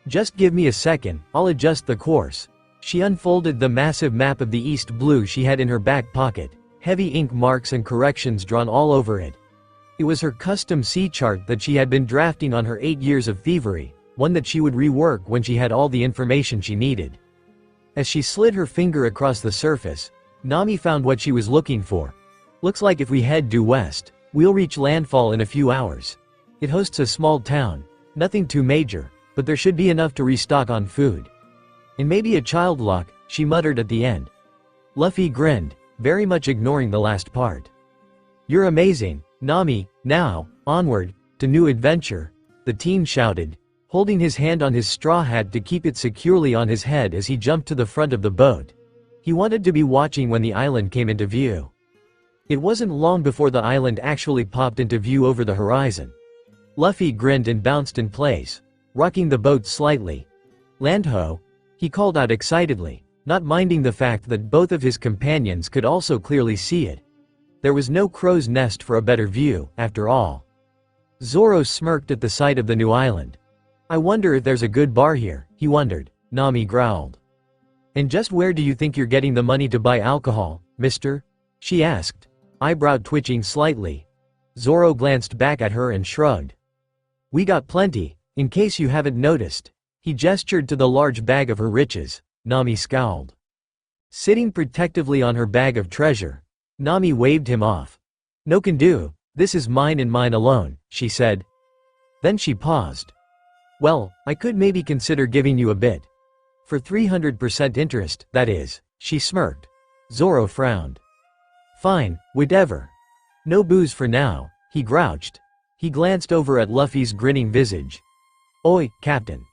Speaker 3: Just give me a second, I'll adjust the course. She unfolded the massive map of the East Blue she had in her back pocket, heavy ink marks and corrections drawn all over it. It was her custom sea chart that she had been drafting on her 8 years of thievery, one that she would rework when she had all the information she needed. As she slid her finger across the surface, Nami found what she was looking for. Looks like if we head due west, we'll reach landfall in a few hours. It hosts a small town, nothing too major, but there should be enough to restock on food. And maybe a child lock, she muttered at the end. Luffy grinned, very much ignoring the last part. You're amazing, Nami. Now, onward, to new adventure, the teen shouted, holding his hand on his straw hat to keep it securely on his head as he jumped to the front of the boat. He wanted to be watching when the island came into view. It wasn't long before the island actually popped into view over the horizon. Luffy grinned and bounced in place, rocking the boat slightly. Land ho! He called out excitedly, not minding the fact that both of his companions could also clearly see it. There was no crow's nest for a better view, after all. Zoro smirked at the sight of the new island. I wonder if there's a good bar here, he wondered. Nami growled. And just where do you think you're getting the money to buy alcohol, mister? She asked, eyebrow twitching slightly. Zoro glanced back at her and shrugged. We got plenty, in case you haven't noticed. He gestured to the large bag of her riches. Nami scowled. Sitting protectively on her bag of treasure, Nami waved him off. No can do, this is mine and mine alone, she said. Then she paused. Well, I could maybe consider giving you a bit. For 300% interest, that is, she smirked. Zoro frowned. Fine, whatever. No booze for now, he grouched. He glanced over at Luffy's grinning visage. Oi, Captain.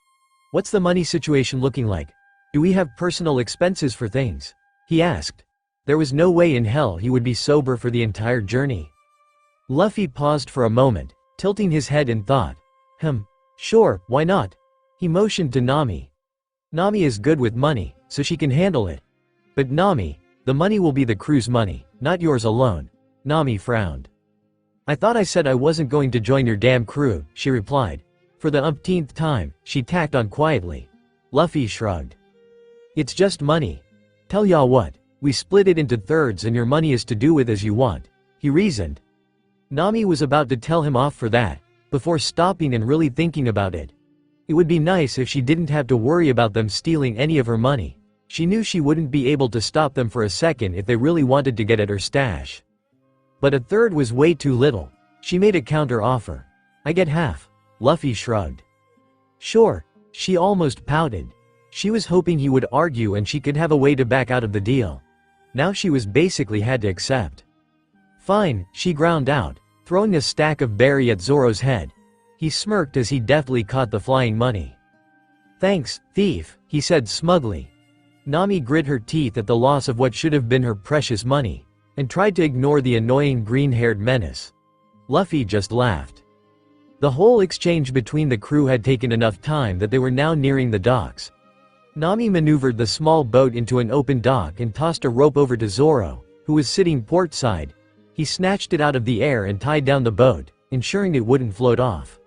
Speaker 3: What's the money situation looking like? Do we have personal expenses for things? He asked. There was no way in hell he would be sober for the entire journey. Luffy paused for a moment, tilting his head in thought. Sure, why not? He motioned to Nami. Nami is good with money, so she can handle it. But Nami, the money will be the crew's money, not yours alone. Nami frowned. I thought I said I wasn't going to join your damn crew, she replied. For the umpteenth time, she tacked on quietly. Luffy shrugged. It's just money. Tell y'all what, we split it into thirds and your money is to do with as you want, he reasoned. Nami was about to tell him off for that, before stopping and really thinking about it. It would be nice if she didn't have to worry about them stealing any of her money. She knew she wouldn't be able to stop them for a second if they really wanted to get at her stash. But a third was way too little. She made a counter offer. I get half. Luffy shrugged. Sure, she almost pouted. She was hoping he would argue and she could have a way to back out of the deal. Now she was basically had to accept. Fine, she ground out, throwing a stack of berry at Zoro's head. He smirked as he deftly caught the flying money. "Thanks, thief," he said smugly. Nami grit her teeth at the loss of what should have been her precious money, and tried to ignore the annoying green-haired menace. Luffy just laughed. The whole exchange between the crew had taken enough time that they were now nearing the docks. Nami maneuvered the small boat into an open dock and tossed a rope over to Zoro, who was sitting port side. He snatched it out of the air and tied down the boat, ensuring it wouldn't float off.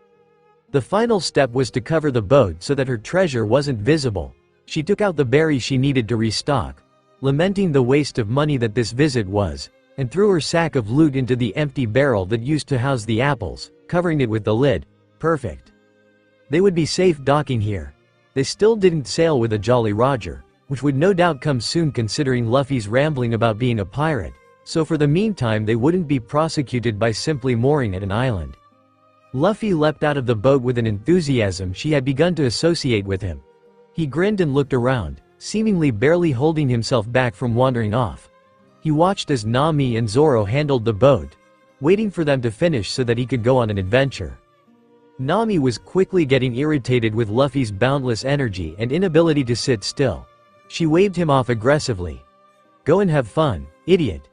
Speaker 3: The final step was to cover the boat so that her treasure wasn't visible. She took out the berries she needed to restock, lamenting the waste of money that this visit was, and threw her sack of loot into the empty barrel that used to house the apples, covering it with the lid. Perfect. They would be safe docking here. They still didn't sail with a Jolly Roger, which would no doubt come soon considering Luffy's rambling about being a pirate, so for the meantime they wouldn't be prosecuted by simply mooring at an island. Luffy leapt out of the boat with an enthusiasm she had begun to associate with him. He grinned and looked around, seemingly barely holding himself back from wandering off. He watched as Nami and Zoro handled the boat, waiting for them to finish so that he could go on an adventure. Nami was quickly getting irritated with Luffy's boundless energy and inability to sit still. She waved him off aggressively. "Go and have fun, idiot.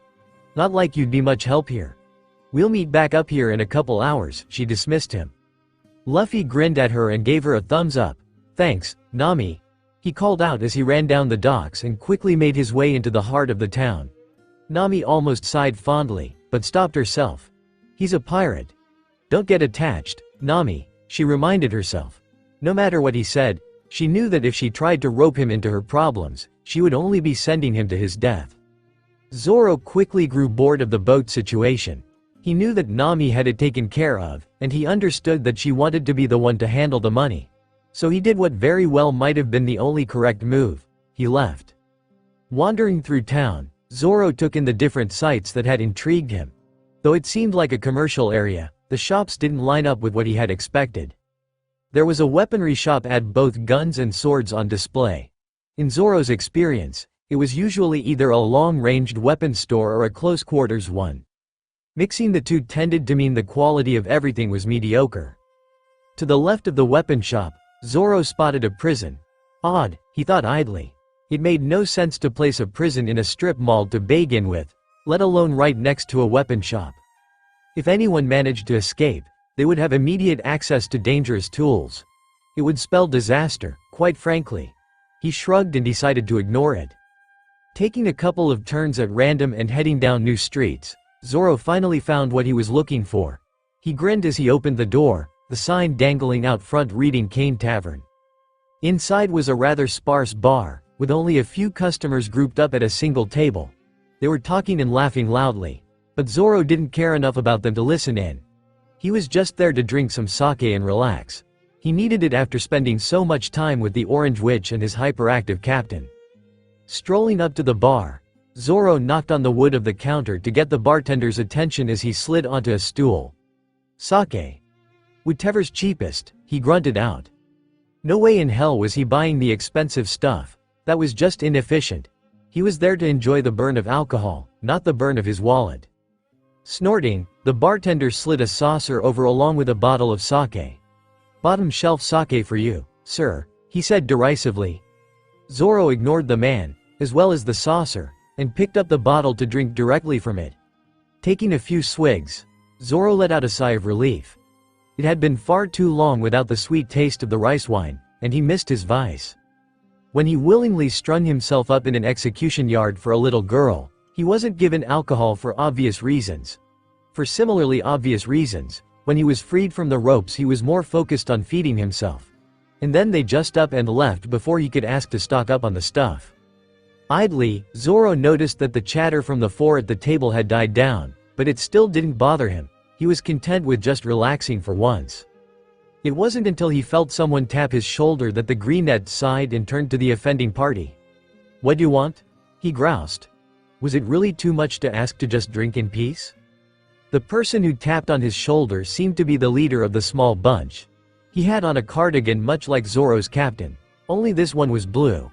Speaker 3: Not like you'd be much help here. We'll meet back up here in a couple hours," she dismissed him. Luffy grinned at her and gave her a thumbs up. "Thanks, Nami," he called out as he ran down the docks and quickly made his way into the heart of the town. Nami almost sighed fondly, but stopped herself. "He's a pirate. Don't get attached, Nami," she reminded herself. No matter what he said, she knew that if she tried to rope him into her problems, she would only be sending him to his death. Zoro quickly grew bored of the boat situation. He knew that Nami had it taken care of, and he understood that she wanted to be the one to handle the money. So he did what very well might have been the only correct move. He left. Wandering through town, Zoro took in the different sights that had intrigued him. Though it seemed like a commercial area, the shops didn't line up with what he had expected. There was a weaponry shop had both guns and swords on display. In Zoro's experience, it was usually either a long-ranged weapon store or a close-quarters one. Mixing the two tended to mean the quality of everything was mediocre. To the left of the weapon shop, Zoro spotted a prison. Odd, he thought idly. It made no sense to place a prison in a strip mall to begin with, let alone right next to a weapon shop. If anyone managed to escape, they would have immediate access to dangerous tools. It would spell disaster, quite frankly. He shrugged and decided to ignore it. Taking a couple of turns at random and heading down new streets, Zoro finally found what he was looking for. He grinned as he opened the door, the sign dangling out front reading Cane Tavern. Inside was a rather sparse bar, with only a few customers grouped up at a single table. They were talking and laughing loudly, but Zoro didn't care enough about them to listen in. He was just there to drink some sake and relax. He needed it after spending so much time with the Orange Witch and his hyperactive captain. Strolling up to the bar, Zoro knocked on the wood of the counter to get the bartender's attention as he slid onto a stool. "Sake. Whatever's cheapest," he grunted out. No way in hell was he buying the expensive stuff. That was just inefficient. He was there to enjoy the burn of alcohol, not the burn of his wallet. Snorting, the bartender slid a saucer over along with a bottle of sake. "Bottom shelf sake for you, sir," he said derisively. Zoro ignored the man, as well as the saucer, and picked up the bottle to drink directly from it. Taking a few swigs, Zoro let out a sigh of relief. It had been far too long without the sweet taste of the rice wine, and he missed his vice. When he willingly strung himself up in an execution yard for a little girl, he wasn't given alcohol for obvious reasons. For similarly obvious reasons, when he was freed from the ropes he was more focused on feeding himself. And then they just up and left before he could ask to stock up on the stuff. Idly, Zoro noticed that the chatter from the four at the table had died down, but it still didn't bother him. He was content with just relaxing for once. It wasn't until he felt someone tap his shoulder that the greenette sighed and turned to the offending party. "What do you want?" he groused. Was it really too much to ask to just drink in peace? The person who tapped on his shoulder seemed to be the leader of the small bunch. He had on a cardigan much like Zoro's captain, only this one was blue.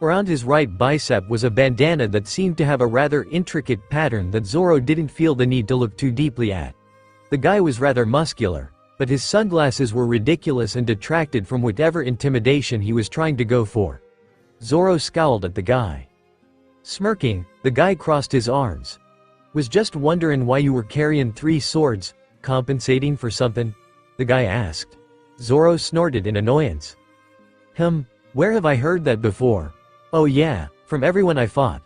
Speaker 3: Around his right bicep was a bandana that seemed to have a rather intricate pattern that Zoro didn't feel the need to look too deeply at. The guy was rather muscular, but his sunglasses were ridiculous and detracted from whatever intimidation he was trying to go for. Zoro scowled at the guy. Smirking, the guy crossed his arms. Was just wondering why you were carrying 3 swords, compensating for something? The guy asked. Zoro snorted in annoyance. Where have I heard that before? Oh yeah, from everyone I fought.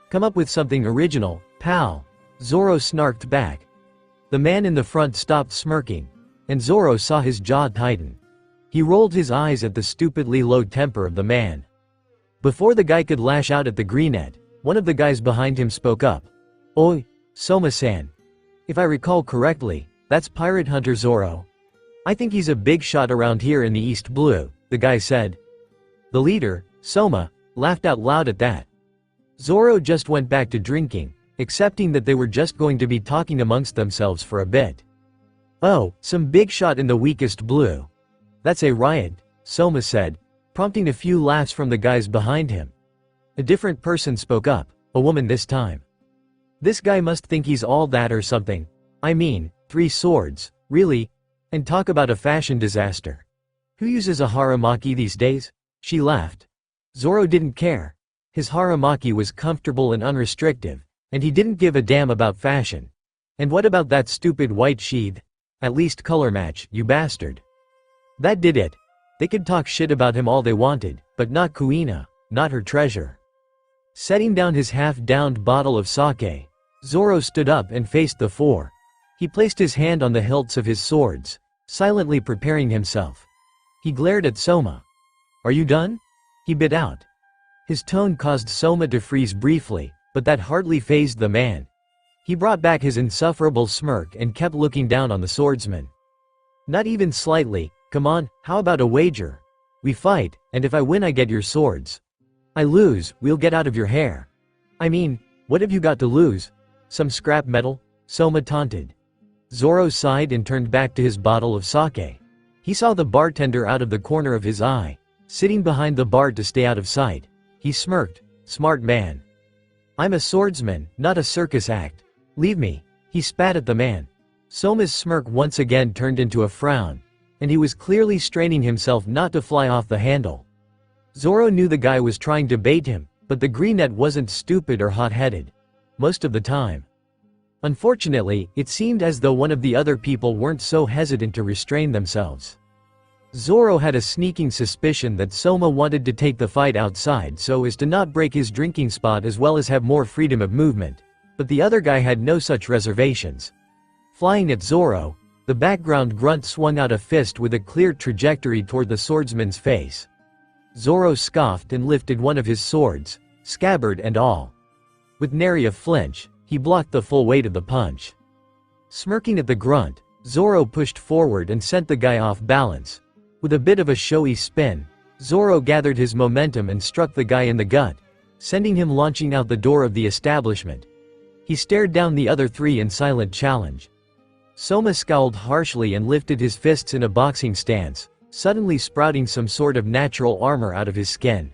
Speaker 3: Come up with something original, pal. Zoro snarked back. The man in the front stopped smirking, and Zoro saw his jaw tighten. He rolled his eyes at the stupidly low temper of the man. Before the guy could lash out at the greenette, one of the guys behind him spoke up. Oi, Soma-san. If I recall correctly, that's Pirate Hunter Zoro. I think he's a big shot around here in the East Blue, the guy said. The leader, Soma, laughed out loud at that. Zoro just went back to drinking, accepting that they were just going to be talking amongst themselves for a bit. Oh, some big shot in the weakest blue. That's a riot, Soma said, prompting a few laughs from the guys behind him. A different person spoke up, a woman this time. This guy must think he's all that or something. I mean, 3 swords, really? And talk about a fashion disaster. Who uses a haramaki these days? She laughed. Zoro didn't care. His haramaki was comfortable and unrestrictive, and he didn't give a damn about fashion. And what about that stupid white sheath? At least color match, you bastard. That did it. They could talk shit about him all they wanted, but not Kuina, not her treasure. Setting down his half-downed bottle of sake, Zoro stood up and faced the 4. He placed his hand on the hilts of his swords, silently preparing himself. He glared at Soma. Are you done? He bit out. His tone caused Soma to freeze briefly, but that hardly fazed the man. He brought back his insufferable smirk and kept looking down on the swordsman. Not even slightly. Come on, how about a wager? We fight, and if I win I get your swords. I lose, we'll get out of your hair. I mean, what have you got to lose? Some scrap metal? Soma taunted. Zoro sighed and turned back to his bottle of sake. He saw the bartender out of the corner of his eye, sitting behind the bar to stay out of sight. He smirked. Smart man. I'm a swordsman, not a circus act. Leave me. He spat at the man. Soma's smirk once again turned into a frown, and he was clearly straining himself not to fly off the handle. Zoro knew the guy was trying to bait him, but the greenette wasn't stupid or hot-headed. Most of the time. Unfortunately, it seemed as though one of the other people weren't so hesitant to restrain themselves. Zoro had a sneaking suspicion that Soma wanted to take the fight outside so as to not break his drinking spot as well as have more freedom of movement, but the other guy had no such reservations. Flying at Zoro, the background grunt swung out a fist with a clear trajectory toward the swordsman's face. Zoro scoffed and lifted one of his swords, scabbard and all. With nary a flinch, he blocked the full weight of the punch. Smirking at the grunt, Zoro pushed forward and sent the guy off balance. With a bit of a showy spin, Zoro gathered his momentum and struck the guy in the gut, sending him launching out the door of the establishment. He stared down the other 3 in silent challenge. Soma scowled harshly and lifted his fists in a boxing stance, suddenly sprouting some sort of natural armor out of his skin.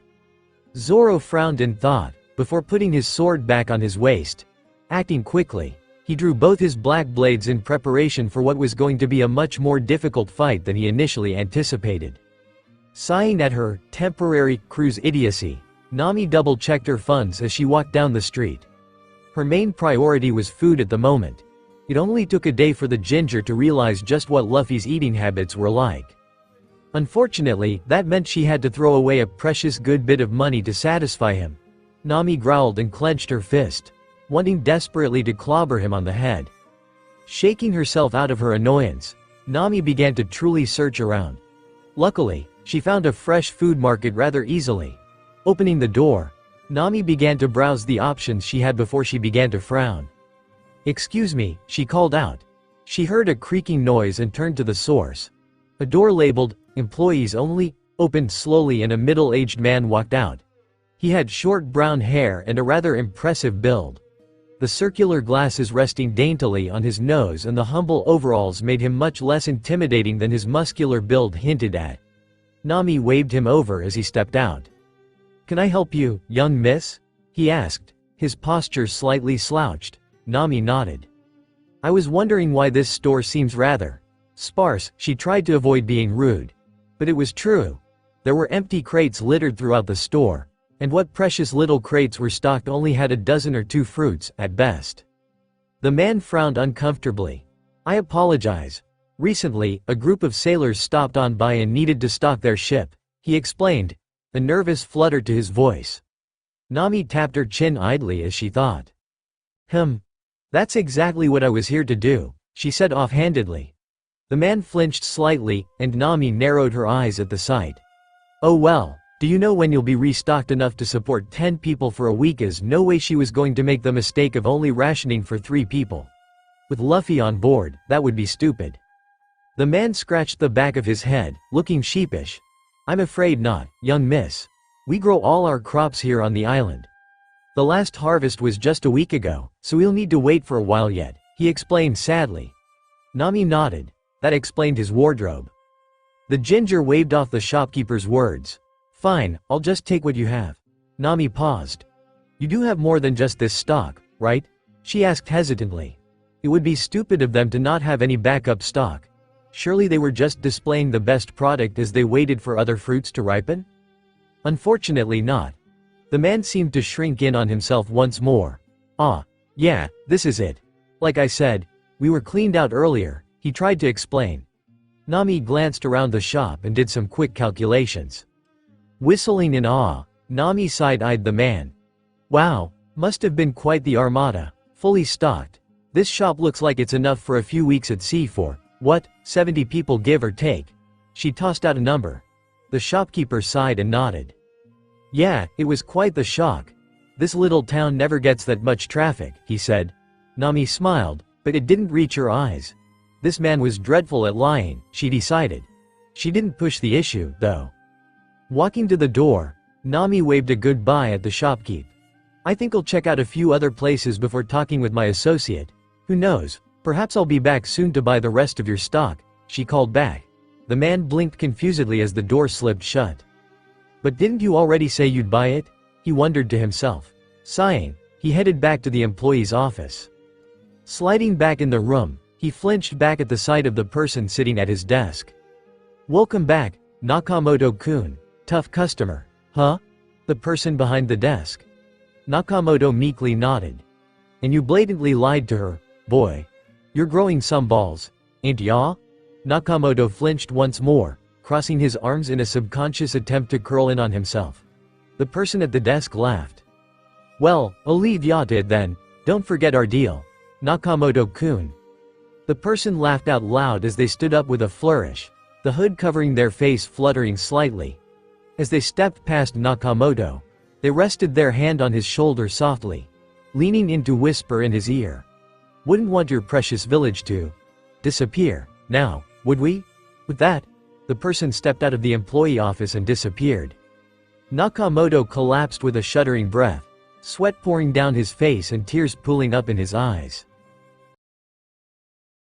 Speaker 3: Zoro frowned in thought, before putting his sword back on his waist. Acting quickly, he drew both his black blades in preparation for what was going to be a much more difficult fight than he initially anticipated. Sighing at her temporary cruise idiocy, Nami double-checked her funds as she walked down the street. Her main priority was food at the moment. It only took a day for the ginger to realize just what Luffy's eating habits were like. Unfortunately, that meant she had to throw away a precious good bit of money to satisfy him. Nami growled and clenched her fist, wanting desperately to clobber him on the head. Shaking herself out of her annoyance, Nami began to truly search around. Luckily, she found a fresh food market rather easily. Opening the door, Nami began to browse the options she had before she began to frown. "Excuse me," she called out. She heard a creaking noise and turned to the source. A door labeled, "Employees Only," opened slowly and a middle-aged man walked out. He had short brown hair and a rather impressive build. The circular glasses resting daintily on his nose and the humble overalls made him much less intimidating than his muscular build hinted at. Nami waved him over as he stepped out. "Can I help you, young miss?" he asked, his posture slightly slouched. Nami nodded. "I was wondering why this store seems rather Sparse, she tried to avoid being rude. But it was true. There were empty crates littered throughout the store, and what precious little crates were stocked only had a dozen or two fruits, at best. The man frowned uncomfortably. I apologize. Recently, a group of sailors stopped on by and needed to stock their ship, he explained, a nervous flutter to his voice. Nami tapped her chin idly as she thought. That's exactly what I was here to do, she said offhandedly. The man flinched slightly, and Nami narrowed her eyes at the sight. Oh well, do you know when you'll be restocked enough to support 10 people for a week? Is no way she was going to make the mistake of only rationing for 3 people. With Luffy on board, that would be stupid. The man scratched the back of his head, looking sheepish. I'm afraid not, young miss. We grow all our crops here on the island. The last harvest was just a week ago, so we'll need to wait for a while yet, he explained sadly. Nami nodded. That explained his wardrobe. The ginger waved off the shopkeeper's words. Fine, I'll just take what you have. Nami paused. You do have more than just this stock, right? She asked hesitantly. It would be stupid of them to not have any backup stock. Surely they were just displaying the best product as they waited for other fruits to ripen? Unfortunately not. The man seemed to shrink in on himself once more. Yeah, this is it. Like I said, we were cleaned out earlier, he tried to explain. Nami glanced around the shop and did some quick calculations. Whistling in awe, Nami side-eyed the man. Wow, must have been quite the armada, fully stocked. This shop looks like it's enough for a few weeks at sea for, what, 70 people give or take? She tossed out a number. The shopkeeper sighed and nodded. Yeah, it was quite the shock. This little town never gets that much traffic, he said. Nami smiled, but it didn't reach her eyes. This man was dreadful at lying, she decided. She didn't push the issue, though. Walking to the door, Nami waved a goodbye at the shopkeep. I think I'll check out a few other places before talking with my associate. Who knows, perhaps I'll be back soon to buy the rest of your stock, she called back. The man blinked confusedly as the door slipped shut. But didn't you already say you'd buy it? He wondered to himself. Sighing, he headed back to the employee's office. Sliding back in the room, he flinched back at the sight of the person sitting at his desk. Welcome back, Nakamoto-kun. Tough customer, huh? The person behind the desk. Nakamoto meekly nodded. And you blatantly lied to her, boy. You're growing some balls, ain't ya? Nakamoto flinched once more, crossing his arms in a subconscious attempt to curl in on himself. The person at the desk laughed. Well, I'll leave ya to it then, don't forget our deal. Nakamoto-kun. The person laughed out loud as they stood up with a flourish, the hood covering their face fluttering slightly. As they stepped past Nakamoto, they rested their hand on his shoulder softly, leaning in to whisper in his ear. Wouldn't want your precious village to disappear, now, would we? With that, the person stepped out of the employee office and disappeared. Nakamoto collapsed with a shuddering breath, sweat pouring down his face and tears pooling up in his eyes.